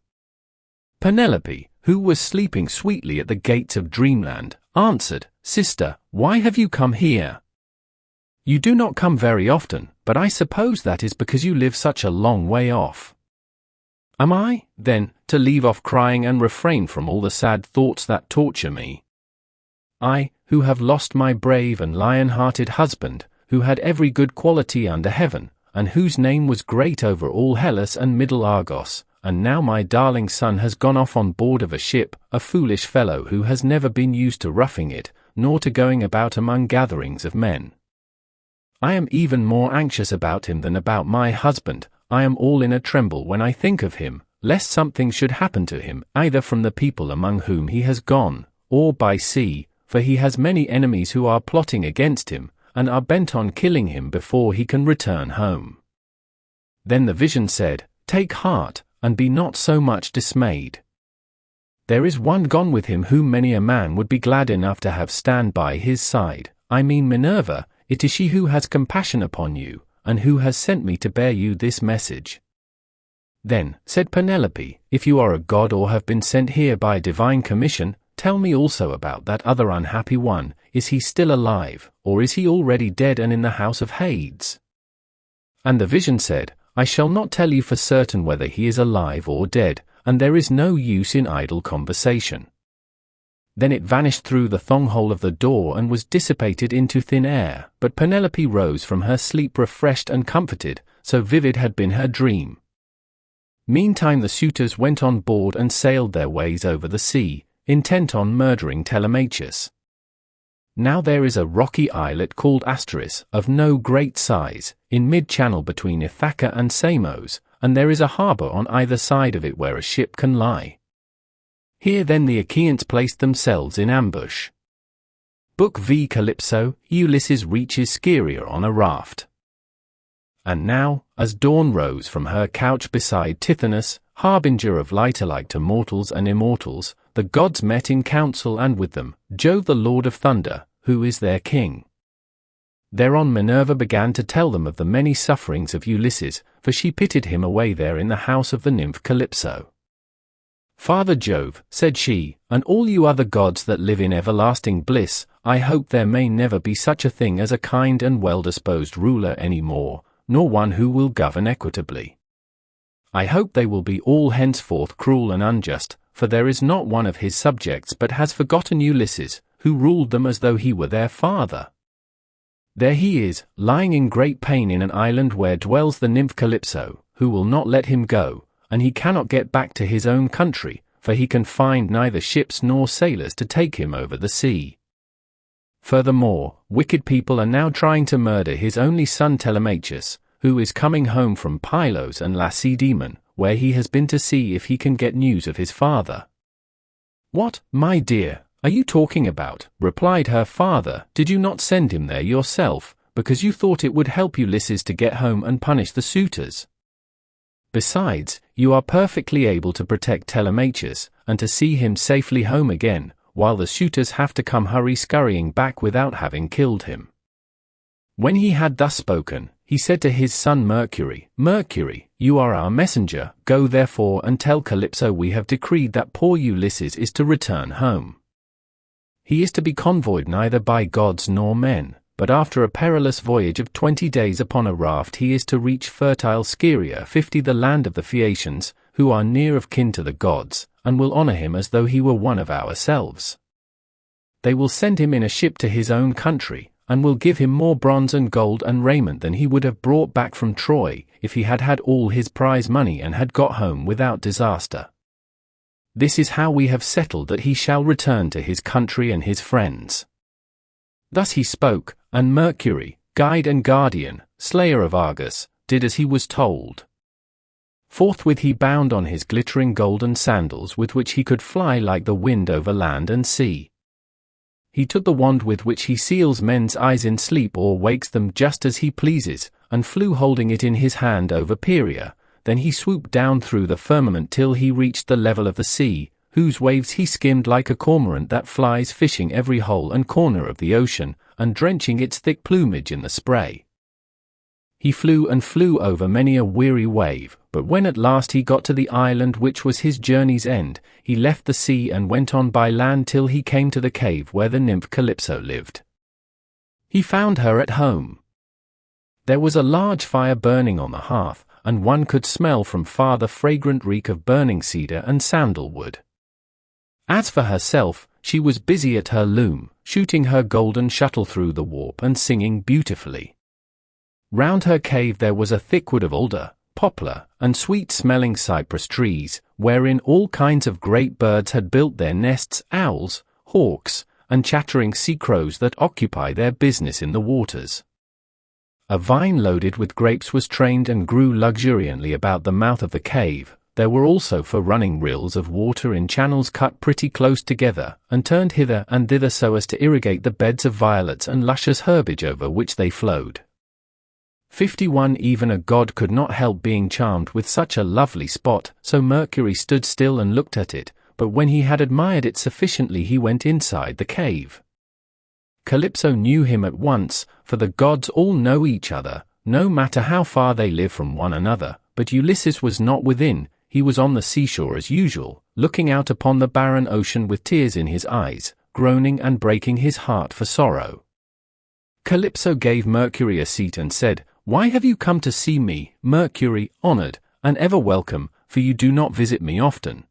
Penelope, who was sleeping sweetly at the gates of dreamland, answered, Sister, why have you come here? You do not come very often, but I suppose that is because you live such a long way off. Am I, then, to leave off crying and refrain from all the sad thoughts that torture me? I, who have lost my brave and lion-hearted husband, who had every good quality under heaven, and whose name was great over all Hellas and middle Argos, and now my darling son has gone off on board of a ship, a foolish fellow who has never been used to roughing it, nor to going about among gatherings of men. I am even more anxious about him than about my husband. I am all in a tremble when I think of him, lest something should happen to him, either from the people among whom he has gone, or by sea, for he has many enemies who are plotting against him, and are bent on killing him before he can return home. Then the vision said, Take heart, and be not so much dismayed. There is one gone with him whom many a man would be glad enough to have stand by his side, I mean Minerva. It is she who has compassion upon you, and who has sent me to bear you this message. Then, said Penelope, if you are a god or have been sent here by divine commission, tell me also about that other unhappy one. Is he still alive, or is he already dead and in the house of Hades? And the vision said, I shall not tell you for certain whether he is alive or dead, and there is no use in idle conversation. Then it vanished through the thong-hole of the door and was dissipated into thin air, but Penelope rose from her sleep refreshed and comforted, so vivid had been her dream. Meantime the suitors went on board and sailed their ways over the sea, intent on murdering Telemachus. Now there is a rocky islet called Asteris, of no great size, in mid-channel between Ithaca and Samos, and there is a harbour on either side of it where a ship can lie. Here then the Achaeans placed themselves in ambush. Book V. Calypso, Ulysses reaches Scheria on a raft. And now, as dawn rose from her couch beside Tithonus, harbinger of light alike to mortals and immortals, the gods met in council, and with them, Jove the Lord of Thunder, who is their king. Thereon Minerva began to tell them of the many sufferings of Ulysses, for she pitied him away there in the house of the nymph Calypso. Father Jove, said she, and all you other gods that live in everlasting bliss, I hope there may never be such a thing as a kind and well-disposed ruler any more, nor one who will govern equitably. I hope they will be all henceforth cruel and unjust, for there is not one of his subjects but has forgotten Ulysses, who ruled them as though he were their father. There he is, lying in great pain in an island where dwells the nymph Calypso, who will not let him go, and he cannot get back to his own country, for he can find neither ships nor sailors to take him over the sea. Furthermore, wicked people are now trying to murder his only son Telemachus, who is coming home from Pylos and Lacedaemon, where he has been to see if he can get news of his father. What, my dear, are you talking about? Replied her father. Did you not send him there yourself, because you thought it would help Ulysses to get home and punish the suitors? Besides, you are perfectly able to protect Telemachus, and to see him safely home again, while the suitors have to come scurrying back without having killed him. When he had thus spoken, he said to his son Mercury, Mercury, you are our messenger, go therefore and tell Calypso we have decreed that poor Ulysses is to return home. He is to be convoyed neither by gods nor men, but after a perilous voyage of 20 days upon a raft he is to reach fertile Scheria 50 the land of the Phaeacians, who are near of kin to the gods, and will honor him as though he were one of ourselves. They will send him in a ship to his own country, and will give him more bronze and gold and raiment than he would have brought back from Troy, if he had had all his prize money and had got home without disaster. This is how we have settled that he shall return to his country and his friends. Thus he spoke, and Mercury, guide and guardian, slayer of Argus, did as he was told. Forthwith he bound on his glittering golden sandals with which he could fly like the wind over land and sea. He took the wand with which he seals men's eyes in sleep or wakes them just as he pleases, and flew holding it in his hand over Pieria. Then he swooped down through the firmament till he reached the level of the sea, whose waves he skimmed like a cormorant that flies fishing every hole and corner of the ocean, and drenching its thick plumage in the spray. He flew and flew over many a weary wave, but when at last he got to the island which was his journey's end, he left the sea and went on by land till he came to the cave where the nymph Calypso lived. He found her at home. There was a large fire burning on the hearth, and one could smell from far the fragrant reek of burning cedar and sandalwood. As for herself, she was busy at her loom, shooting her golden shuttle through the warp and singing beautifully. Round her cave there was a thick wood of alder, poplar, and sweet-smelling cypress trees, wherein all kinds of great birds had built their nests, owls, hawks, and chattering sea crows that occupy their business in the waters. A vine loaded with grapes was trained and grew luxuriantly about the mouth of the cave. There were also for running rills of water in channels cut pretty close together, and turned hither and thither so as to irrigate the beds of violets and luscious herbage over which they flowed. 51 Even a god could not help being charmed with such a lovely spot, so Mercury stood still and looked at it, but when he had admired it sufficiently he went inside the cave. Calypso knew him at once, for the gods all know each other, no matter how far they live from one another, but Ulysses was not within. He was on the seashore as usual, looking out upon the barren ocean with tears in his eyes, groaning and breaking his heart for sorrow. Calypso gave Mercury a seat and said, "Why have you come to see me, Mercury, honored, and ever welcome, for you do not visit me often?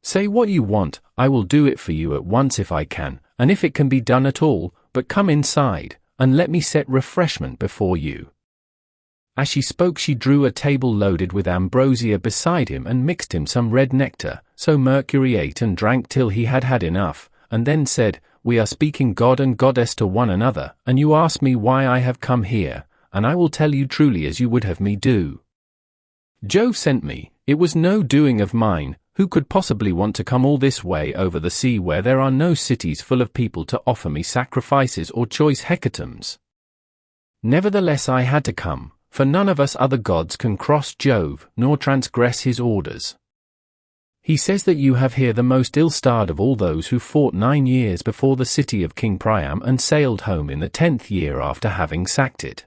Say what you want, I will do it for you at once if I can, and if it can be done at all, but come inside, and let me set refreshment before you." As she spoke she drew a table loaded with ambrosia beside him and mixed him some red nectar, so Mercury ate and drank till he had had enough, and then said, "We are speaking god and goddess to one another, and you ask me why I have come here, and I will tell you truly as you would have me do. Jove sent me, it was no doing of mine. Who could possibly want to come all this way over the sea where there are no cities full of people to offer me sacrifices or choice hecatombs? Nevertheless I had to come, for none of us other gods can cross Jove, nor transgress his orders. He says that you have here the most ill-starred of all those who fought 9 years before the city of King Priam and sailed home in the 10th year after having sacked it.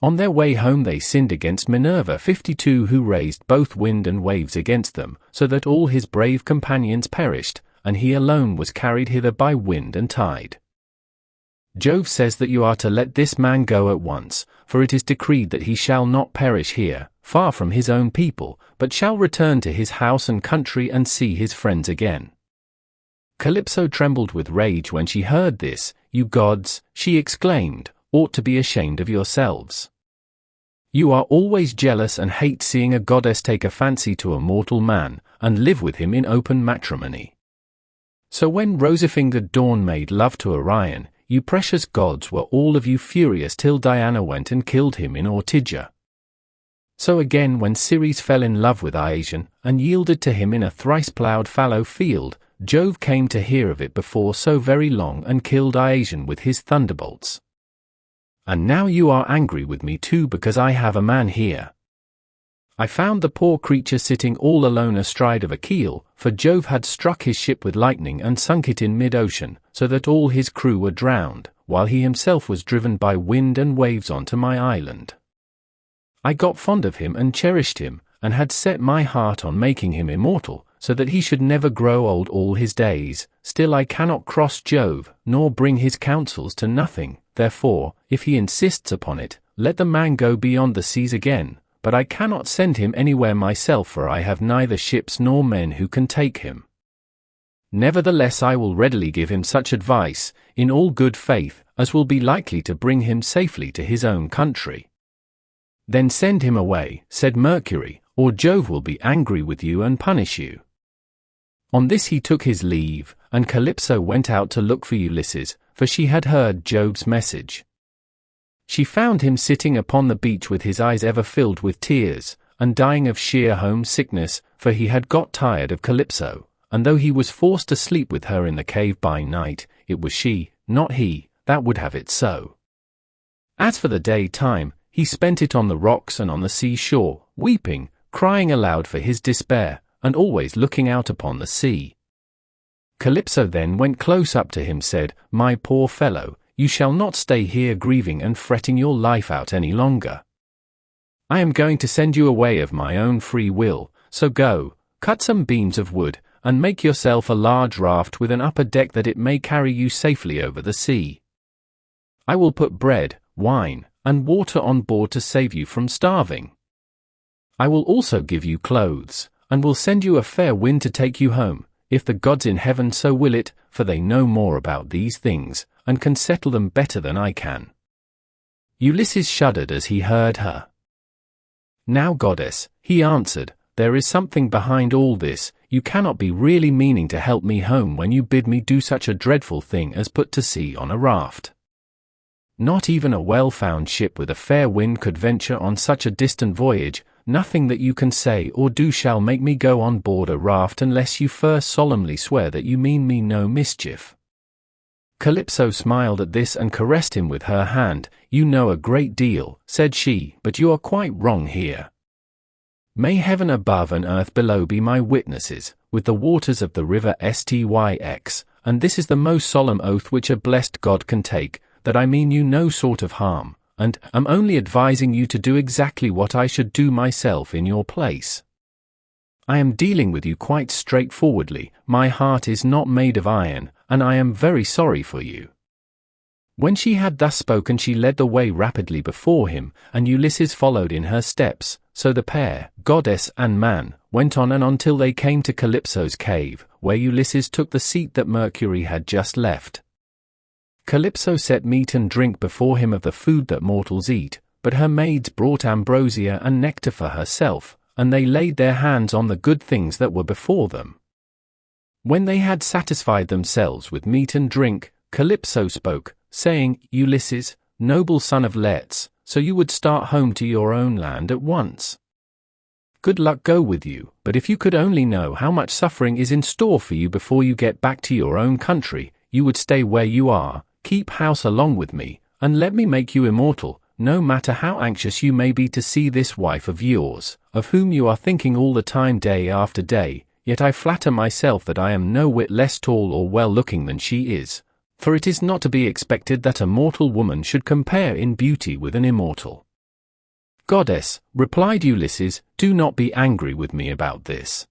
On their way home they sinned against Minerva 52 who raised both wind and waves against them, so that all his brave companions perished, and he alone was carried hither by wind and tide. Jove says that you are to let this man go at once, for it is decreed that he shall not perish here, far from his own people, but shall return to his house and country and see his friends again. Calypso trembled with rage when she heard this. "You gods," she exclaimed, "ought to be ashamed of yourselves. You are always jealous and hate seeing a goddess take a fancy to a mortal man, and live with him in open matrimony. So when rosy-fingered Dawn made love to Orion, you precious gods were all of you furious till Diana went and killed him in Ortygia. So again when Ceres fell in love with Iasion, and yielded to him in a thrice-ploughed fallow field, Jove came to hear of it before so very long and killed Iasion with his thunderbolts. And now you are angry with me too because I have a man here. I found the poor creature sitting all alone astride of a keel, for Jove had struck his ship with lightning and sunk it in mid-ocean, so that all his crew were drowned, while he himself was driven by wind and waves onto my island. I got fond of him and cherished him, and had set my heart on making him immortal, so that he should never grow old all his days. Still I cannot cross Jove, nor bring his counsels to nothing. Therefore, if he insists upon it, let the man go beyond the seas again, but I cannot send him anywhere myself, for I have neither ships nor men who can take him. Nevertheless I will readily give him such advice, in all good faith, as will be likely to bring him safely to his own country." "Then send him away," said Mercury, "or Jove will be angry with you and punish you." On this he took his leave, and Calypso went out to look for Ulysses, for she had heard Jove's message. She found him sitting upon the beach with his eyes ever filled with tears, and dying of sheer homesickness, for he had got tired of Calypso, and though he was forced to sleep with her in the cave by night, it was she, not he, that would have it so. As for the day-time, he spent it on the rocks and on the sea-shore, weeping, crying aloud for his despair, and always looking out upon the sea. Calypso then went close up to him, said, "My poor fellow, you shall not stay here grieving and fretting your life out any longer. I am going to send you away of my own free will, so go, cut some beams of wood, and make yourself a large raft with an upper deck that it may carry you safely over the sea. I will put bread, wine, and water on board to save you from starving. I will also give you clothes, and will send you a fair wind to take you home, if the gods in heaven so will it, for they know more about these things, and can settle them better than I can." Ulysses shuddered as he heard her. "Now, goddess," he answered, "there is something behind all this. You cannot be really meaning to help me home when you bid me do such a dreadful thing as put to sea on a raft. Not even a well-found ship with a fair wind could venture on such a distant voyage. Nothing that you can say or do shall make me go on board a raft unless you first solemnly swear that you mean me no mischief." Calypso smiled at this and caressed him with her hand. "You know a great deal," said she, "but you are quite wrong here. May heaven above and earth below be my witnesses, with the waters of the river Styx, and this is the most solemn oath which a blessed God can take, that I mean you no sort of harm, and am only advising you to do exactly what I should do myself in your place. I am dealing with you quite straightforwardly. My heart is not made of iron, and I am very sorry for you." When she had thus spoken, she led the way rapidly before him, and Ulysses followed in her steps. So the pair, goddess and man, went on and on till they came to Calypso's cave, where Ulysses took the seat that Mercury had just left. Calypso set meat and drink before him of the food that mortals eat, but her maids brought ambrosia and nectar for herself, and they laid their hands on the good things that were before them. When they had satisfied themselves with meat and drink, Calypso spoke, saying, "Ulysses, noble son of Let's, so you would start home to your own land at once. Good luck go with you, but if you could only know how much suffering is in store for you before you get back to your own country, you would stay where you are, keep house along with me, and let me make you immortal, no matter how anxious you may be to see this wife of yours, of whom you are thinking all the time day after day. Yet I flatter myself that I am no whit less tall or well-looking than she is, for it is not to be expected that a mortal woman should compare in beauty with an immortal." "Goddess," replied Ulysses, "do not be angry with me about this.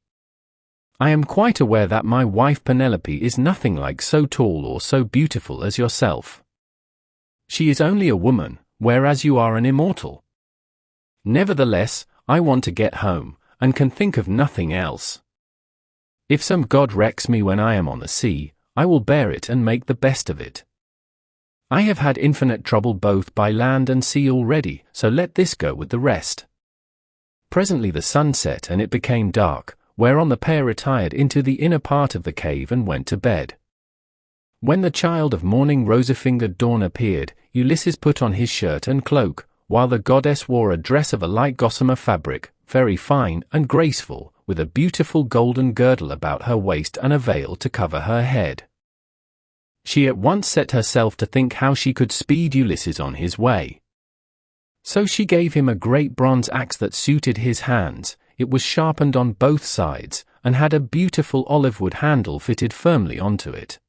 I am quite aware that my wife Penelope is nothing like so tall or so beautiful as yourself. She is only a woman, whereas you are an immortal. Nevertheless, I want to get home, and can think of nothing else. If some god wrecks me when I am on the sea, I will bear it and make the best of it. I have had infinite trouble both by land and sea already, so let this go with the rest." Presently the sun set and it became dark, whereon the pair retired into the inner part of the cave and went to bed. When the child of morning rosy-fingered dawn appeared, Ulysses put on his shirt and cloak, while the goddess wore a dress of a light gossamer fabric, very fine and graceful, with a beautiful golden girdle about her waist and a veil to cover her head. She at once set herself to think how she could speed Ulysses on his way. So she gave him a great bronze axe that suited his hands. It was sharpened on both sides, and had a beautiful olive-wood handle fitted firmly onto it.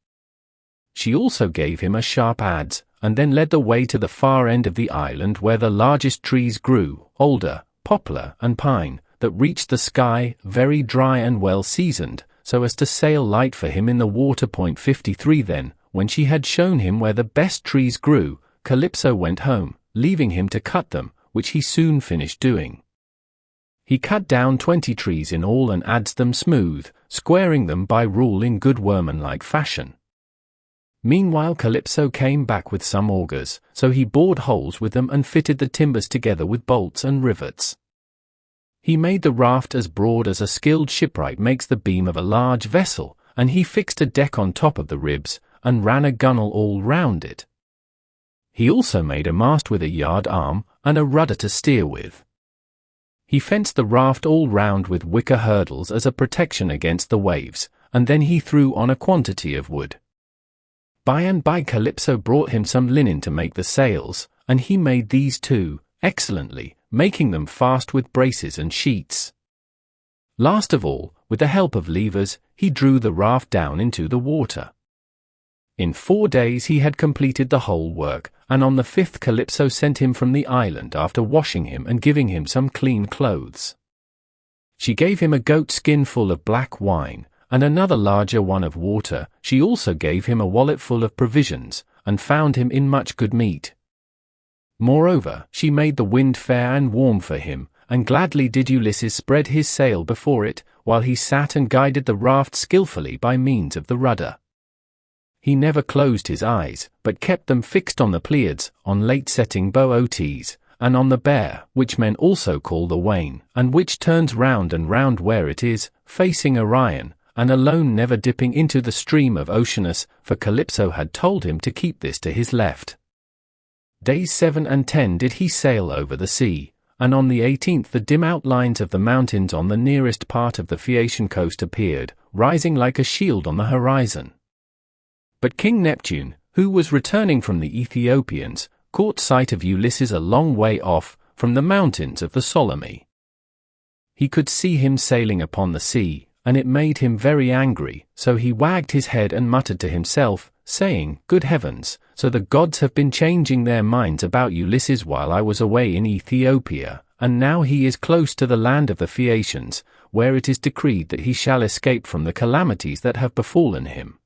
She also gave him a sharp adze, and then led the way to the far end of the island where the largest trees grew, alder, poplar, and pine, that reached the sky, very dry and well seasoned, so as to sail light for him in the water. 53 Then, when she had shown him where the best trees grew, Calypso went home, leaving him to cut them, which he soon finished doing. He cut down 20 trees in all and adzed them smooth, squaring them by rule in good workman-like fashion. Meanwhile Calypso came back with some augers, so he bored holes with them and fitted the timbers together with bolts and rivets. He made the raft as broad as a skilled shipwright makes the beam of a large vessel, and he fixed a deck on top of the ribs, and ran a gunwale all round it. He also made a mast with a yard arm, and a rudder to steer with. He fenced the raft all round with wicker hurdles as a protection against the waves, and then he threw on a quantity of wood. By and by Calypso brought him some linen to make the sails, and he made these too, excellently, making them fast with braces and sheets. Last of all, with the help of levers, he drew the raft down into the water. In 4 days he had completed the whole work, and on the 5th Calypso sent him from the island after washing him and giving him some clean clothes. She gave him a goat skin full of black wine, and another larger one of water. She also gave him a wallet full of provisions, and found him in much good meat. Moreover, she made the wind fair and warm for him, and gladly did Ulysses spread his sail before it, while he sat and guided the raft skillfully by means of the rudder. He never closed his eyes, but kept them fixed on the Pleiads, on late-setting Boötes, and on the bear, which men also call the wain, and which turns round and round where it is, facing Orion, and alone never dipping into the stream of Oceanus, for Calypso had told him to keep this to his left. Days 7 and 10 did he sail over the sea, and on the 18th the dim outlines of the mountains on the nearest part of the Phaeacian coast appeared, rising like a shield on the horizon. But King Neptune, who was returning from the Ethiopians, caught sight of Ulysses a long way off, from the mountains of the Solymi. He could see him sailing upon the sea, and it made him very angry, so he wagged his head and muttered to himself, saying, "Good heavens, so the gods have been changing their minds about Ulysses while I was away in Ethiopia, and now he is close to the land of the Phaeacians, where it is decreed that he shall escape from the calamities that have befallen him.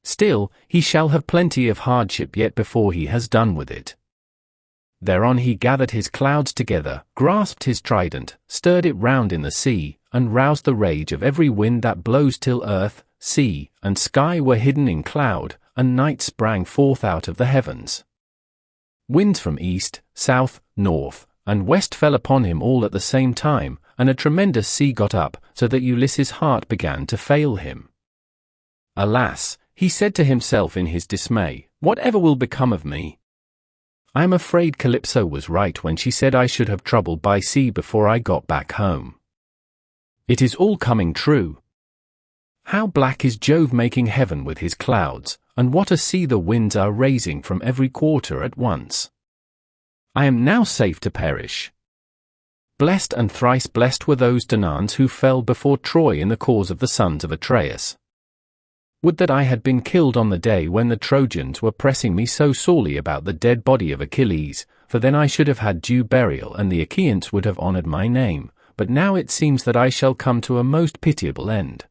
Still, he shall have plenty of hardship yet before he has done with it." Thereon he gathered his clouds together, grasped his trident, stirred it round in the sea, and roused the rage of every wind that blows till earth, sea, and sky were hidden in cloud, and night sprang forth out of the heavens. Winds from east, south, north, and west fell upon him all at the same time, and a tremendous sea got up, so that Ulysses' heart began to fail him. "Alas," he said to himself in his dismay, "whatever will become of me? I am afraid Calypso was right when she said I should have trouble by sea before I got back home. It is all coming true. How black is Jove making heaven with his clouds, and what a sea the winds are raising from every quarter at once. I am now safe to perish. Blessed and thrice blessed were those Danaans who fell before Troy in the cause of the sons of Atreus. Would that I had been killed on the day when the Trojans were pressing me so sorely about the dead body of Achilles, for then I should have had due burial and the Achaeans would have honored my name, but now it seems that I shall come to a most pitiable end."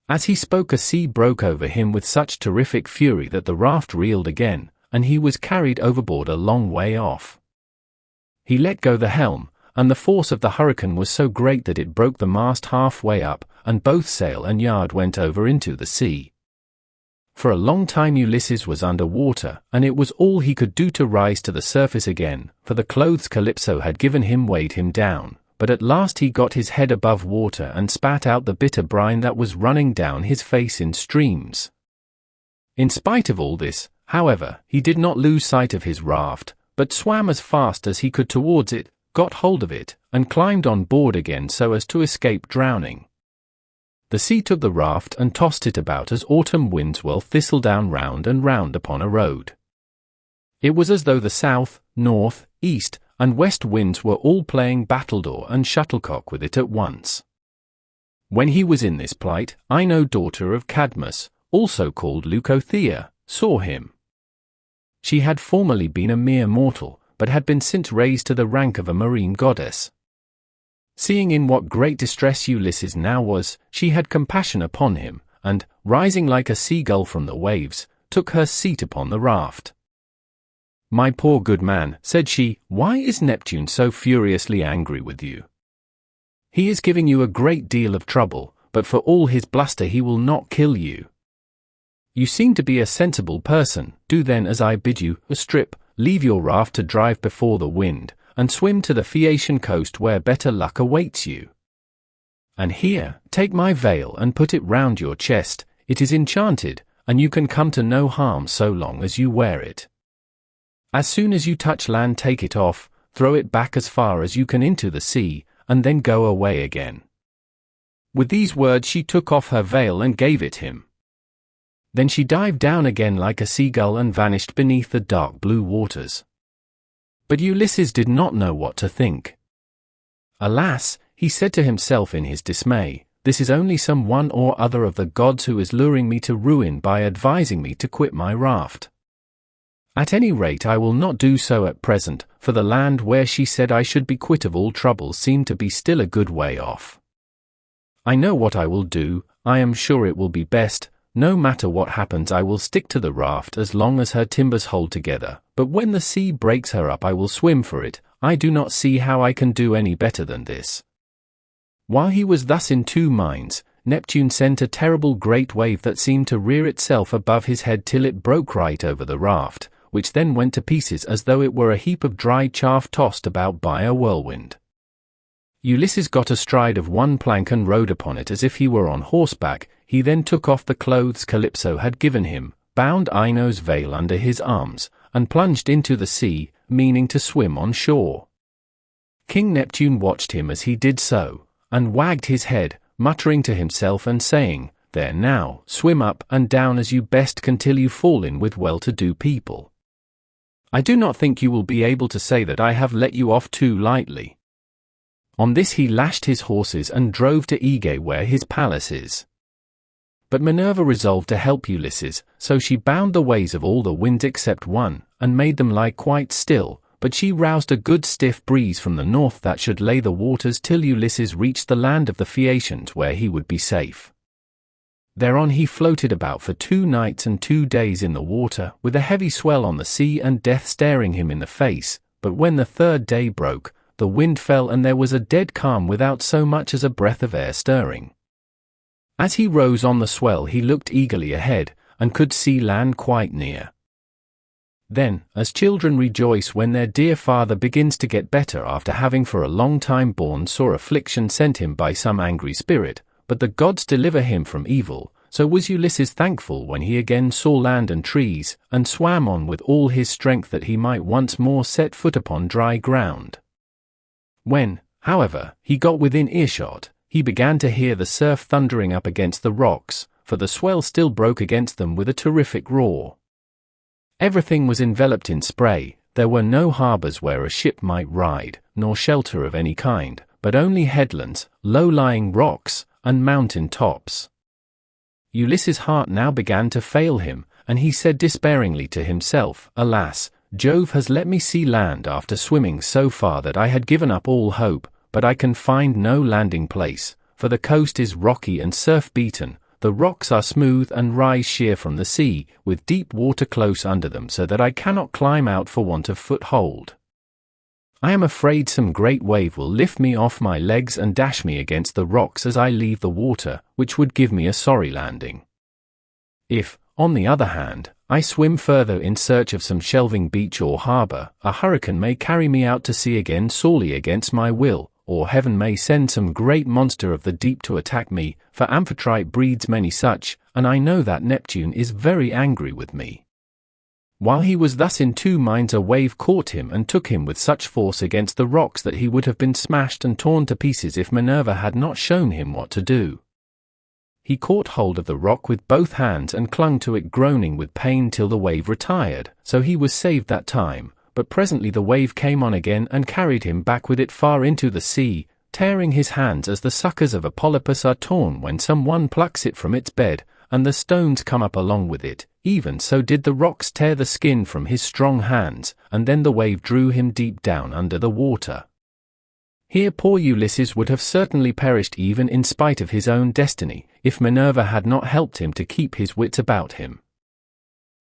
As he spoke, a sea broke over him with such terrific fury that the raft reeled again, and he was carried overboard a long way off. He let go the helm, and the force of the hurricane was so great that it broke the mast halfway up, and both sail and yard went over into the sea. For a long time Ulysses was under water, and it was all he could do to rise to the surface again, for the clothes Calypso had given him weighed him down, but at last he got his head above water and spat out the bitter brine that was running down his face in streams. In spite of all this, however, he did not lose sight of his raft, but swam as fast as he could towards it, got hold of it, and climbed on board again so as to escape drowning. The sea took the raft and tossed it about as autumn winds whirl thistledown round and round upon a road. It was as though the south, north, east, and west winds were all playing battledore and shuttlecock with it at once. When he was in this plight, Ino, daughter of Cadmus, also called Leucothea, saw him. She had formerly been a mere mortal, but had been since raised to the rank of a marine goddess. Seeing in what great distress Ulysses now was, she had compassion upon him, and, rising like a seagull from the waves, took her seat upon the raft. "My poor good man," said she, "why is Neptune so furiously angry with you? He is giving you a great deal of trouble, but for all his bluster he will not kill you. You seem to be a sensible person. Do then as I bid you, strip, leave your raft to drive before the wind, and swim to the Phaeacian coast where better luck awaits you. And here, take my veil and put it round your chest. It is enchanted, and you can come to no harm so long as you wear it. As soon as you touch land, take it off, throw it back as far as you can into the sea, and then go away again." With these words she took off her veil and gave it him. Then she dived down again like a seagull and vanished beneath the dark blue waters. But Ulysses did not know what to think. "Alas," he said to himself in his dismay, "this is only some one or other of the gods who is luring me to ruin by advising me to quit my raft. At any rate I will not do so at present, for the land where she said I should be quit of all troubles seemed to be still a good way off. I know what I will do. I am sure it will be best. No matter what happens I will stick to the raft as long as her timbers hold together, but when the sea breaks her up I will swim for it. I do not see how I can do any better than this." While he was thus in two minds, Neptune sent a terrible great wave that seemed to rear itself above his head till it broke right over the raft, which then went to pieces as though it were a heap of dry chaff tossed about by a whirlwind. Ulysses got astride of one plank and rode upon it as if he were on horseback. He then took off the clothes Calypso had given him, bound Ino's veil under his arms, and plunged into the sea, meaning to swim on shore. King Neptune watched him as he did so, and wagged his head, muttering to himself and saying, "There now, swim up and down as you best can till you fall in with well-to-do people. I do not think you will be able to say that I have let you off too lightly." On this he lashed his horses and drove to Aegae where his palace is. But Minerva resolved to help Ulysses, so she bound the ways of all the winds except one, and made them lie quite still, but she roused a good stiff breeze from the north that should lay the waters till Ulysses reached the land of the Phaeacians where he would be safe. Thereon he floated about for 2 nights and 2 days in the water, with a heavy swell on the sea and death staring him in the face, but when the 3rd day broke, the wind fell and there was a dead calm without so much as a breath of air stirring. As he rose on the swell he looked eagerly ahead, and could see land quite near. Then, as children rejoice when their dear father begins to get better after having for a long time borne sore affliction sent him by some angry spirit, but the gods deliver him from evil, so was Ulysses thankful when he again saw land and trees, and swam on with all his strength that he might once more set foot upon dry ground. When, however, he got within earshot, he began to hear the surf thundering up against the rocks, for the swell still broke against them with a terrific roar. Everything was enveloped in spray, there were no harbours where a ship might ride, nor shelter of any kind, but only headlands, low-lying rocks, and mountain tops. Ulysses' heart now began to fail him, and he said despairingly to himself, "Alas, Jove has let me see land after swimming so far that I had given up all hope, but I can find no landing place, for the coast is rocky and surf-beaten, the rocks are smooth and rise sheer from the sea, with deep water close under them so that I cannot climb out for want of foothold. I am afraid some great wave will lift me off my legs and dash me against the rocks as I leave the water, which would give me a sorry landing. If, on the other hand, I swim further in search of some shelving beach or harbour, a hurricane may carry me out to sea again sorely against my will, or heaven may send some great monster of the deep to attack me, for Amphitrite breeds many such, and I know that Neptune is very angry with me." While he was thus in 2 minds a wave caught him and took him with such force against the rocks that he would have been smashed and torn to pieces if Minerva had not shown him what to do. He caught hold of the rock with both hands and clung to it groaning with pain till the wave retired, so he was saved that time, but presently the wave came on again and carried him back with it far into the sea, tearing his hands as the suckers of a polypus are torn when some one plucks it from its bed, and the stones come up along with it. Even so did the rocks tear the skin from his strong hands, and then the wave drew him deep down under the water. Here poor Ulysses would have certainly perished even in spite of his own destiny, if Minerva had not helped him to keep his wits about him.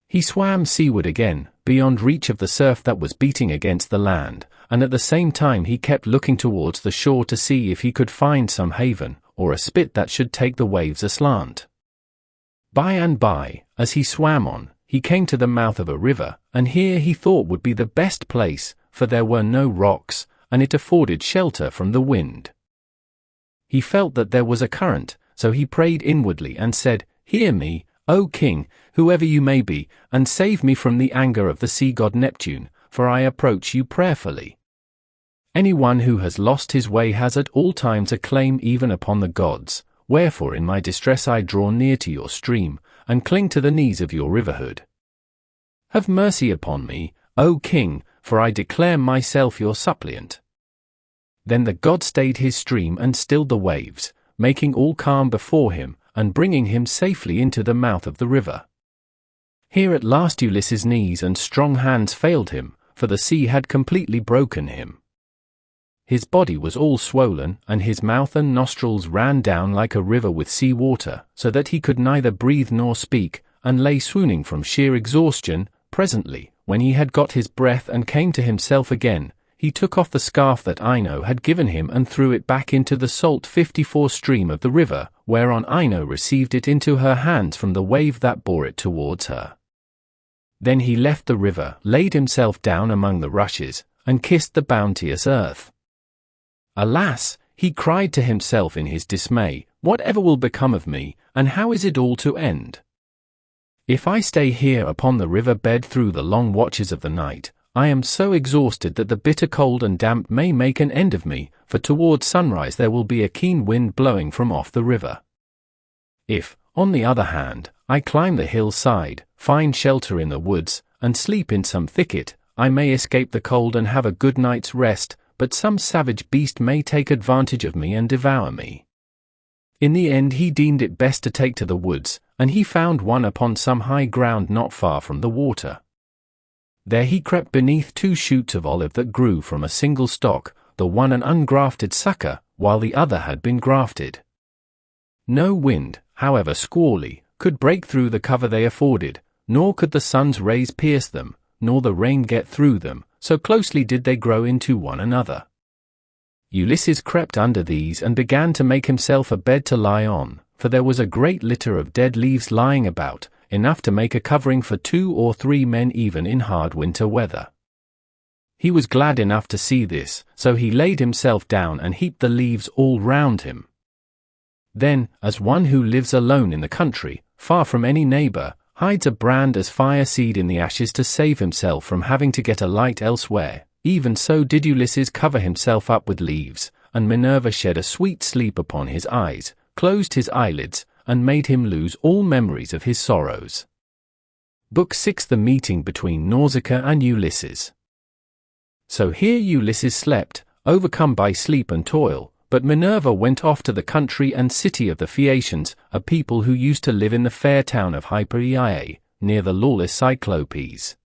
He swam seaward again, beyond reach of the surf that was beating against the land, and at the same time he kept looking towards the shore to see if he could find some haven, or a spit that should take the waves aslant. By and by, as he swam on, he came to the mouth of a river, and here he thought would be the best place, for there were no rocks, and it afforded shelter from the wind. He felt that there was a current, so he prayed inwardly and said, "Hear me, O king, whoever you may be, and save me from the anger of the sea god Neptune, for I approach you prayerfully. Anyone who has lost his way has at all times a claim even upon the gods, wherefore in my distress I draw near to your stream, and cling to the knees of your riverhood. Have mercy upon me, O king, for I declare myself your suppliant." Then the god stayed his stream and stilled the waves, making all calm before him, and bringing him safely into the mouth of the river. Here at last Ulysses' knees and strong hands failed him, for the sea had completely broken him. His body was all swollen, and his mouth and nostrils ran down like a river with sea water, so that he could neither breathe nor speak, and lay swooning from sheer exhaustion. Presently, when he had got his breath and came to himself again, he took off the scarf that Ino had given him and threw it back into the salt 54 stream of the river, whereon Ino received it into her hands from the wave that bore it towards her. Then he left the river, laid himself down among the rushes, and kissed the bounteous earth. Alas, he cried to himself in his dismay, whatever will become of me, and how is it all to end? If I stay here upon the river bed through the long watches of the night, I am so exhausted that the bitter cold and damp may make an end of me, for towards sunrise there will be a keen wind blowing from off the river. If, on the other hand, I climb the hillside, find shelter in the woods, and sleep in some thicket, I may escape the cold and have a good night's rest, but some savage beast may take advantage of me and devour me. In the end he deemed it best to take to the woods, and he found one upon some high ground not far from the water. There he crept beneath 2 shoots of olive that grew from a single stock, the one an ungrafted sucker, while the other had been grafted. No wind, however squally, could break through the cover they afforded, nor could the sun's rays pierce them, nor the rain get through them, so closely did they grow into one another. Ulysses crept under these and began to make himself a bed to lie on, for there was a great litter of dead leaves lying about, enough to make a covering for 2 or 3 men even in hard winter weather. He was glad enough to see this, so he laid himself down and heaped the leaves all round him. Then, as one who lives alone in the country, far from any neighbor, hides a brand as fire seed in the ashes to save himself from having to get a light elsewhere, even so did Ulysses cover himself up with leaves, and Minerva shed a sweet sleep upon his eyes, closed his eyelids, and made him lose all memories of his sorrows. Book 6 The Meeting between Nausicaa and Ulysses. So here Ulysses slept, overcome by sleep and toil, but Minerva went off to the country and city of the Phaeacians, a people who used to live in the fair town of Hyperiae, near the lawless Cyclopes.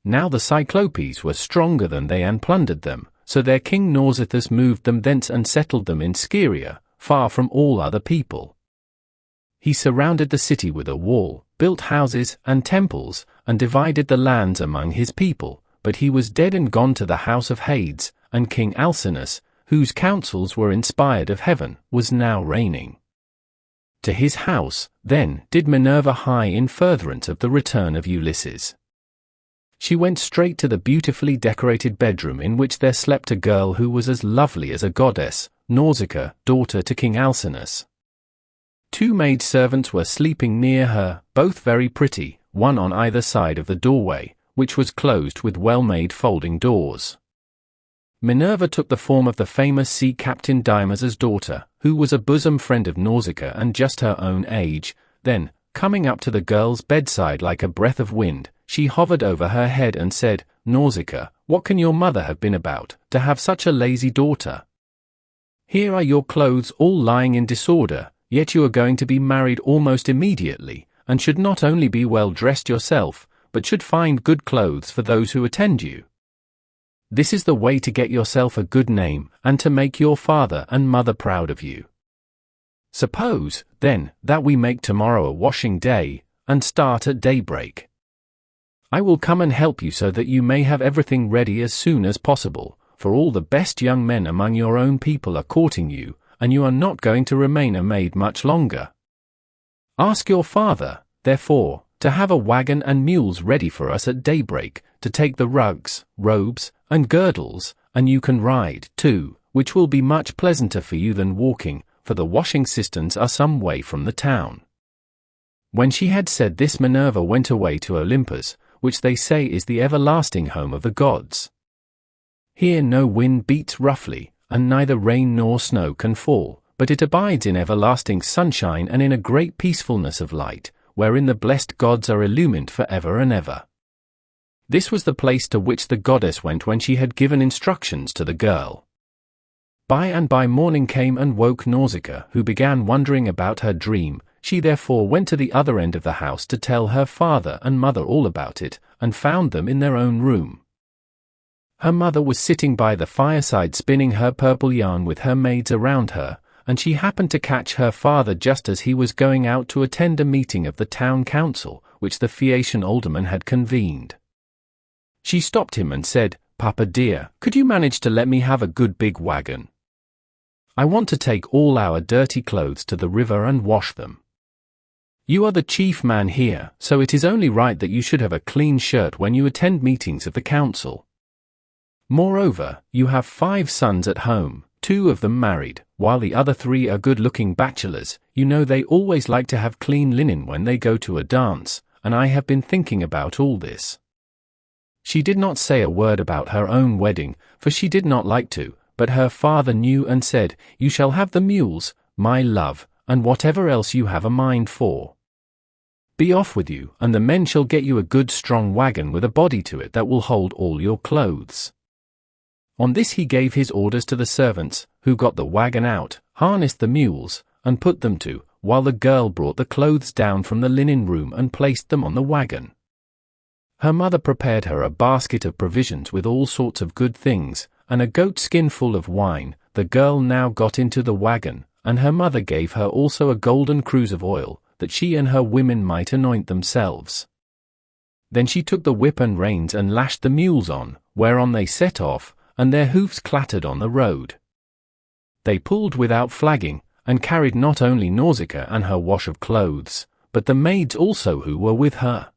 Now the Cyclopes were stronger than they and plundered them, so their king Nausithous moved them thence and settled them in Scheria, far from all other people. He surrounded the city with a wall, built houses and temples, and divided the lands among his people, but he was dead and gone to the house of Hades, and King Alcinous, whose counsels were inspired of heaven, was now reigning. To his house, then, did Minerva hie in furtherance of the return of Ulysses. She went straight to the beautifully decorated bedroom in which there slept a girl who was as lovely as a goddess, Nausicaa, daughter to King Alcinous. 2 maidservants were sleeping near her, both very pretty, one on either side of the doorway, which was closed with well-made folding doors. Minerva took the form of the famous sea captain Diomedes' daughter, who was a bosom friend of Nausicaa and just her own age. Then, coming up to the girl's bedside like a breath of wind, she hovered over her head and said, "Nausicaa, what can your mother have been about, to have such a lazy daughter? Here are your clothes all lying in disorder, yet you are going to be married almost immediately, and should not only be well dressed yourself, but should find good clothes for those who attend you. This is the way to get yourself a good name, and to make your father and mother proud of you. Suppose, then, that we make tomorrow a washing day, and start at daybreak. I will come and help you so that you may have everything ready as soon as possible, for all the best young men among your own people are courting you, and you are not going to remain a maid much longer. Ask your father, therefore, to have a wagon and mules ready for us at daybreak, to take the rugs, robes, and girdles, and you can ride, too, which will be much pleasanter for you than walking, for the washing cisterns are some way from the town." When she had said this, Minerva went away to Olympus, which they say is the everlasting home of the gods. Here no wind beats roughly, and neither rain nor snow can fall, but it abides in everlasting sunshine and in a great peacefulness of light, wherein the blessed gods are illumined for ever and ever. This was the place to which the goddess went when she had given instructions to the girl. By and by morning came and woke Nausicaa, who began wondering about her dream. She therefore went to the other end of the house to tell her father and mother all about it, and found them in their own room. Her mother was sitting by the fireside spinning her purple yarn with her maids around her, and she happened to catch her father just as he was going out to attend a meeting of the town council, which the Phaeacian alderman had convened. She stopped him and said, "Papa dear, could you manage to let me have a good big wagon? I want to take all our dirty clothes to the river and wash them." You are the chief man here, so it is only right that you should have a clean shirt when you attend meetings of the council. Moreover, you have 5 sons at home, 2 of them married, while the other 3 are good-looking bachelors. You know they always like to have clean linen when they go to a dance, and I have been thinking about all this." She did not say a word about her own wedding, for she did not like to, but her father knew and said, "You shall have the mules, my love, and whatever else you have a mind for. Be off with you, and the men shall get you a good strong wagon with a body to it that will hold all your clothes." On this he gave his orders to the servants, who got the wagon out, harnessed the mules, and put them to, while the girl brought the clothes down from the linen room and placed them on the wagon. Her mother prepared her a basket of provisions with all sorts of good things, and a goat skin full of wine. The girl now got into the wagon, and her mother gave her also a golden cruse of oil, that she and her women might anoint themselves. Then she took the whip and reins and lashed the mules on, whereon they set off, and their hoofs clattered on the road. They pulled without flagging, and carried not only Nausicaa and her wash of clothes, but the maids also who were with her.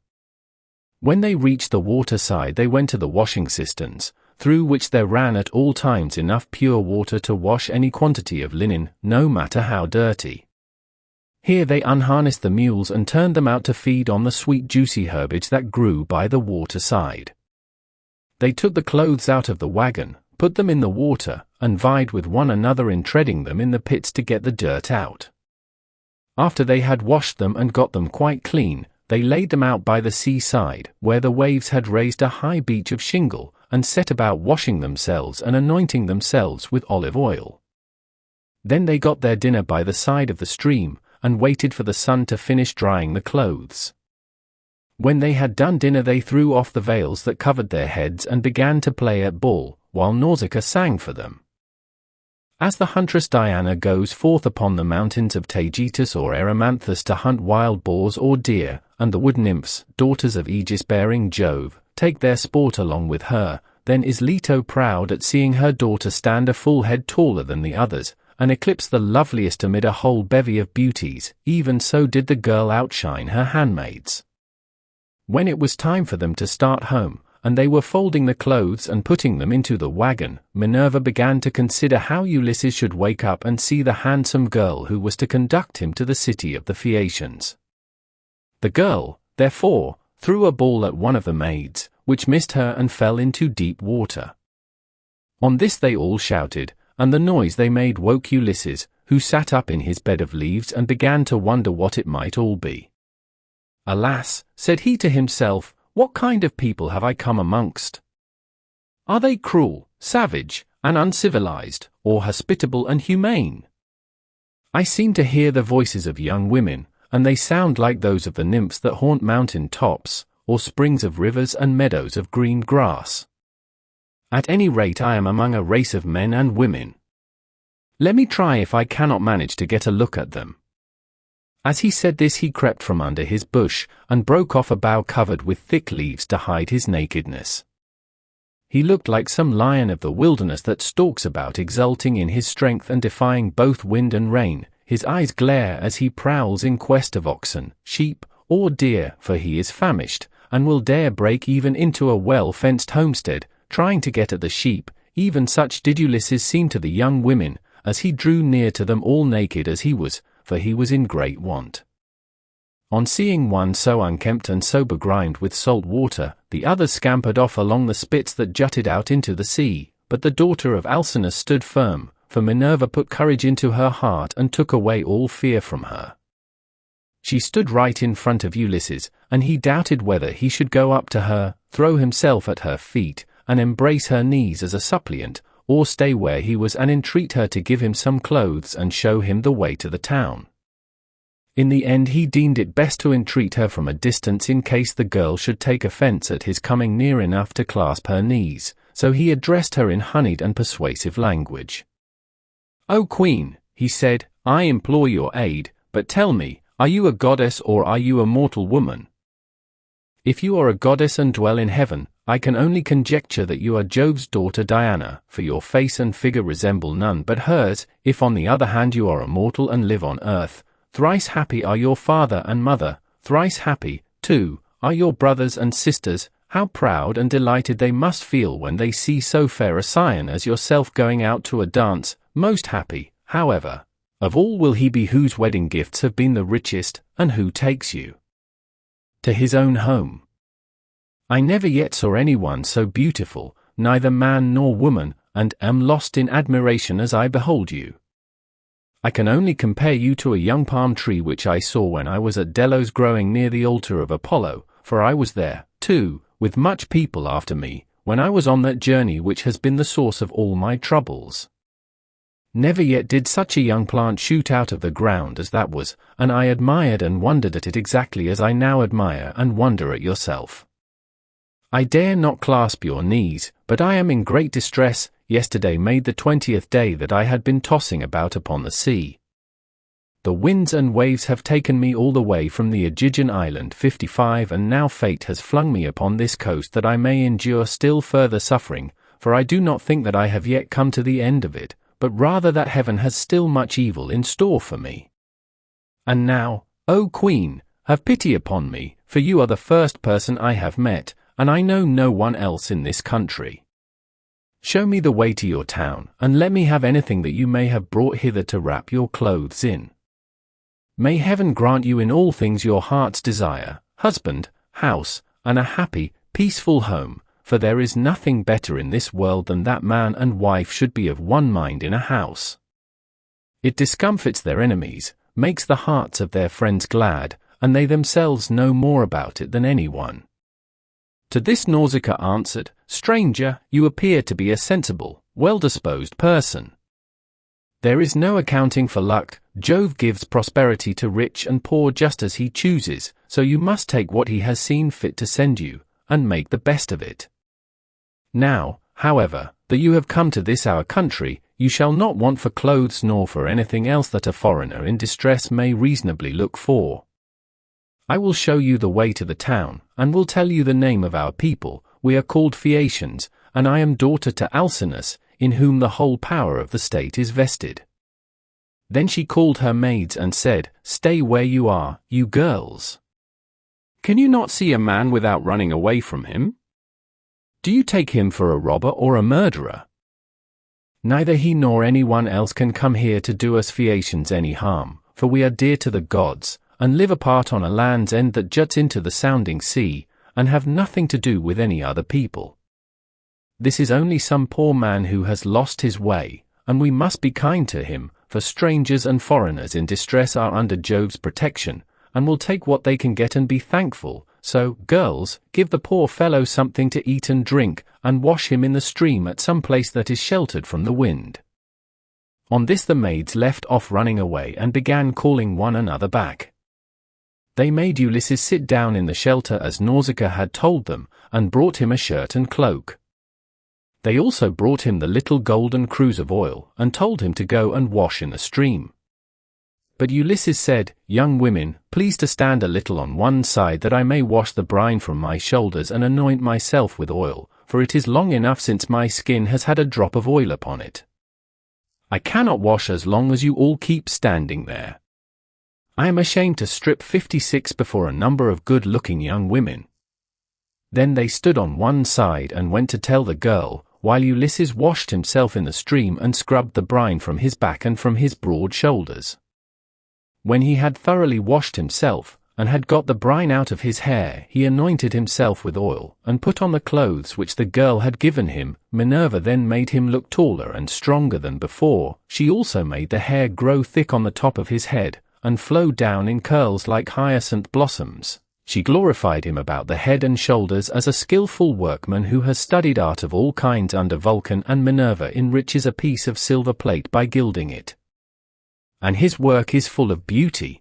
When they reached the water side they went to the washing cisterns, through which there ran at all times enough pure water to wash any quantity of linen, no matter how dirty. Here they unharnessed the mules and turned them out to feed on the sweet juicy herbage that grew by the water side. They took the clothes out of the wagon, put them in the water, and vied with one another in treading them in the pits to get the dirt out. After they had washed them and got them quite clean, they laid them out by the seaside, where the waves had raised a high beach of shingle, and set about washing themselves and anointing themselves with olive oil. Then they got their dinner by the side of the stream, and waited for the sun to finish drying the clothes. When they had done dinner they threw off the veils that covered their heads and began to play at ball, while Nausicaa sang for them. As the huntress Diana goes forth upon the mountains of Taygetus or Erymanthus to hunt wild boars or deer, and the wood nymphs, daughters of Aegis-bearing Jove, take their sport along with her, then is Leto proud at seeing her daughter stand a full head taller than the others, and eclipse the loveliest amid a whole bevy of beauties. Even so did the girl outshine her handmaids. When it was time for them to start home, and they were folding the clothes and putting them into the wagon, Minerva began to consider how Ulysses should wake up and see the handsome girl who was to conduct him to the city of the Phaeacians. The girl, therefore, threw a ball at one of the maids, which missed her and fell into deep water. On this they all shouted, and the noise they made woke Ulysses, who sat up in his bed of leaves and began to wonder what it might all be. "Alas," said he to himself, "what kind of people have I come amongst? Are they cruel, savage, and uncivilized, or hospitable and humane? I seem to hear the voices of young women, and they sound like those of the nymphs that haunt mountain tops, or springs of rivers and meadows of green grass. At any rate I am among a race of men and women. Let me try if I cannot manage to get a look at them." As he said this he crept from under his bush, and broke off a bough covered with thick leaves to hide his nakedness. He looked like some lion of the wilderness that stalks about exulting in his strength and defying both wind and rain. His eyes glare as he prowls in quest of oxen, sheep, or deer, for he is famished, and will dare break even into a well-fenced homestead, trying to get at the sheep. Even such did Ulysses seem to the young women, as he drew near to them all naked as he was, for he was in great want. On seeing one so unkempt and so begrimed with salt water, the others scampered off along the spits that jutted out into the sea, but the daughter of Alcinous stood firm, for Minerva put courage into her heart and took away all fear from her. She stood right in front of Ulysses, and he doubted whether he should go up to her, throw himself at her feet, and embrace her knees as a suppliant, or stay where he was and entreat her to give him some clothes and show him the way to the town. In the end he deemed it best to entreat her from a distance in case the girl should take offense at his coming near enough to clasp her knees, so he addressed her in honeyed and persuasive language. "O Queen," he said, "I implore your aid, but tell me, are you a goddess or are you a mortal woman? If you are a goddess and dwell in heaven, I can only conjecture that you are Jove's daughter Diana, for your face and figure resemble none but hers. If on the other hand you are a mortal and live on earth, thrice happy are your father and mother, thrice happy, too, are your brothers and sisters. How proud and delighted they must feel when they see so fair a scion as yourself going out to a dance. Most happy, however, of all will he be whose wedding gifts have been the richest, and who takes you to his own home. I never yet saw anyone so beautiful, neither man nor woman, and am lost in admiration as I behold you. I can only compare you to a young palm tree which I saw when I was at Delos growing near the altar of Apollo, for I was there, too, with much people after me, when I was on that journey which has been the source of all my troubles. Never yet did such a young plant shoot out of the ground as that was, and I admired and wondered at it exactly as I now admire and wonder at yourself. I dare not clasp your knees, but I am in great distress. Yesterday made the 20th day that I had been tossing about upon the sea. The winds and waves have taken me all the way from the Aegean island 55, and now fate has flung me upon this coast that I may endure still further suffering, for I do not think that I have yet come to the end of it, but rather that heaven has still much evil in store for me. And now, O Queen, have pity upon me, for you are the first person I have met, and I know no one else in this country. Show me the way to your town, and let me have anything that you may have brought hither to wrap your clothes in. May heaven grant you in all things your heart's desire, husband, house, and a happy, peaceful home, for there is nothing better in this world than that man and wife should be of one mind in a house. It discomfits their enemies, makes the hearts of their friends glad, and they themselves know more about it than anyone. To this Nausicaa answered, Stranger, you appear to be a sensible, well-disposed person. There is no accounting for luck. Jove gives prosperity to rich and poor just as he chooses, so you must take what he has seen fit to send you, and make the best of it. Now, however, that you have come to this our country, you shall not want for clothes nor for anything else that a foreigner in distress may reasonably look for. I will show you the way to the town, and will tell you the name of our people. We are called Phaeacians, and I am daughter to Alcinous, in whom the whole power of the state is vested. Then she called her maids and said, Stay where you are, you girls. Can you not see a man without running away from him? Do you take him for a robber or a murderer? Neither he nor anyone else can come here to do us Phaeacians any harm, for we are dear to the gods, and live apart on a land's end that juts into the sounding sea, and have nothing to do with any other people. This is only some poor man who has lost his way, and we must be kind to him, for strangers and foreigners in distress are under Jove's protection, and will take what they can get and be thankful. So, girls, give the poor fellow something to eat and drink, and wash him in the stream at some place that is sheltered from the wind. On this the maids left off running away and began calling one another back. They made Ulysses sit down in the shelter as Nausicaa had told them, and brought him a shirt and cloak. They also brought him the little golden cruse of oil, and told him to go and wash in the stream. But Ulysses said, Young women, please to stand a little on one side that I may wash the brine from my shoulders and anoint myself with oil, for it is long enough since my skin has had a drop of oil upon it. I cannot wash as long as you all keep standing there. I am ashamed to strip 56 before a number of good-looking young women. Then they stood on one side and went to tell the girl, while Ulysses washed himself in the stream and scrubbed the brine from his back and from his broad shoulders. When he had thoroughly washed himself, and had got the brine out of his hair, he anointed himself with oil, and put on the clothes which the girl had given him. Minerva then made him look taller and stronger than before. She also made the hair grow thick on the top of his head, and flow down in curls like hyacinth blossoms. She glorified him about the head and shoulders as a skillful workman who has studied art of all kinds under Vulcan, and Minerva enriches a piece of silver plate by gilding it. And his work is full of beauty.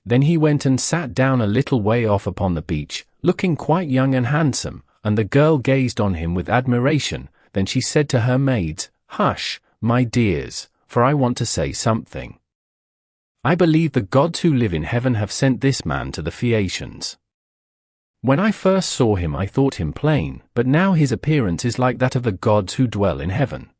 Then he went and sat down a little way off upon the beach, looking quite young and handsome, and the girl gazed on him with admiration. Then she said to her maids, Hush, my dears, for I want to say something. I believe the gods who live in heaven have sent this man to the Phaeacians. When I first saw him I thought him plain, but now his appearance is like that of the gods who dwell in heaven.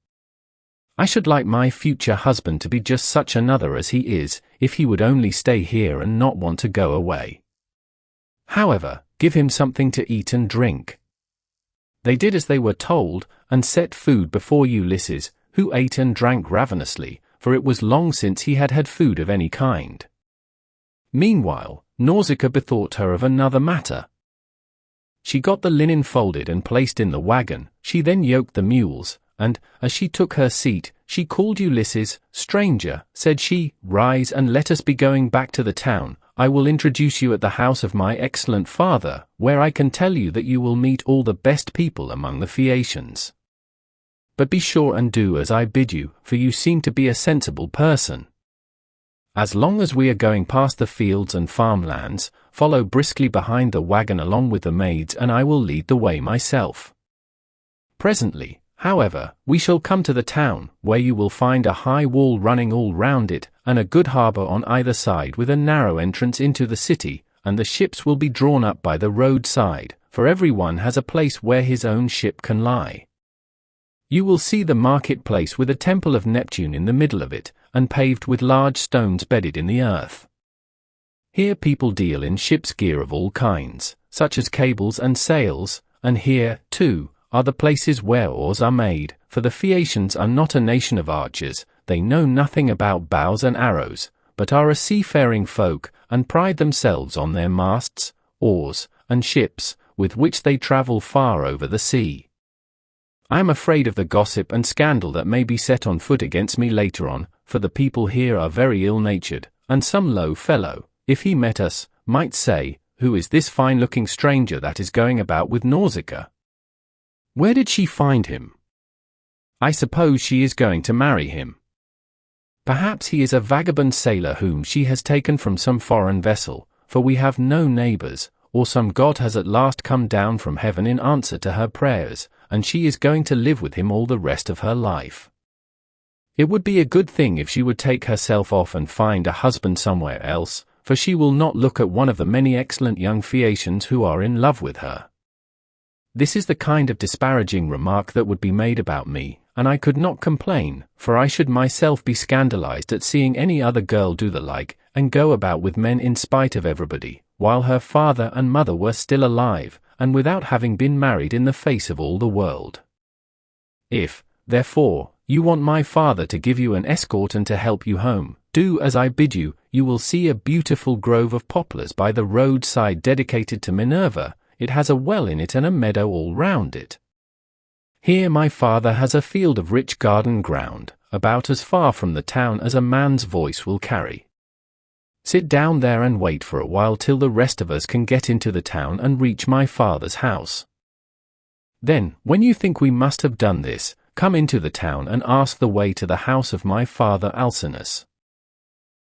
I should like my future husband to be just such another as he is, if he would only stay here and not want to go away. However, give him something to eat and drink." They did as they were told, and set food before Ulysses, who ate and drank ravenously, for it was long since he had had food of any kind. Meanwhile, Nausicaa bethought her of another matter. She got the linen folded and placed in the wagon. She then yoked the mules, and, as she took her seat, she called Ulysses. "Stranger," said she, "rise and let us be going back to the town. I will introduce you at the house of my excellent father, where I can tell you that you will meet all the best people among the Phaeacians. But be sure and do as I bid you, for you seem to be a sensible person. As long as we are going past the fields and farmlands, follow briskly behind the wagon along with the maids, and I will lead the way myself. Presently, however, we shall come to the town, where you will find a high wall running all round it, and a good harbour on either side with a narrow entrance into the city, and the ships will be drawn up by the roadside, for every one has a place where his own ship can lie. You will see the market-place with a temple of Neptune in the middle of it, and paved with large stones bedded in the earth. Here people deal in ship's gear of all kinds, such as cables and sails, and here, too, are the places where oars are made, for the Phaeacians are not a nation of archers. They know nothing about bows and arrows, but are a seafaring folk, and pride themselves on their masts, oars, and ships, with which they travel far over the sea. I am afraid of the gossip and scandal that may be set on foot against me later on, for the people here are very ill-natured, and some low fellow, if he met us, might say, 'Who is this fine-looking stranger that is going about with Nausicaa? Where did she find him? I suppose she is going to marry him. Perhaps he is a vagabond sailor whom she has taken from some foreign vessel, for we have no neighbors, or some god has at last come down from heaven in answer to her prayers, and she is going to live with him all the rest of her life. It would be a good thing if she would take herself off and find a husband somewhere else, for she will not look at one of the many excellent young Phaeacians who are in love with her.' This is the kind of disparaging remark that would be made about me, and I could not complain, for I should myself be scandalized at seeing any other girl do the like, and go about with men in spite of everybody, while her father and mother were still alive, and without having been married in the face of all the world. If, therefore, you want my father to give you an escort and to help you home, do as I bid you. You will see a beautiful grove of poplars by the roadside dedicated to Minerva. It has a well in it and a meadow all round it. Here my father has a field of rich garden ground, about as far from the town as a man's voice will carry. Sit down there and wait for a while till the rest of us can get into the town and reach my father's house. Then, when you think we must have done this, come into the town and ask the way to the house of my father Alcinous.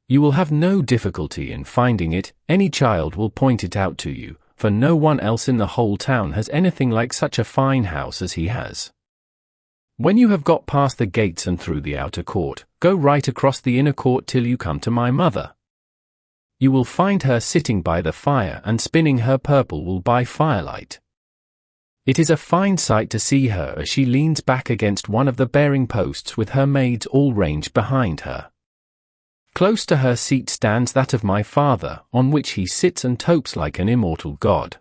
You will have no difficulty in finding it. Any child will point it out to you, for no one else in the whole town has anything like such a fine house as he has. When you have got past the gates and through the outer court, go right across the inner court till you come to my mother. You will find her sitting by the fire and spinning her purple wool by firelight. It is a fine sight to see her as she leans back against one of the bearing posts with her maids all ranged behind her. Close to her seat stands that of my father, on which he sits and topes like an immortal god.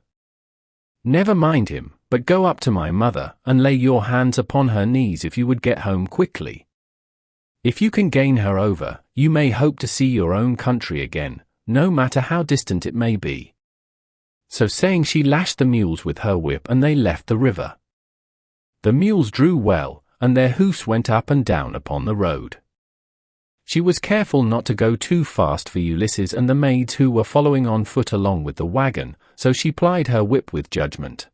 Never mind him, but go up to my mother, and lay your hands upon her knees if you would get home quickly. If you can gain her over, you may hope to see your own country again, no matter how distant it may be." So saying, she lashed the mules with her whip and they left the river. The mules drew well, and their hoofs went up and down upon the road. She was careful not to go too fast for Ulysses and the maids who were following on foot along with the wagon, so she plied her whip with judgment.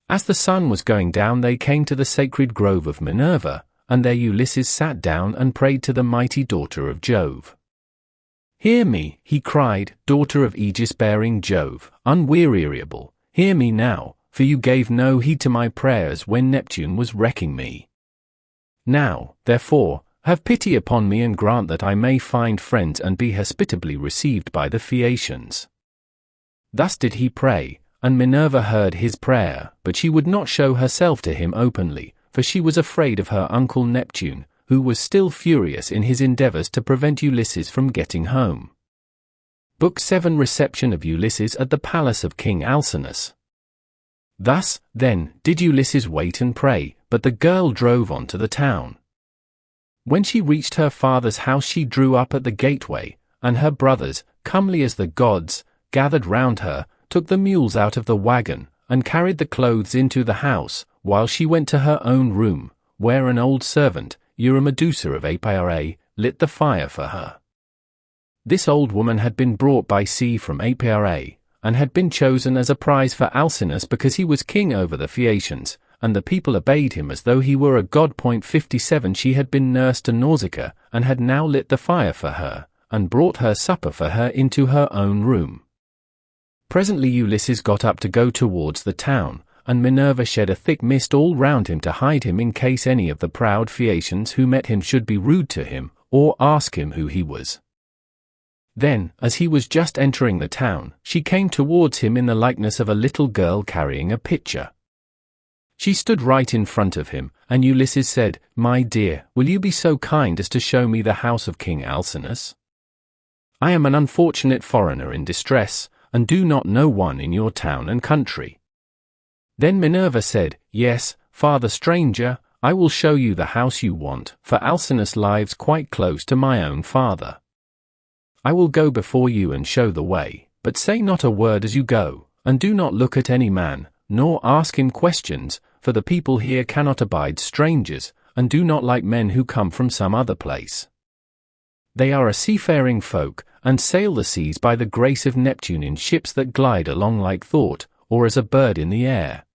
As the sun was going down they came to the sacred grove of Minerva, and there Ulysses sat down and prayed to the mighty daughter of Jove. "Hear me," he cried, "daughter of aegis-bearing Jove, unweariable, hear me now, for you gave no heed to my prayers when Neptune was wrecking me. Now, therefore, have pity upon me and grant that I may find friends and be hospitably received by the Phaeacians." Thus did he pray, and Minerva heard his prayer, but she would not show herself to him openly, for she was afraid of her uncle Neptune, who was still furious in his endeavors to prevent Ulysses from getting home. Book 7 Reception of Ulysses at the palace of King Alcinous. Thus, then, did Ulysses wait and pray, but the girl drove on to the town. When she reached her father's house, she drew up at the gateway, and her brothers, comely as the gods, gathered round her, took the mules out of the wagon, and carried the clothes into the house, while she went to her own room, where an old servant, Eurymedusa of Apiare, lit the fire for her. This old woman had been brought by sea from Apiare, and had been chosen as a prize for Alcinous because he was king over the Phaeacians, and the people obeyed him as though he were a god. 57 She had been nursed to Nausicaa, and had now lit the fire for her, and brought her supper for her into her own room. Presently Ulysses got up to go towards the town, and Minerva shed a thick mist all round him to hide him in case any of the proud Phaeacians who met him should be rude to him, or ask him who he was. Then, as he was just entering the town, she came towards him in the likeness of a little girl carrying a pitcher. She stood right in front of him, and Ulysses said, "My dear, will you be so kind as to show me the house of King Alcinous? I am an unfortunate foreigner in distress, and do not know one in your town and country." Then Minerva said, "Yes, father stranger, I will show you the house you want, for Alcinous lives quite close to my own father. I will go before you and show the way, but say not a word as you go, and do not look at any man, nor ask him questions, for the people here cannot abide strangers, and do not like men who come from some other place. They are a seafaring folk, and sail the seas by the grace of Neptune in ships that glide along like thought, or as a bird in the air."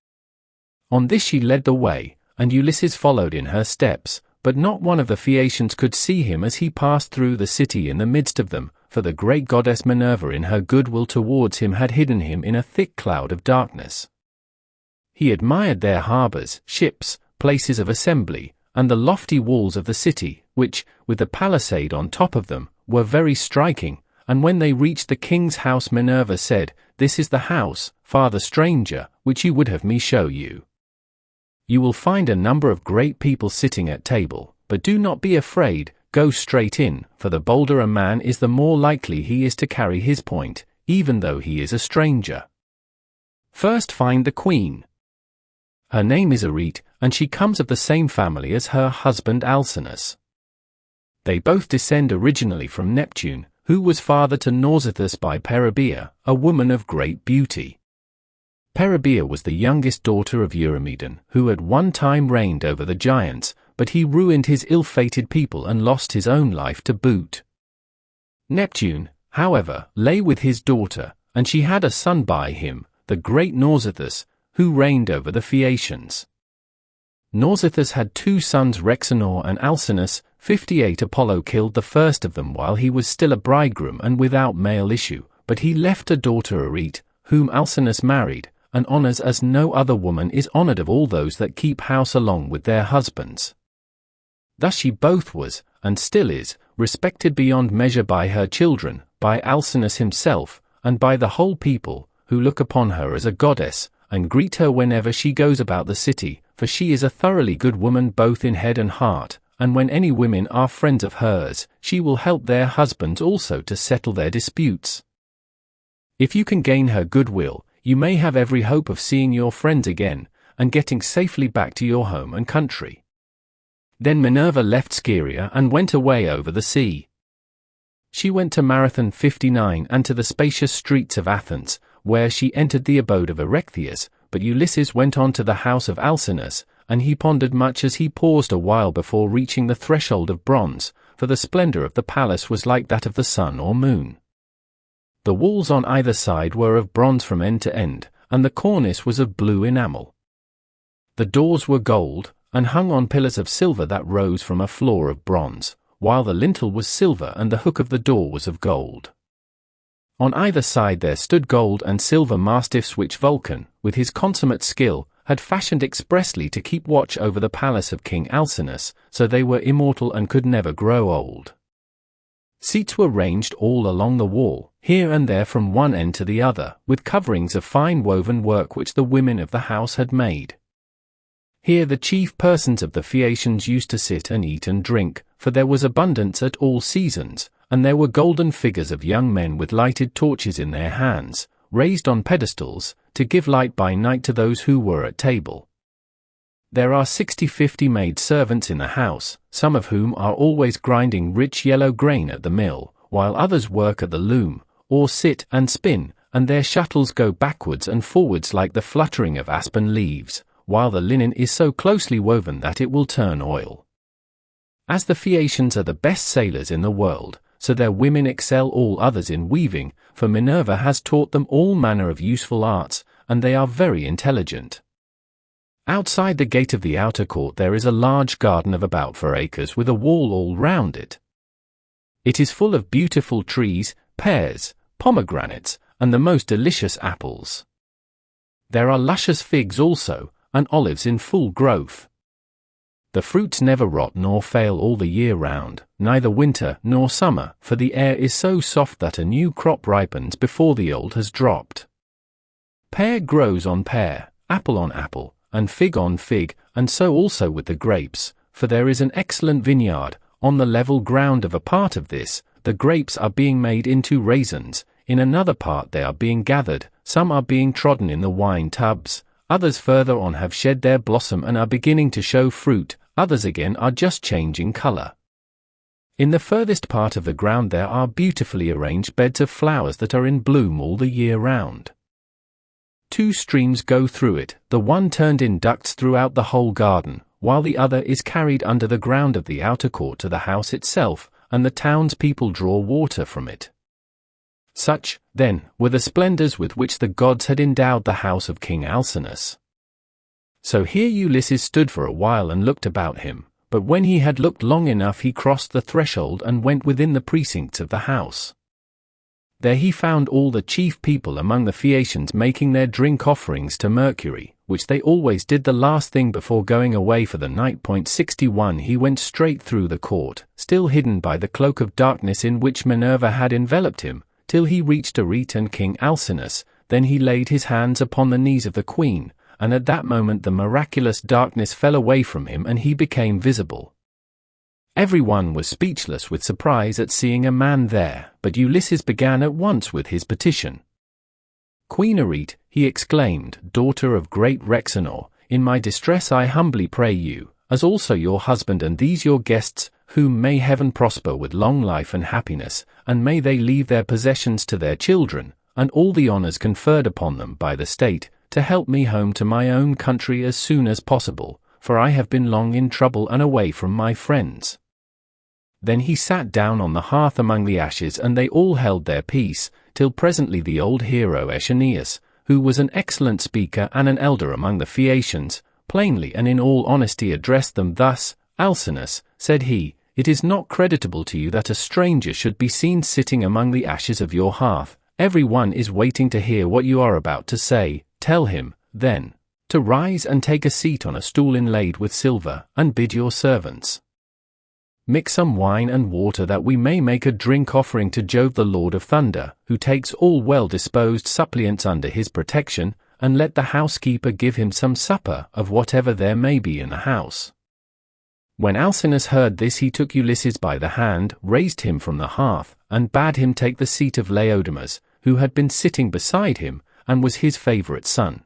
On this she led the way, and Ulysses followed in her steps, but not one of the Phaeacians could see him as he passed through the city in the midst of them, for the great goddess Minerva in her goodwill towards him had hidden him in a thick cloud of darkness. He admired their harbours, ships, places of assembly, and the lofty walls of the city, which, with the palisade on top of them, were very striking, and when they reached the king's house Minerva said, "This is the house, father stranger, which you would have me show you. You will find a number of great people sitting at table, but do not be afraid, go straight in, for the bolder a man is the more likely he is to carry his point, even though he is a stranger. First find the queen. Her name is Arete, and she comes of the same family as her husband Alcinous. They both descend originally from Neptune, who was father to Nausithous by Peribea, a woman of great beauty. Peribea was the youngest daughter of Eurymedon, who at one time reigned over the giants, but he ruined his ill-fated people and lost his own life to boot. Neptune, however, lay with his daughter, and she had a son by him, the great Nausithous, who reigned over the Phaeacians. Nausithous had two sons, Rhexenor and Alcinous. 58 Apollo killed the first of them while he was still a bridegroom and without male issue, but he left a daughter Arete, whom Alcinous married, and honors as no other woman is honored of all those that keep house along with their husbands. Thus she both was, and still is, respected beyond measure by her children, by Alcinous himself, and by the whole people, who look upon her as a goddess, and greet her whenever she goes about the city, for she is a thoroughly good woman both in head and heart, and when any women are friends of hers, she will help their husbands also to settle their disputes. If you can gain her goodwill, you may have every hope of seeing your friends again, and getting safely back to your home and country. Then Minerva left Scheria and went away over the sea. She went to Marathon 59 and to the spacious streets of Athens, where she entered the abode of Erechtheus, but Ulysses went on to the house of Alcinous, and he pondered much as he paused a while before reaching the threshold of bronze, for the splendor of the palace was like that of the sun or moon. The walls on either side were of bronze from end to end, and the cornice was of blue enamel. The doors were gold, and hung on pillars of silver that rose from a floor of bronze, while the lintel was silver and the hook of the door was of gold. On either side there stood gold and silver mastiffs which Vulcan, with his consummate skill, had fashioned expressly to keep watch over the palace of King Alcinous, so they were immortal and could never grow old. Seats were ranged all along the wall, here and there from one end to the other, with coverings of fine woven work which the women of the house had made. Here the chief persons of the Phaeacians used to sit and eat and drink, for there was abundance at all seasons, and there were golden figures of young men with lighted torches in their hands, raised on pedestals, to give light by night to those who were at table. There are 50 maid servants in the house, some of whom are always grinding rich yellow grain at the mill, while others work at the loom, or sit and spin, and their shuttles go backwards and forwards like the fluttering of aspen leaves, while the linen is so closely woven that it will turn oil. As the Phaeacians are the best sailors in the world, so their women excel all others in weaving, for Minerva has taught them all manner of useful arts, and they are very intelligent. Outside the gate of the outer court there is a large garden of about 4 acres with a wall all round it. It is full of beautiful trees, pears, pomegranates, and the most delicious apples. There are luscious figs also, and olives in full growth. The fruits never rot nor fail all the year round, neither winter nor summer, for the air is so soft that a new crop ripens before the old has dropped. Pear grows on pear, apple on apple, and fig on fig, and so also with the grapes, for there is an excellent vineyard. On the level ground of a part of this, the grapes are being made into raisins, in another part they are being gathered, some are being trodden in the wine tubs, others further on have shed their blossom and are beginning to show fruit, others again are just changing color. In the furthest part of the ground there are beautifully arranged beds of flowers that are in bloom all the year round. 2 streams go through it, the one turned in ducts throughout the whole garden, while the other is carried under the ground of the outer court to the house itself, and the townspeople draw water from it. Such, then, were the splendors with which the gods had endowed the house of King Alcinous. So here Ulysses stood for a while and looked about him, but when he had looked long enough he crossed the threshold and went within the precincts of the house. There he found all the chief people among the Phaeacians making their drink offerings to Mercury, which they always did the last thing before going away for the night. 61 He went straight through the court, still hidden by the cloak of darkness in which Minerva had enveloped him, till he reached Arete and King Alcinous. Then he laid his hands upon the knees of the queen, and at that moment the miraculous darkness fell away from him and he became visible. Everyone was speechless with surprise at seeing a man there, but Ulysses began at once with his petition. "Queen Arete," he exclaimed, "daughter of great Rhexenor, in my distress I humbly pray you, as also your husband and these your guests, whom may heaven prosper with long life and happiness, and may they leave their possessions to their children, and all the honors conferred upon them by the state, to help me home to my own country as soon as possible, for I have been long in trouble and away from my friends." Then he sat down on the hearth among the ashes and they all held their peace, till presently the old hero Aeneas, who was an excellent speaker and an elder among the Phaeacians, plainly and in all honesty addressed them thus. "Alcinous," said he, "it is not creditable to you that a stranger should be seen sitting among the ashes of your hearth. Every one is waiting to hear what you are about to say. Tell him, then, to rise and take a seat on a stool inlaid with silver, and bid your servants mix some wine and water that we may make a drink offering to Jove the Lord of Thunder, who takes all well-disposed suppliants under his protection, and let the housekeeper give him some supper of whatever there may be in the house." When Alcinous heard this he took Ulysses by the hand, raised him from the hearth, and bade him take the seat of Laodamas, who had been sitting beside him, and was his favourite son.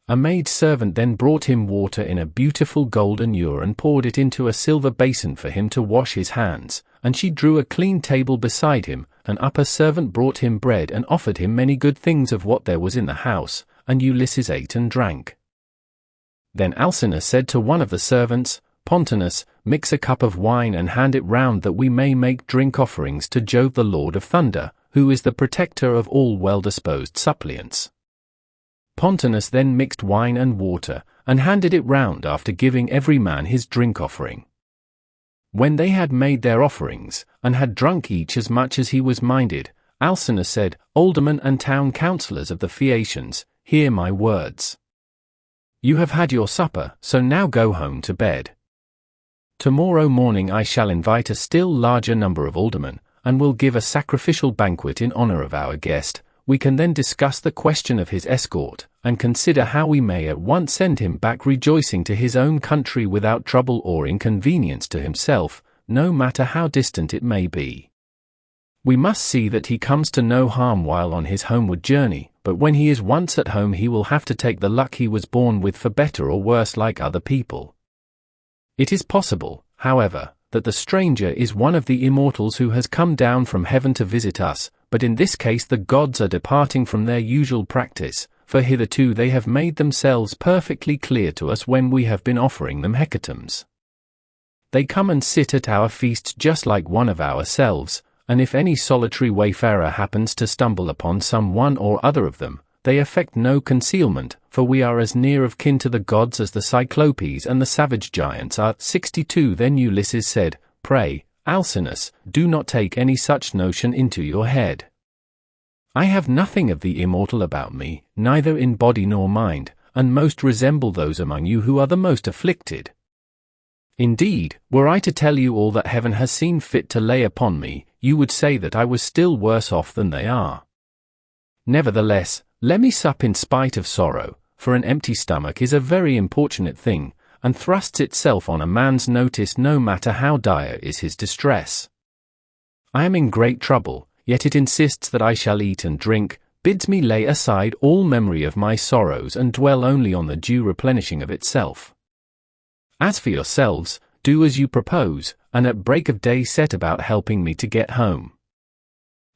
A maid servant then brought him water in a beautiful golden ewer and poured it into a silver basin for him to wash his hands, and she drew a clean table beside him. An upper servant brought him bread and offered him many good things of what there was in the house, and Ulysses ate and drank. Then Alcinous said to one of the servants, "Pontonous, mix a cup of wine and hand it round that we may make drink offerings to Jove the Lord of Thunder, who is the protector of all well-disposed suppliants." Pontonous then mixed wine and water, and handed it round after giving every man his drink offering. When they had made their offerings, and had drunk each as much as he was minded, Alcinous said, "Aldermen and town councillors of the Phaeacians, hear my words. You have had your supper, so now go home to bed. Tomorrow morning I shall invite a still larger number of aldermen, and will give a sacrificial banquet in honor of our guest, we can then discuss the question of his escort, and consider how we may at once send him back rejoicing to his own country without trouble or inconvenience to himself, no matter how distant it may be. We must see that he comes to no harm while on his homeward journey, but when he is once at home he will have to take the luck he was born with for better or worse like other people. It is possible, however, that the stranger is one of the immortals who has come down from heaven to visit us, but in this case the gods are departing from their usual practice, for hitherto they have made themselves perfectly clear to us when we have been offering them hecatombs. They come and sit at our feasts just like one of ourselves, and if any solitary wayfarer happens to stumble upon some one or other of them, they affect no concealment, for we are as near of kin to the gods as the Cyclopes and the savage giants are. 62 Then Ulysses said, Pray, Alcinous, do not take any such notion into your head. I have nothing of the immortal about me, neither in body nor mind, and most resemble those among you who are the most afflicted. Indeed, were I to tell you all that heaven has seen fit to lay upon me, you would say that I was still worse off than they are. Nevertheless, let me sup in spite of sorrow, for an empty stomach is a very importunate thing, and thrusts itself on a man's notice no matter how dire is his distress. I am in great trouble, yet it insists that I shall eat and drink, bids me lay aside all memory of my sorrows and dwell only on the due replenishing of itself. As for yourselves, do as you propose, and at break of day set about helping me to get home.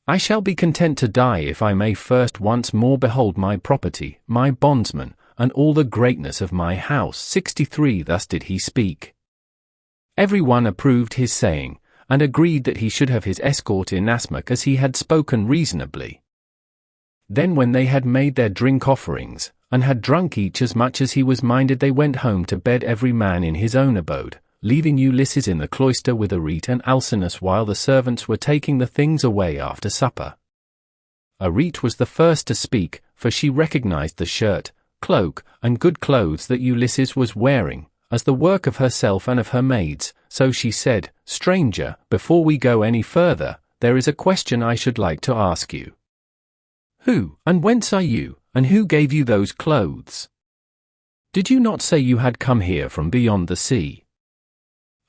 I shall be content to die if I may first once more behold my property, my bondsmen, and all the greatness of my house. 63 Thus did he speak. Every one approved his saying, and agreed that he should have his escort inasmuch as he had spoken reasonably. Then when they had made their drink offerings, and had drunk each as much as he was minded, they went home to bed every man in his own abode, leaving Ulysses in the cloister with Arete and Alcinous while the servants were taking the things away after supper. Arete was the first to speak, for she recognized the shirt, cloak, and good clothes that Ulysses was wearing, as the work of herself and of her maids, so she said, Stranger, before we go any further, there is a question I should like to ask you. Who, and whence are you, and who gave you those clothes? Did you not say you had come here from beyond the sea?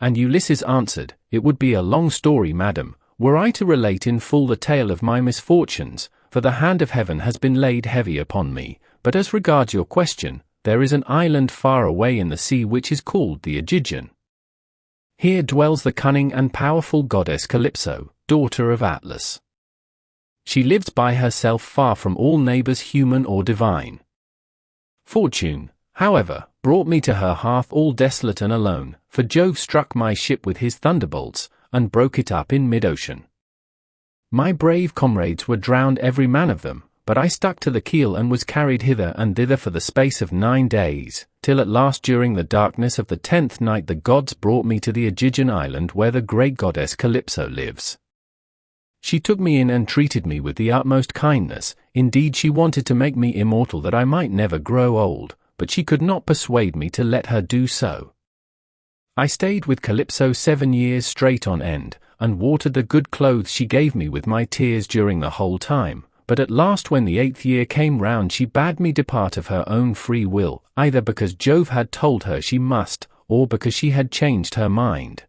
And Ulysses answered, It would be a long story, madam, were I to relate in full the tale of my misfortunes, for the hand of heaven has been laid heavy upon me, but as regards your question, there is an island far away in the sea which is called the Aegean. Here dwells the cunning and powerful goddess Calypso, daughter of Atlas. She lives by herself far from all neighbors human or divine. Fortune, however, brought me to her hearth all desolate and alone, for Jove struck my ship with his thunderbolts, and broke it up in mid-ocean. My brave comrades were drowned every man of them, but I stuck to the keel and was carried hither and thither for the space of 9 days, till at last during the darkness of the 10th night the gods brought me to the Aegean island where the great goddess Calypso lives. She took me in and treated me with the utmost kindness. Indeed, she wanted to make me immortal that I might never grow old, but she could not persuade me to let her do so. I stayed with Calypso 7 years straight on end, and watered the good clothes she gave me with my tears during the whole time, but at last when the 8th year came round she bade me depart of her own free will, either because Jove had told her she must, or because she had changed her mind.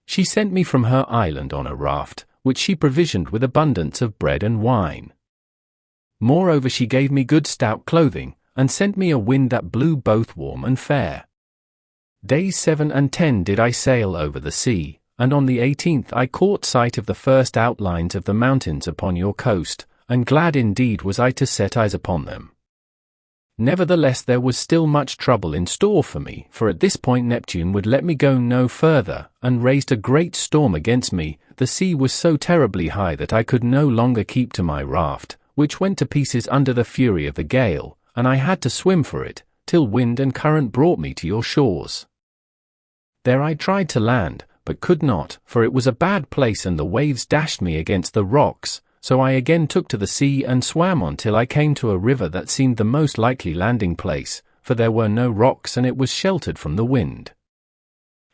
She sent me from her island on a raft, which she provisioned with abundance of bread and wine. Moreover she gave me good stout clothing, and sent me a wind that blew both warm and fair. Days 7 and 10 did I sail over the sea, and on the 18th I caught sight of the first outlines of the mountains upon your coast, and glad indeed was I to set eyes upon them. Nevertheless there was still much trouble in store for me, for at this point Neptune would let me go no further, and raised a great storm against me. The sea was so terribly high that I could no longer keep to my raft, which went to pieces under the fury of the gale, and I had to swim for it, till wind and current brought me to your shores. There I tried to land, but could not, for it was a bad place and the waves dashed me against the rocks, so I again took to the sea and swam on till I came to a river that seemed the most likely landing place, for there were no rocks and it was sheltered from the wind.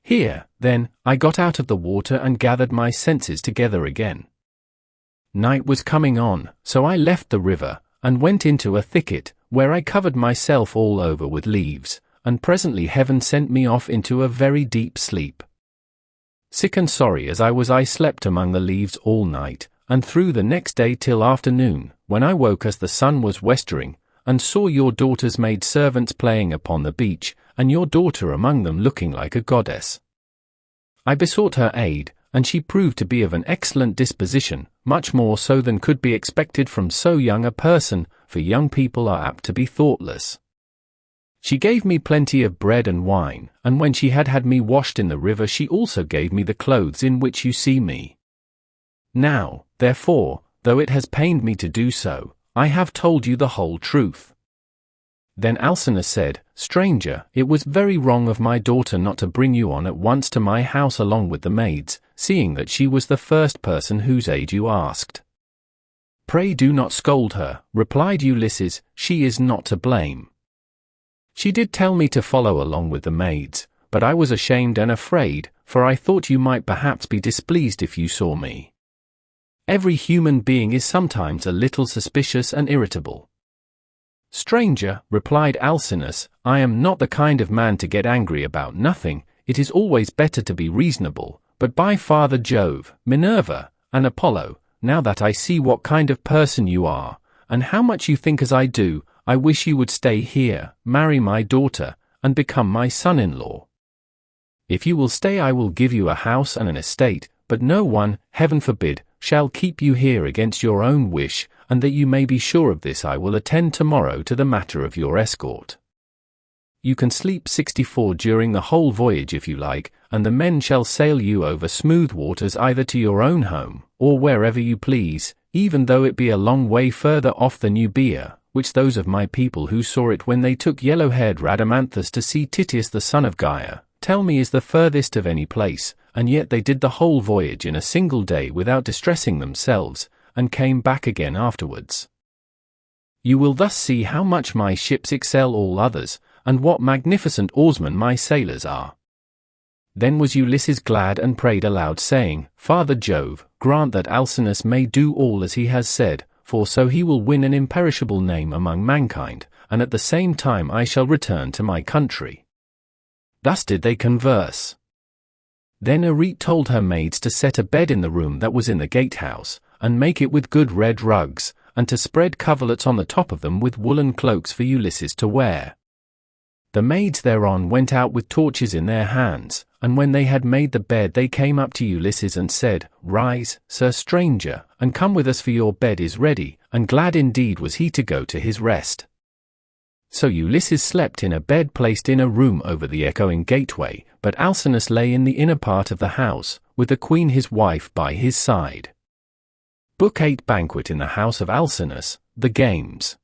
Here, then, I got out of the water and gathered my senses together again. Night was coming on, so I left the river, and went into a thicket, where I covered myself all over with leaves, and presently heaven sent me off into a very deep sleep. Sick and sorry as I slept among the leaves all night, and through the next day till afternoon, when I woke as the sun was westering, and saw your daughter's maid servants playing upon the beach, and your daughter among them looking like a goddess. I besought her aid, and she proved to be of an excellent disposition, much more so than could be expected from so young a person, for young people are apt to be thoughtless. She gave me plenty of bread and wine, and when she had had me washed in the river she also gave me the clothes in which you see me. Now, therefore, though it has pained me to do so, I have told you the whole truth. Then Alcinous said, Stranger, it was very wrong of my daughter not to bring you on at once to my house along with the maids, seeing that she was the first person whose aid you asked. Pray do not scold her, replied Ulysses, she is not to blame. She did tell me to follow along with the maids, but I was ashamed and afraid, for I thought you might perhaps be displeased if you saw me. Every human being is sometimes a little suspicious and irritable. Stranger, replied Alcinous, I am not the kind of man to get angry about nothing, it is always better to be reasonable, but by Father Jove, Minerva, and Apollo, now that I see what kind of person you are, and how much you think as I do, I wish you would stay here, marry my daughter, and become my son-in-law. If you will stay I will give you a house and an estate, but no one, heaven forbid, shall keep you here against your own wish, and that you may be sure of this I will attend tomorrow to the matter of your escort. You can sleep 64 during the whole voyage if you like, and the men shall sail you over smooth waters either to your own home, or wherever you please, even though it be a long way further off than Euboea, which those of my people who saw it when they took yellow-haired Rhadamanthus to see Tityus the son of Gaia, tell me is the furthest of any place, and yet they did the whole voyage in a single day without distressing themselves, and came back again afterwards. You will thus see how much my ships excel all others, and what magnificent oarsmen my sailors are. Then was Ulysses glad and prayed aloud, saying, Father Jove, grant that Alcinous may do all as he has said, for so he will win an imperishable name among mankind, and at the same time I shall return to my country. Thus did they converse. Then Arete told her maids to set a bed in the room that was in the gatehouse, and make it with good red rugs, and to spread coverlets on the top of them with woolen cloaks for Ulysses to wear. The maids thereon went out with torches in their hands, and when they had made the bed they came up to Ulysses and said, Rise, Sir Stranger, and come with us for your bed is ready, and glad indeed was he to go to his rest. So Ulysses slept in a bed placed in a room over the echoing gateway, but Alcinous lay in the inner part of the house, with the queen his wife by his side. Book 8 Banquet in the house of Alcinous, the Games.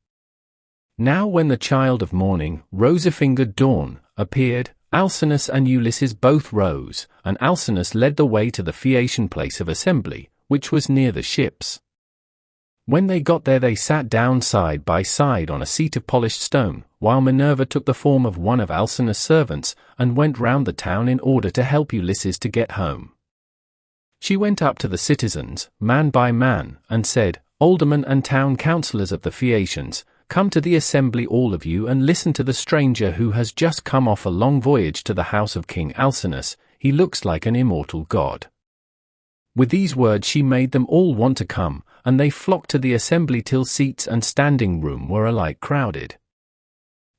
Now when the child of morning, rosy-fingered dawn, appeared, Alcinous and Ulysses both rose, and Alcinous led the way to the Phaeacian place of assembly, which was near the ships. When they got there they sat down side by side on a seat of polished stone, while Minerva took the form of one of Alcinous' servants, and went round the town in order to help Ulysses to get home. She went up to the citizens, man by man, and said, Aldermen and town councillors of the Phaeacians, come to the assembly all of you and listen to the stranger who has just come off a long voyage to the house of King Alcinous, he looks like an immortal god. With these words she made them all want to come, and they flocked to the assembly till seats and standing room were alike crowded.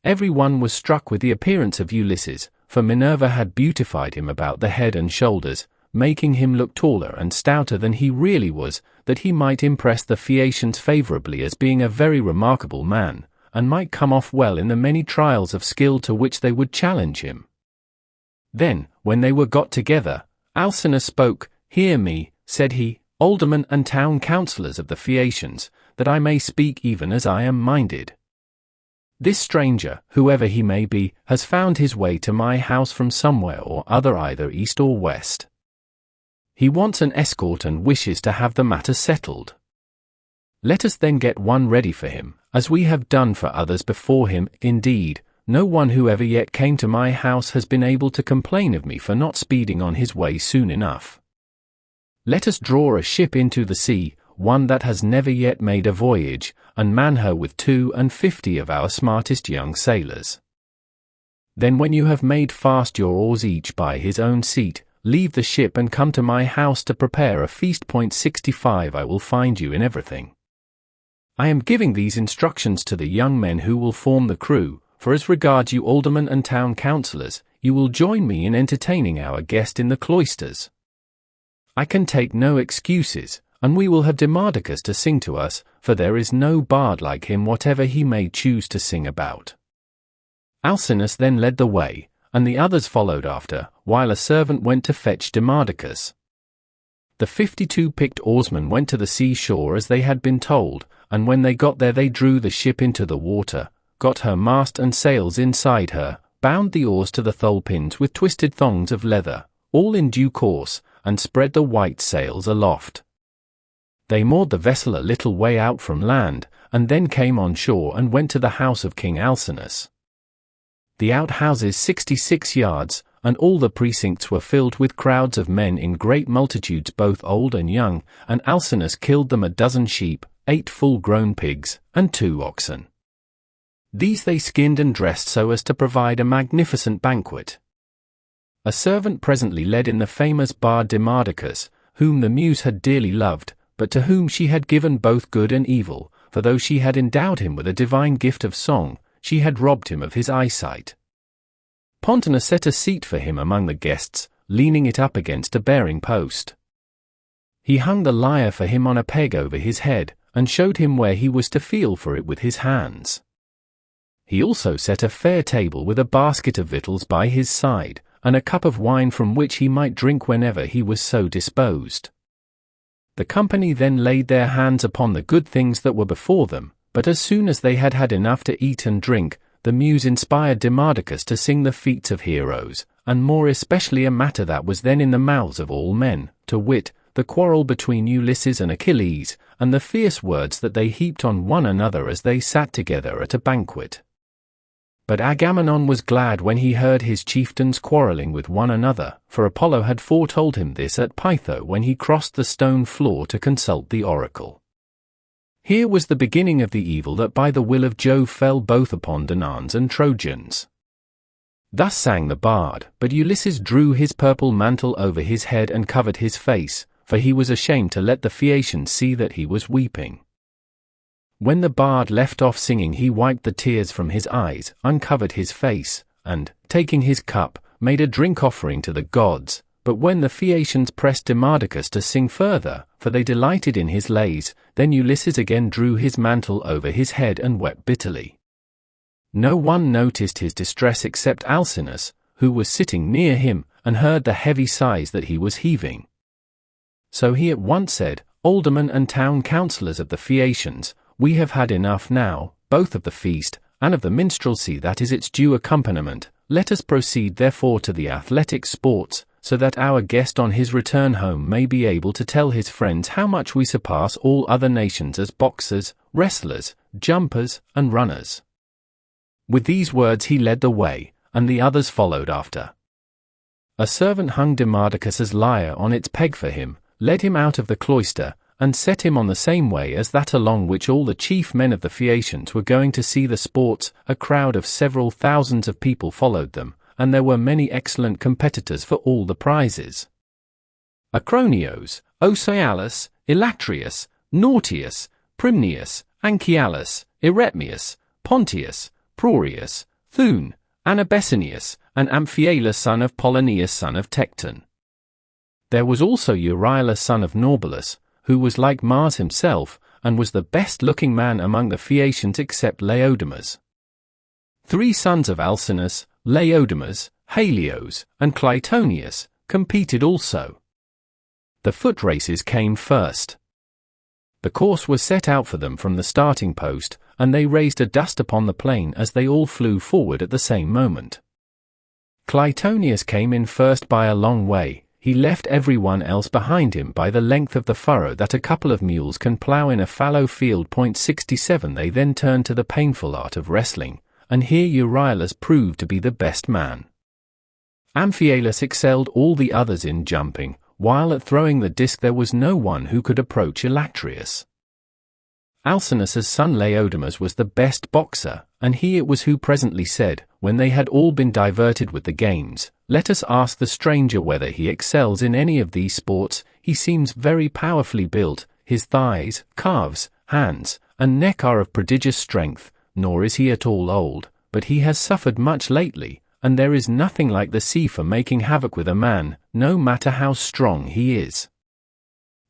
Every one was struck with the appearance of Ulysses, for Minerva had beautified him about the head and shoulders, making him look taller and stouter than he really was, that he might impress the Phaeacians favourably as being a very remarkable man, and might come off well in the many trials of skill to which they would challenge him. Then, when they were got together, Alcinous spoke, Hear me, said he, aldermen and town councillors of the Phaeacians, that I may speak even as I am minded. This stranger, whoever he may be, has found his way to my house from somewhere or other, either east or west. He wants an escort and wishes to have the matter settled. Let us then get one ready for him, as we have done for others before him. Indeed, no one who ever yet came to my house has been able to complain of me for not speeding on his way soon enough. Let us draw a ship into the sea, one that has never yet made a voyage, and man her with 52 of our smartest young sailors. Then when you have made fast your oars each by his own seat, leave the ship and come to my house to prepare a feast. 65 I will find you in everything. I am giving these instructions to the young men who will form the crew, for as regards you aldermen and town councillors, you will join me in entertaining our guest in the cloisters. I can take no excuses, and we will have Demodocus to sing to us, for there is no bard like him whatever he may choose to sing about. Alcinous then led the way, and the others followed after, while a servant went to fetch Demodocus. The 52 picked oarsmen went to the sea-shore as they had been told, and when they got there they drew the ship into the water, got her mast and sails inside her, bound the oars to the thole-pins with twisted thongs of leather, all in due course, and spread the white sails aloft. They moored the vessel a little way out from land, and then came on shore and went to the house of King Alcinous. The outhouses 66 yards, and all the precincts were filled with crowds of men in great multitudes both old and young, and Alcinous killed them 12 sheep, 8 full-grown pigs, and 2 oxen. These they skinned and dressed so as to provide a magnificent banquet. A servant presently led in the famous bard Demodocus, whom the muse had dearly loved, but to whom she had given both good and evil, for though she had endowed him with a divine gift of song, she had robbed him of his eyesight. Pontonous set a seat for him among the guests, leaning it up against a bearing post. He hung the lyre for him on a peg over his head, and showed him where he was to feel for it with his hands. He also set a fair table with a basket of victuals by his side, and a cup of wine from which he might drink whenever he was so disposed. The company then laid their hands upon the good things that were before them, but as soon as they had had enough to eat and drink, the muse inspired Demodocus to sing the feats of heroes, and more especially a matter that was then in the mouths of all men, to wit, the quarrel between Ulysses and Achilles, and the fierce words that they heaped on one another as they sat together at a banquet. But Agamemnon was glad when he heard his chieftains quarrelling with one another, for Apollo had foretold him this at Pytho when he crossed the stone floor to consult the oracle. Here was the beginning of the evil that by the will of Jove fell both upon Danaans and Trojans. Thus sang the bard, but Ulysses drew his purple mantle over his head and covered his face, for he was ashamed to let the Phaeacians see that he was weeping. When the bard left off singing he wiped the tears from his eyes, uncovered his face, and, taking his cup, made a drink offering to the gods. But when the Phaeacians pressed Demodocus to sing further, for they delighted in his lays, then Ulysses again drew his mantle over his head and wept bitterly. No one noticed his distress except Alcinous, who was sitting near him, and heard the heavy sighs that he was heaving. So he at once said, "Aldermen and town councillors of the Phaeacians, we have had enough now, both of the feast, and of the minstrelsy that is its due accompaniment. Let us proceed therefore to the athletic sports, so that our guest on his return home may be able to tell his friends how much we surpass all other nations as boxers, wrestlers, jumpers, and runners." With these words he led the way, and the others followed after. A servant hung Demodocus's lyre on its peg for him, led him out of the cloister, and set him on the same way as that along which all the chief men of the Phaeacians were going to see the sports. A crowd of several thousands of people followed them, and there were many excellent competitors for all the prizes. Acronios, Ocealus, Elatrius, Nautius, Primnius, Anchialus, Eretmius, Pontius, Prorius, Thune, Anabessinius, and Amphialus son of Polonius son of Tecton. There was also Euryalus son of Norbalus, who was like Mars himself, and was the best-looking man among the Phaeacians except Laodamas. 3 sons of Alcinous, Laodamas, Helios, and Clytonius, competed also. The foot races came first. The course was set out for them from the starting post, and they raised a dust upon the plain as they all flew forward at the same moment. Clytonius came in first by a long way. He left everyone else behind him by the length of the furrow that a couple of mules can plough in a fallow field. 67 They then turned to the painful art of wrestling, and here Euryalus proved to be the best man. Amphialus excelled all the others in jumping, while at throwing the disc there was no one who could approach Electrius. Alcinous's son Laodamas was the best boxer, and he it was who presently said, when they had all been diverted with the games, "Let us ask the stranger whether he excels in any of these sports. He seems very powerfully built, his thighs, calves, hands, and neck are of prodigious strength, nor is he at all old, but he has suffered much lately, and there is nothing like the sea for making havoc with a man, no matter how strong he is."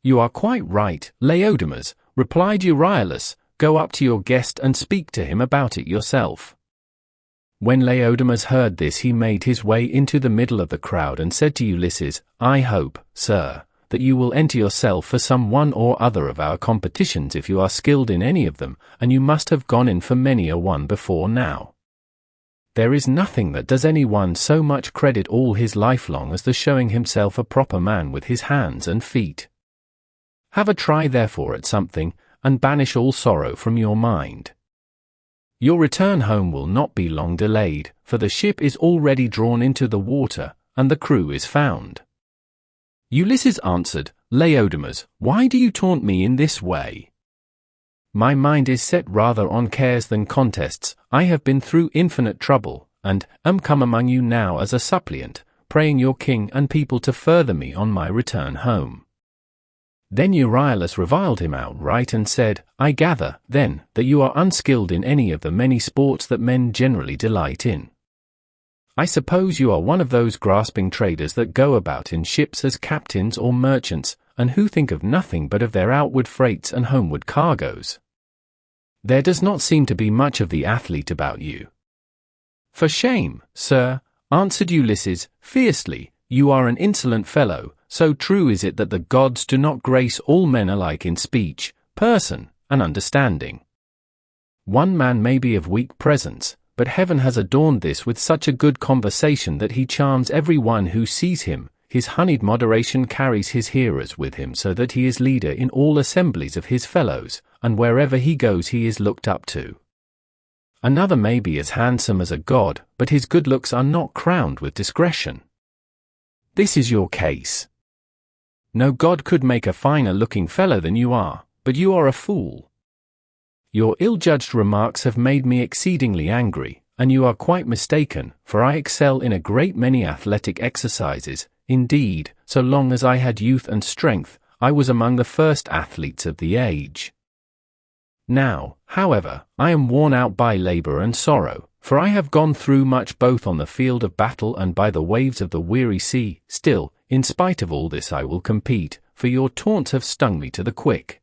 "You are quite right, Laodamas," replied Euryalus. "Go up to your guest and speak to him about it yourself." When Laodamas heard this, he made his way into the middle of the crowd and said to Ulysses, "I hope, sir, that you will enter yourself for some one or other of our competitions if you are skilled in any of them, and you must have gone in for many a one before now. There is nothing that does any one so much credit all his life long as the showing himself a proper man with his hands and feet. Have a try therefore at something, and banish all sorrow from your mind. Your return home will not be long delayed, for the ship is already drawn into the water, and the crew is found." Ulysses answered, "Laodamas, why do you taunt me in this way? My mind is set rather on cares than contests. I have been through infinite trouble, and am come among you now as a suppliant, praying your king and people to further me on my return home." Then Euryalus reviled him outright and said, "I gather, then, that you are unskilled in any of the many sports that men generally delight in. I suppose you are one of those grasping traders that go about in ships as captains or merchants, and who think of nothing but of their outward freights and homeward cargoes. There does not seem to be much of the athlete about you." "For shame, sir," answered Ulysses, fiercely, "you are an insolent fellow. So true is it that the gods do not grace all men alike in speech, person, and understanding. One man may be of weak presence, but heaven has adorned this with such a good conversation that he charms every one who sees him. His honeyed moderation carries his hearers with him so that he is leader in all assemblies of his fellows, and wherever he goes he is looked up to. Another may be as handsome as a god, but his good looks are not crowned with discretion. This is your case. No god could make a finer looking fellow than you are, but you are a fool. Your ill-judged remarks have made me exceedingly angry, and you are quite mistaken, for I excel in a great many athletic exercises. Indeed, so long as I had youth and strength, I was among the first athletes of the age. Now, however, I am worn out by labor and sorrow, for I have gone through much both on the field of battle and by the waves of the weary sea. Still, in spite of all this I will compete, for your taunts have stung me to the quick."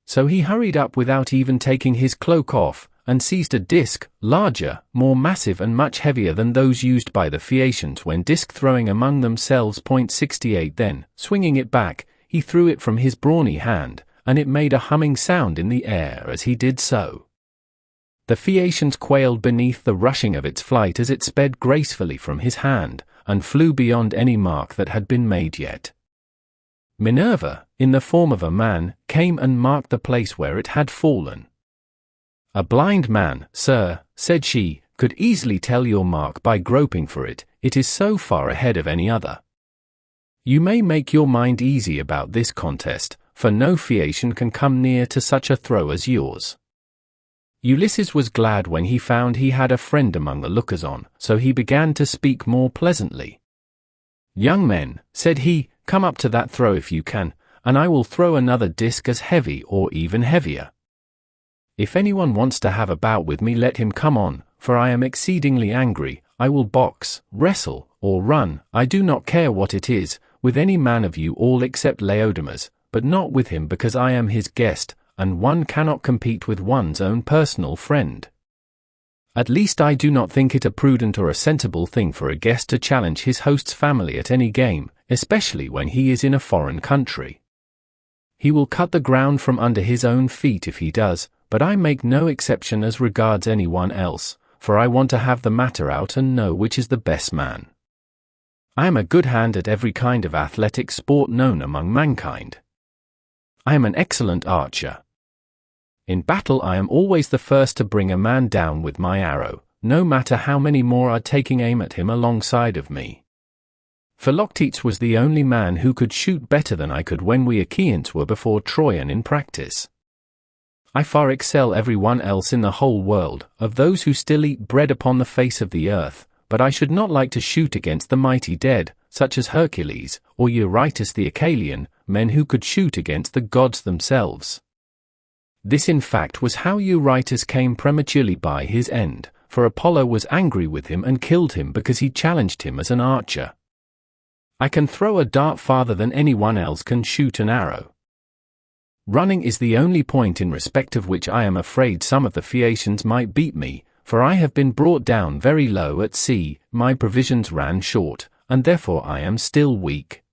So he hurried up without even taking his cloak off, and seized a disc, larger, more massive and much heavier than those used by the Phaeacians when disc-throwing among themselves. 68 Then, swinging it back, he threw it from his brawny hand, and it made a humming sound in the air as he did so. The Phaeacians quailed beneath the rushing of its flight as it sped gracefully from his hand, and flew beyond any mark that had been made yet. Minerva, in the form of a man, came and marked the place where it had fallen. "A blind man, sir," said she, "could easily tell your mark by groping for it, it is so far ahead of any other. You may make your mind easy about this contest, for no Phaeacian can come near to such a throw as yours." Ulysses was glad when he found he had a friend among the lookers-on, so he began to speak more pleasantly. "Young men," said he, "come up to that throw if you can, and I will throw another disc as heavy or even heavier. If anyone wants to have a bout with me, let him come on, for I am exceedingly angry. I will box, wrestle, or run, I do not care what it is, with any man of you all except Laodamas, but not with him because I am his guest, and one cannot compete with one's own personal friend. At least I do not think it a prudent or a sensible thing for a guest to challenge his host's family at any game, especially when he is in a foreign country. He will cut the ground from under his own feet if he does, but I make no exception as regards anyone else, for I want to have the matter out and know which is the best man. I am a good hand at every kind of athletic sport known among mankind. I am an excellent archer. In battle I am always the first to bring a man down with my arrow, no matter how many more are taking aim at him alongside of me. Philoctetes was the only man who could shoot better than I could when we Achaeans were before Troyan in practice. I far excel everyone else in the whole world, of those who still eat bread upon the face of the earth, but I should not like to shoot against the mighty dead, such as Hercules, or Eurytus the Icalian, men who could shoot against the gods themselves. This in fact was how Eurytus came prematurely by his end, for Apollo was angry with him and killed him because he challenged him as an archer. I can throw a dart farther than anyone else can shoot an arrow. Running is the only point in respect of which I am afraid some of the Phaeacians might beat me, for I have been brought down very low at sea, my provisions ran short, and therefore I am still weak.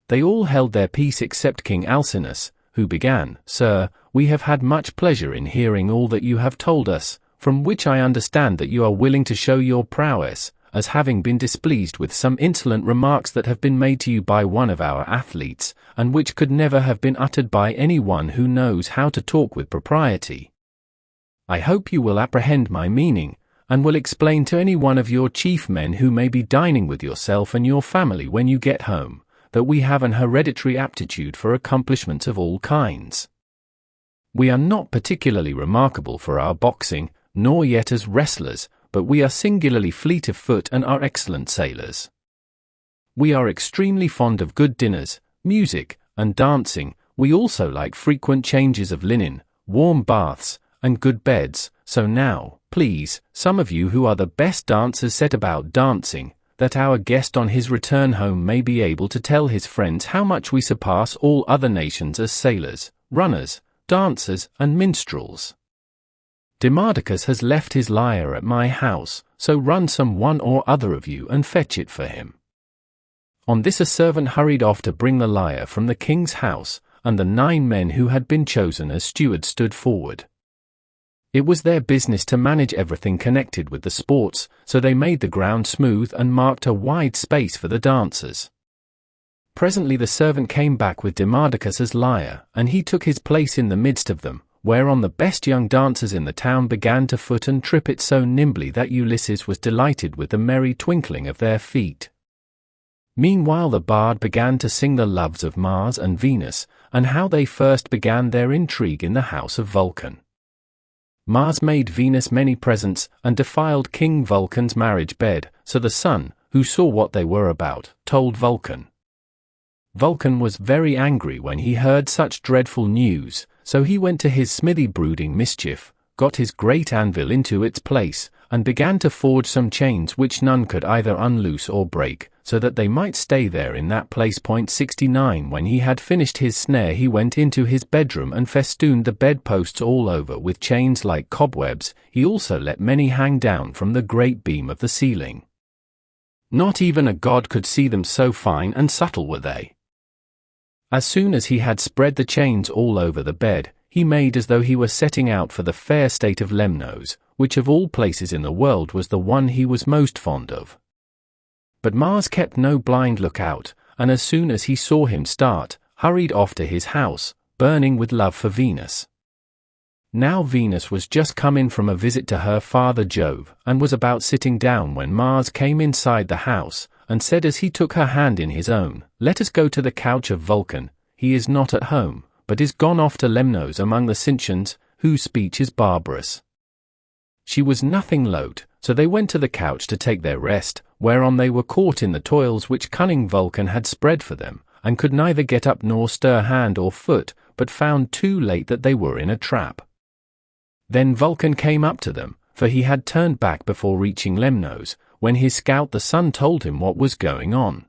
They all held their peace except King Alcinous, who began, Sir, we have had much pleasure in hearing all that you have told us, from which I understand that you are willing to show your prowess, as having been displeased with some insolent remarks that have been made to you by one of our athletes, and which could never have been uttered by any one who knows how to talk with propriety. I hope you will apprehend my meaning, and will explain to any one of your chief men who may be dining with yourself and your family when you get home, that we have an hereditary aptitude for accomplishments of all kinds. We are not particularly remarkable for our boxing, nor yet as wrestlers, but we are singularly fleet of foot and are excellent sailors. We are extremely fond of good dinners, music, and dancing. We also like frequent changes of linen, warm baths, and good beds. So now, please, some of you who are the best dancers set about dancing, that our guest on his return home may be able to tell his friends how much we surpass all other nations as sailors, runners, dancers, and minstrels. Demodocus has left his lyre at my house, so run some one or other of you and fetch it for him. On this a servant hurried off to bring the lyre from the king's house, and the 9 men who had been chosen as stewards stood forward. It was their business to manage everything connected with the sports, so they made the ground smooth and marked a wide space for the dancers. Presently the servant came back with Demodocus's lyre, and he took his place in the midst of them, whereon the best young dancers in the town began to foot and trip it so nimbly that Ulysses was delighted with the merry twinkling of their feet. Meanwhile the bard began to sing the loves of Mars and Venus, and how they first began their intrigue in the house of Vulcan. Mars made Venus many presents, and defiled King Vulcan's marriage bed, so the sun, who saw what they were about, told Vulcan. Vulcan was very angry when he heard such dreadful news, so he went to his smithy brooding mischief, got his great anvil into its place, and began to forge some chains which none could either unloose or break, so that they might stay there in that place. 69 When he had finished his snare he went into his bedroom and festooned the bedposts all over with chains like cobwebs. He also let many hang down from the great beam of the ceiling. Not even a god could see them, so fine and subtle were they. As soon as he had spread the chains all over the bed, he made as though he were setting out for the fair state of Lemnos, which of all places in the world was the one he was most fond of. But Mars kept no blind lookout, and as soon as he saw him start, hurried off to his house, burning with love for Venus. Now Venus was just come in from a visit to her father Jove, and was about sitting down when Mars came inside the house, and said as he took her hand in his own, "Let us go to the couch of Vulcan. He is not at home, but is gone off to Lemnos among the Sintians, whose speech is barbarous." She was nothing loath, so they went to the couch to take their rest, whereon they were caught in the toils which cunning Vulcan had spread for them, and could neither get up nor stir hand or foot, but found too late that they were in a trap. Then Vulcan came up to them, for he had turned back before reaching Lemnos, when his scout the sun told him what was going on.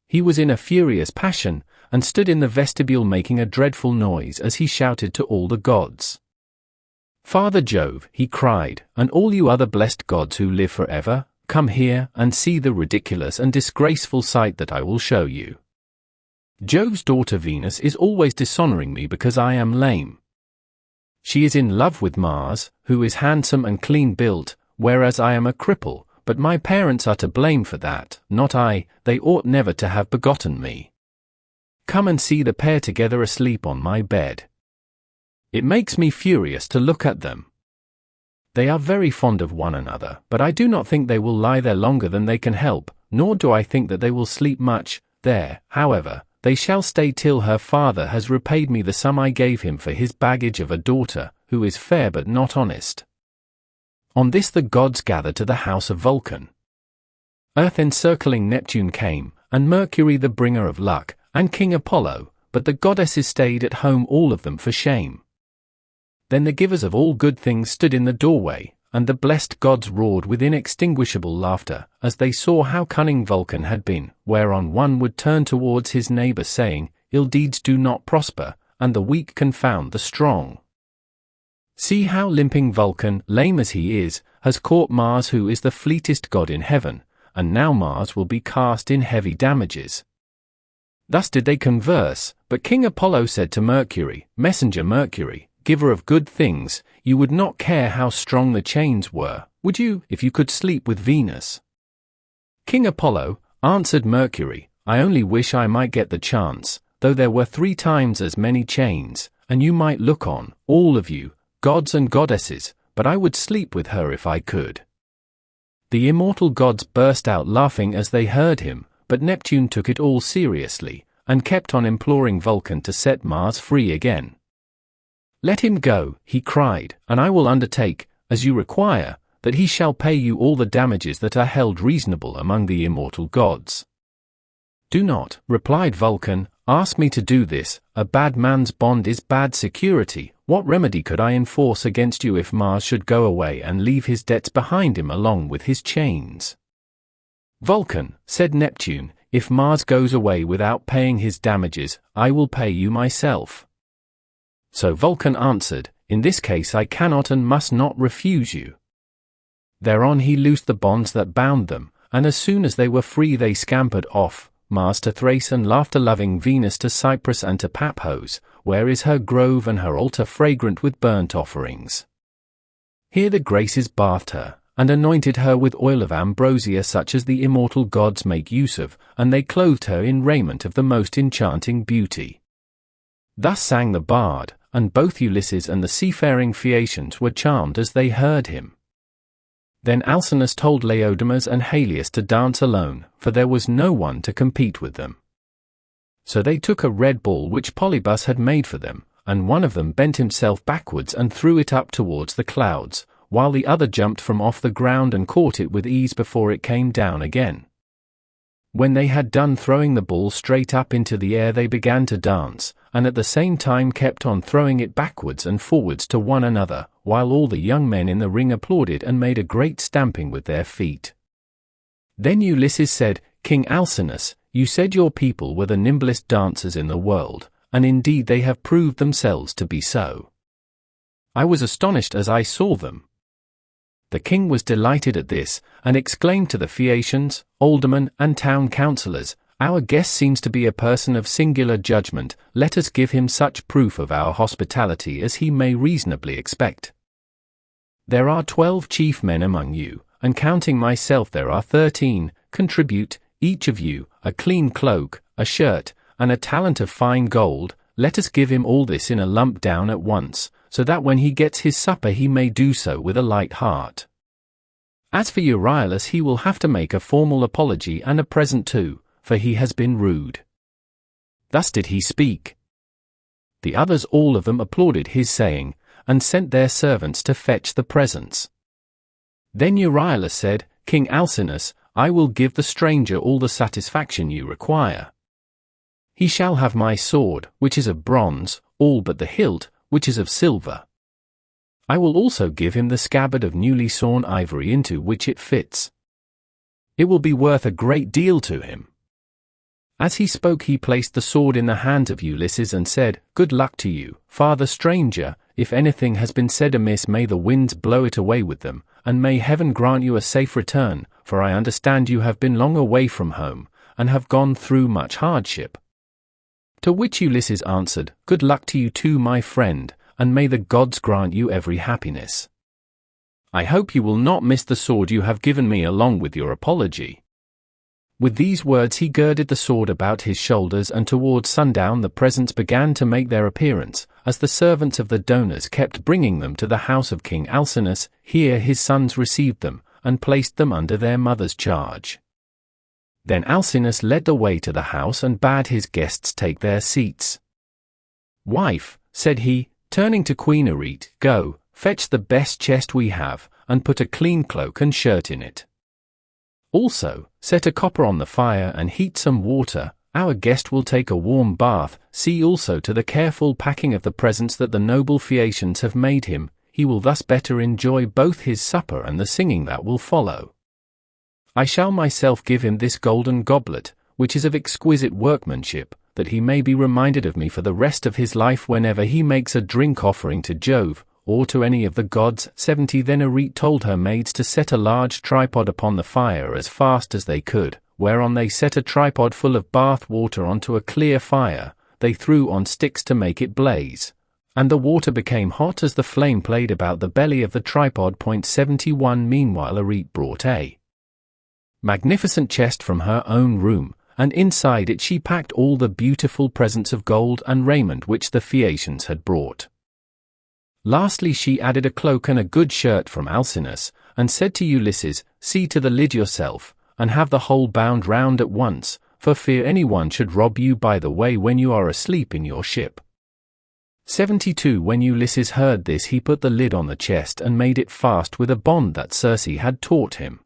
He was in a furious passion, and stood in the vestibule making a dreadful noise as he shouted to all the gods. "Father Jove," he cried, "and all you other blessed gods who live forever, come here and see the ridiculous and disgraceful sight that I will show you. Jove's daughter Venus is always dishonoring me because I am lame. She is in love with Mars, who is handsome and clean built, whereas I am a cripple, but my parents are to blame for that, not I. They ought never to have begotten me. Come and see the pair together asleep on my bed. It makes me furious to look at them. They are very fond of one another, but I do not think they will lie there longer than they can help, nor do I think that they will sleep much. There, however, they shall stay till her father has repaid me the sum I gave him for his baggage of a daughter, who is fair but not honest." On this the gods gathered to the house of Vulcan. Earth encircling Neptune came, and Mercury the bringer of luck, and King Apollo, but the goddesses stayed at home, all of them for shame. Then the givers of all good things stood in the doorway, and the blessed gods roared with inextinguishable laughter, as they saw how cunning Vulcan had been, whereon one would turn towards his neighbor saying, "Ill deeds do not prosper, and the weak confound the strong." See how limping Vulcan, lame as he is, has caught Mars, who is the fleetest god in heaven, and now Mars will be cast in heavy damages. Thus did they converse, but King Apollo said to Mercury, "Messenger Mercury, giver of good things, you would not care how strong the chains were, would you, if you could sleep with Venus?" "King Apollo," answered Mercury, "I only wish I might get the chance, though there were 3 times as many chains, and you might look on, all of you, gods and goddesses, but I would sleep with her if I could." The immortal gods burst out laughing as they heard him, but Neptune took it all seriously, and kept on imploring Vulcan to set Mars free again. "Let him go," he cried, "and I will undertake, as you require, that he shall pay you all the damages that are held reasonable among the immortal gods." "Do not," replied Vulcan, "ask me to do this. A bad man's bond is bad security. What remedy could I enforce against you if Mars should go away and leave his debts behind him along with his chains?" "Vulcan," said Neptune, "if Mars goes away without paying his damages, I will pay you myself." So Vulcan answered, "In this case I cannot and must not refuse you." Thereon he loosed the bonds that bound them, and as soon as they were free they scampered off, Mars to Thrace and laughter-loving Venus to Cyprus and to Paphos, where is her grove and her altar fragrant with burnt offerings. Here the Graces bathed her, and anointed her with oil of ambrosia such as the immortal gods make use of, and they clothed her in raiment of the most enchanting beauty. Thus sang the bard, and both Ulysses and the seafaring Phaeacians were charmed as they heard him. Then Alcinous told Laodamas and Halius to dance alone, for there was no one to compete with them. So they took a red ball which Polybus had made for them, and one of them bent himself backwards and threw it up towards the clouds, while the other jumped from off the ground and caught it with ease before it came down again. When they had done throwing the ball straight up into the air they began to dance, and at the same time kept on throwing it backwards and forwards to one another, while all the young men in the ring applauded and made a great stamping with their feet. Then Ulysses said, "King Alcinous, you said your people were the nimblest dancers in the world, and indeed they have proved themselves to be so. I was astonished as I saw them." The king was delighted at this, and exclaimed to the Phaeacians, aldermen, and town councillors, "Our guest seems to be a person of singular judgment. Let us give him such proof of our hospitality as he may reasonably expect. There are 12 chief men among you, and counting myself there are 13. Contribute, each of you, a clean cloak, a shirt, and a talent of fine gold. Let us give him all this in a lump down at once, so that when he gets his supper he may do so with a light heart. As for Euryalus, he will have to make a formal apology and a present too, for he has been rude." Thus did he speak. The others all of them applauded his saying, and sent their servants to fetch the presents. Then Euryalus said, "King Alcinous, I will give the stranger all the satisfaction you require. He shall have my sword, which is of bronze, all but the hilt, which is of silver. I will also give him the scabbard of newly sawn ivory into which it fits. It will be worth a great deal to him." As he spoke he placed the sword in the hands of Ulysses and said, "Good luck to you, father stranger. If anything has been said amiss may the winds blow it away with them, and may heaven grant you a safe return, for I understand you have been long away from home, and have gone through much hardship." To which Ulysses answered, "Good luck to you too, my friend, and may the gods grant you every happiness. I hope you will not miss the sword you have given me along with your apology." With these words he girded the sword about his shoulders, and towards sundown the presents began to make their appearance, as the servants of the donors kept bringing them to the house of King Alcinous. Here his sons received them, and placed them under their mother's charge. Then Alcinous led the way to the house and bade his guests take their seats. "Wife," said he, turning to Queen Arete, "go, fetch the best chest we have, and put a clean cloak and shirt in it. Also, set a copper on the fire and heat some water. Our guest will take a warm bath. See also to the careful packing of the presents that the noble Phaeacians have made him. He will thus better enjoy both his supper and the singing that will follow. I shall myself give him this golden goblet, which is of exquisite workmanship, that he may be reminded of me for the rest of his life whenever he makes a drink offering to Jove, or to any of the gods." 70 Then Arete told her maids to set a large tripod upon the fire as fast as they could, whereon they set a tripod full of bath water onto a clear fire. They threw on sticks to make it blaze, and the water became hot as the flame played about the belly of the tripod. 71 Meanwhile Arete brought a magnificent chest from her own room, and inside it she packed all the beautiful presents of gold and raiment which the Phaeacians had brought. Lastly she added a cloak and a good shirt from Alcinous, and said to Ulysses, "See to the lid yourself, and have the whole bound round at once, for fear anyone should rob you by the way when you are asleep in your ship." 72 When Ulysses heard this he put the lid on the chest and made it fast with a bond that Circe had taught him.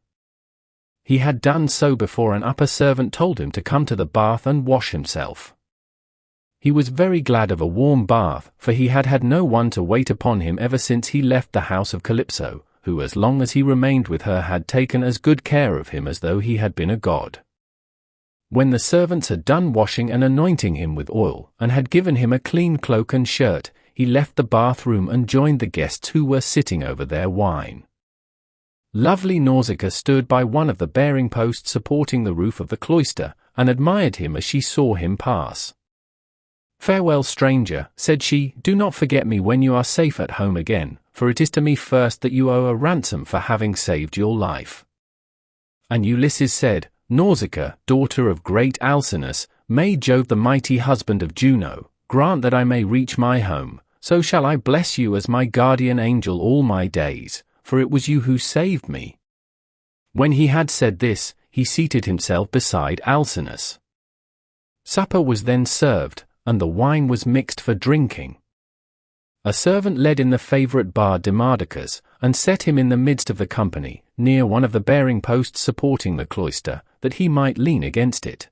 He had done so before an upper servant told him to come to the bath and wash himself. He was very glad of a warm bath, for he had had no one to wait upon him ever since he left the house of Calypso, who as long as he remained with her had taken as good care of him as though he had been a god. When the servants had done washing and anointing him with oil, and had given him a clean cloak and shirt, he left the bathroom and joined the guests who were sitting over their wine. Lovely Nausicaa stood by one of the bearing posts supporting the roof of the cloister, and admired him as she saw him pass. "Farewell, stranger," said she, "do not forget me when you are safe at home again, for it is to me first that you owe a ransom for having saved your life." And Ulysses said, "Nausicaa, daughter of great Alcinous, may Jove the mighty husband of Juno, grant that I may reach my home, so shall I bless you as my guardian angel all my days, for it was you who saved me." When he had said this, he seated himself beside Alcinous. Supper was then served, and the wine was mixed for drinking. A servant led in the favourite bard Demodocus, and set him in the midst of the company, near one of the bearing posts supporting the cloister, that he might lean against it.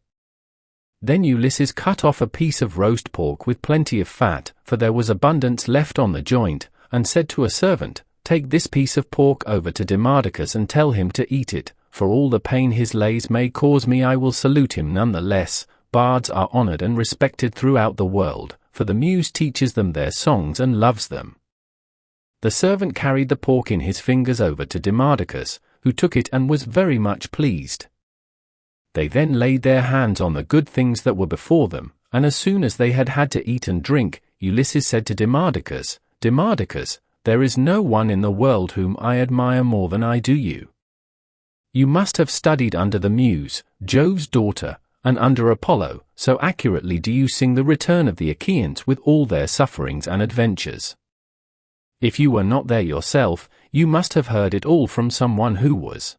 Then Ulysses cut off a piece of roast pork with plenty of fat, for there was abundance left on the joint, and said to a servant, "Take this piece of pork over to Demodocus and tell him to eat it, for all the pain his lays may cause me I will salute him none the less. Bards are honoured and respected throughout the world, for the muse teaches them their songs and loves them." The servant carried the pork in his fingers over to Demodocus, who took it and was very much pleased. They then laid their hands on the good things that were before them, and as soon as they had had to eat and drink, Ulysses said to Demodocus, "Demodocus, there is no one in the world whom I admire more than I do you. You must have studied under the Muse, Jove's daughter, and under Apollo, so accurately do you sing the return of the Achaeans with all their sufferings and adventures. If you were not there yourself, you must have heard it all from someone who was.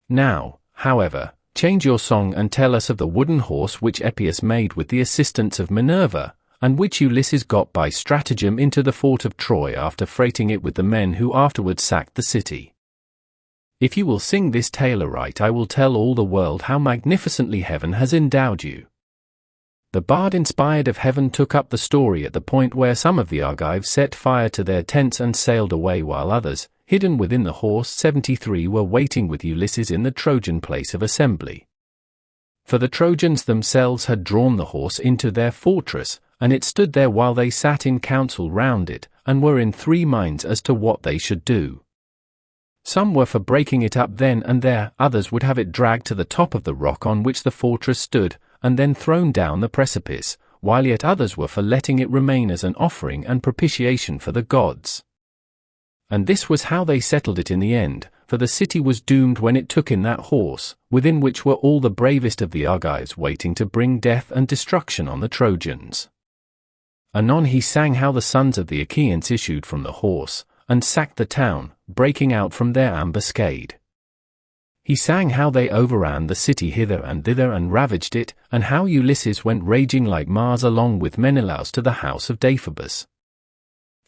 Now, however, change your song and tell us of the wooden horse which Epeius made with the assistance of Minerva, and which Ulysses got by stratagem into the fort of Troy after freighting it with the men who afterwards sacked the city. If you will sing this tale aright, I will tell all the world how magnificently heaven has endowed you." The bard inspired of heaven took up the story at the point where some of the Argives set fire to their tents and sailed away while others, hidden within the horse 73, were waiting with Ulysses in the Trojan place of assembly. For the Trojans themselves had drawn the horse into their fortress, and it stood there while they sat in council round it, and were in 3 minds as to what they should do. Some were for breaking it up then and there, others would have it dragged to the top of the rock on which the fortress stood, and then thrown down the precipice, while yet others were for letting it remain as an offering and propitiation for the gods. And this was how they settled it in the end, for the city was doomed when it took in that horse, within which were all the bravest of the Argives waiting to bring death and destruction on the Trojans. Anon he sang how the sons of the Achaeans issued from the horse, and sacked the town, breaking out from their ambuscade. He sang how they overran the city hither and thither and ravaged it, and how Ulysses went raging like Mars along with Menelaus to the house of Deiphobus.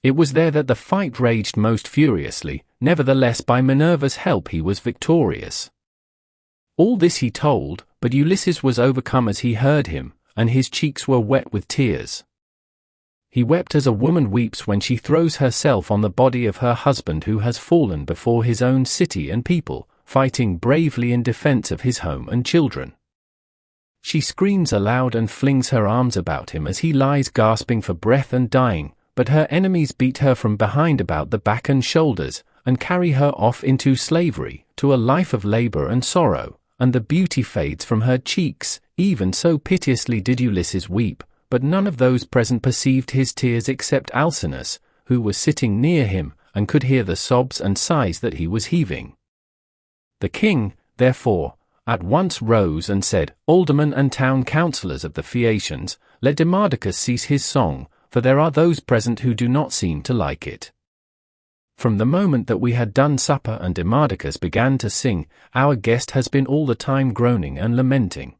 It was there that the fight raged most furiously, nevertheless by Minerva's help he was victorious. All this he told, but Ulysses was overcome as he heard him, and his cheeks were wet with tears. He wept as a woman weeps when she throws herself on the body of her husband who has fallen before his own city and people, fighting bravely in defense of his home and children. She screams aloud and flings her arms about him as he lies gasping for breath and dying, but her enemies beat her from behind about the back and shoulders, and carry her off into slavery, to a life of labor and sorrow, and the beauty fades from her cheeks. Even so piteously did Ulysses weep, but none of those present perceived his tears except Alcinous, who was sitting near him, and could hear the sobs and sighs that he was heaving. The king, therefore, at once rose and said, "Aldermen and town councillors of the Phaeacians, let Demodocus cease his song, for there are those present who do not seem to like it." From the moment that we had done supper and Demodocus began to sing, our guest has been all the time groaning and lamenting.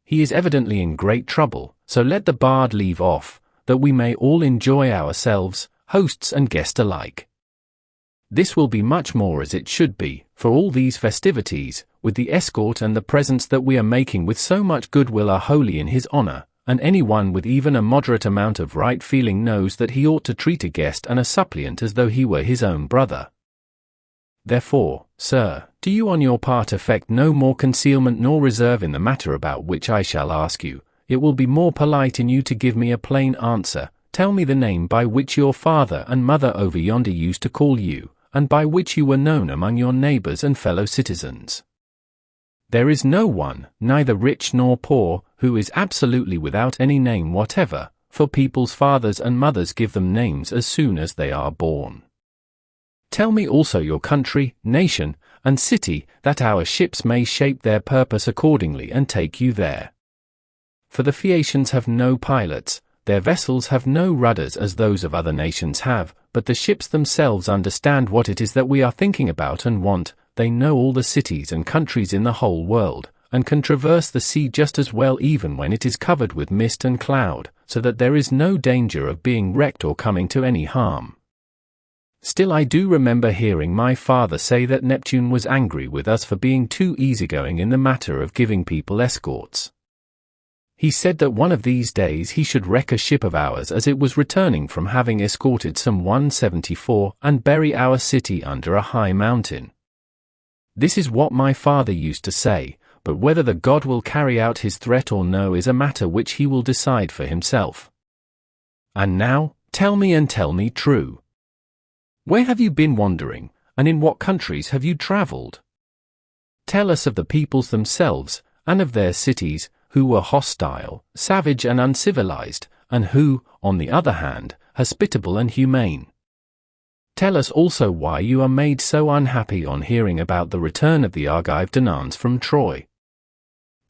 He is evidently in great trouble, so let the bard leave off, that we may all enjoy ourselves, hosts and guest alike. This will be much more as it should be, for all these festivities, with the escort and the presents that we are making with so much goodwill are wholly in his honor, and anyone with even a moderate amount of right feeling knows that he ought to treat a guest and a suppliant as though he were his own brother. Therefore, sir, do you on your part affect no more concealment nor reserve in the matter about which I shall ask you. It will be more polite in you to give me a plain answer. Tell me the name by which your father and mother over yonder used to call you, and by which you were known among your neighbors and fellow citizens. There is no one, neither rich nor poor, who is absolutely without any name whatever, for people's fathers and mothers give them names as soon as they are born. Tell me also your country, nation, and city, that our ships may shape their purpose accordingly and take you there. For the Phaeacians have no pilots, their vessels have no rudders as those of other nations have, but the ships themselves understand what it is that we are thinking about and want. They know all the cities and countries in the whole world, and can traverse the sea just as well even when it is covered with mist and cloud, so that there is no danger of being wrecked or coming to any harm. Still I do remember hearing my father say that Neptune was angry with us for being too easygoing in the matter of giving people escorts. He said that one of these days he should wreck a ship of ours as it was returning from having escorted some 174 and bury our city under a high mountain. This is what my father used to say, but whether the god will carry out his threat or no is a matter which he will decide for himself. And now, tell me true. Where have you been wandering, and in what countries have you traveled? Tell us of the peoples themselves, and of their cities, who were hostile, savage and uncivilized, and who, on the other hand, hospitable and humane. Tell us also why you are made so unhappy on hearing about the return of the Argive Danans from Troy.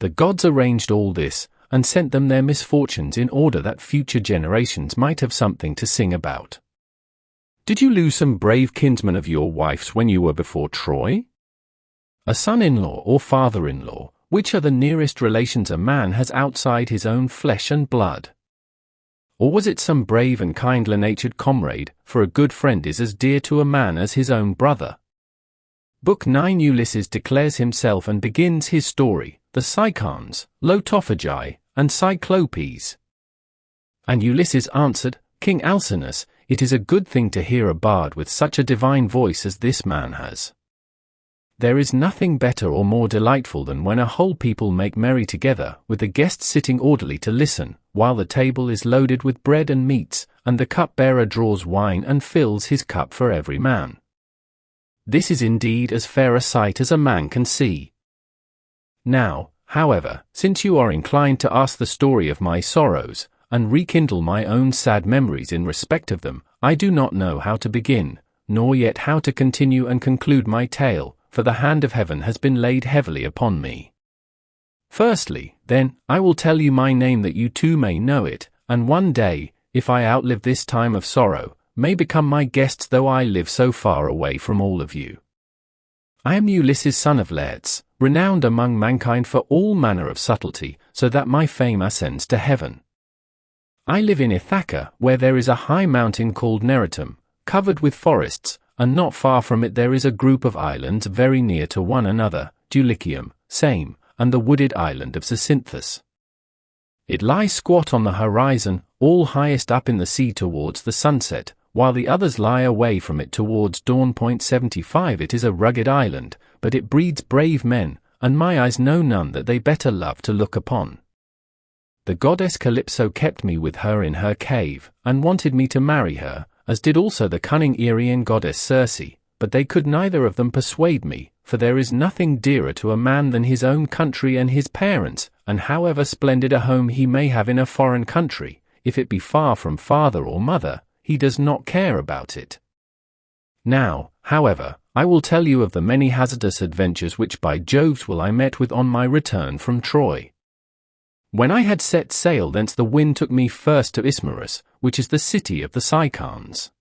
The gods arranged all this, and sent them their misfortunes in order that future generations might have something to sing about. Did you lose some brave kinsman of your wife's when you were before Troy? A son-in-law or father-in-law, which are the nearest relations a man has outside his own flesh and blood? Or was it some brave and kindly-natured comrade, for a good friend is as dear to a man as his own brother? Book 9 Ulysses declares himself and begins his story, the Sicans, Lotophagi, and Cyclopes. And Ulysses answered, King Alcinous, it is a good thing to hear a bard with such a divine voice as this man has. There is nothing better or more delightful than when a whole people make merry together, with the guests sitting orderly to listen, while the table is loaded with bread and meats, and the cupbearer draws wine and fills his cup for every man. This is indeed as fair a sight as a man can see. Now, however, since you are inclined to ask the story of my sorrows, and rekindle my own sad memories in respect of them, I do not know how to begin, nor yet how to continue and conclude my tale, for the hand of heaven has been laid heavily upon me. Firstly, then, I will tell you my name that you too may know it, and one day, if I outlive this time of sorrow, may become my guests though I live so far away from all of you. I am Ulysses son of Laertes, renowned among mankind for all manner of subtlety, so that my fame ascends to heaven. I live in Ithaca, where there is a high mountain called Neritum, covered with forests, and not far from it there is a group of islands very near to one another, Dulichium, Same, and the wooded island of Zacynthus. It lies squat on the horizon, all highest up in the sea towards the sunset, while the others lie away from it towards dawn. 75 It is a rugged island, but it breeds brave men, and my eyes know none that they better love to look upon. The goddess Calypso kept me with her in her cave, and wanted me to marry her, as did also the cunning Aryan goddess Circe, but they could neither of them persuade me, for there is nothing dearer to a man than his own country and his parents, and however splendid a home he may have in a foreign country, if it be far from father or mother, he does not care about it. Now, however, I will tell you of the many hazardous adventures which by Jove's will I met with on my return from Troy. When I had set sail thence the wind took me first to Ismarus, which is the city of the Sicans.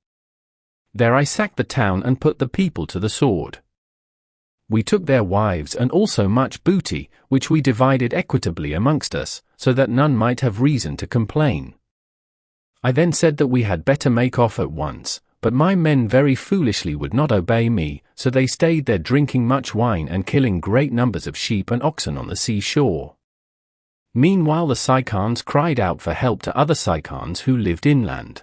There I sacked the town and put the people to the sword. We took their wives and also much booty, which we divided equitably amongst us, so that none might have reason to complain. I then said that we had better make off at once, but my men very foolishly would not obey me, so they stayed there drinking much wine and killing great numbers of sheep and oxen on the sea shore. Meanwhile the Sicans cried out for help to other Sicans who lived inland.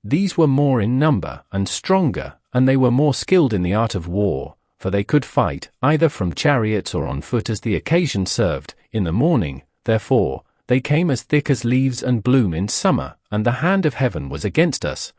These were more in number and stronger, and they were more skilled in the art of war, for they could fight, either from chariots or on foot as the occasion served, in the morning. Therefore, they came as thick as leaves and bloom in summer, and the hand of heaven was against us,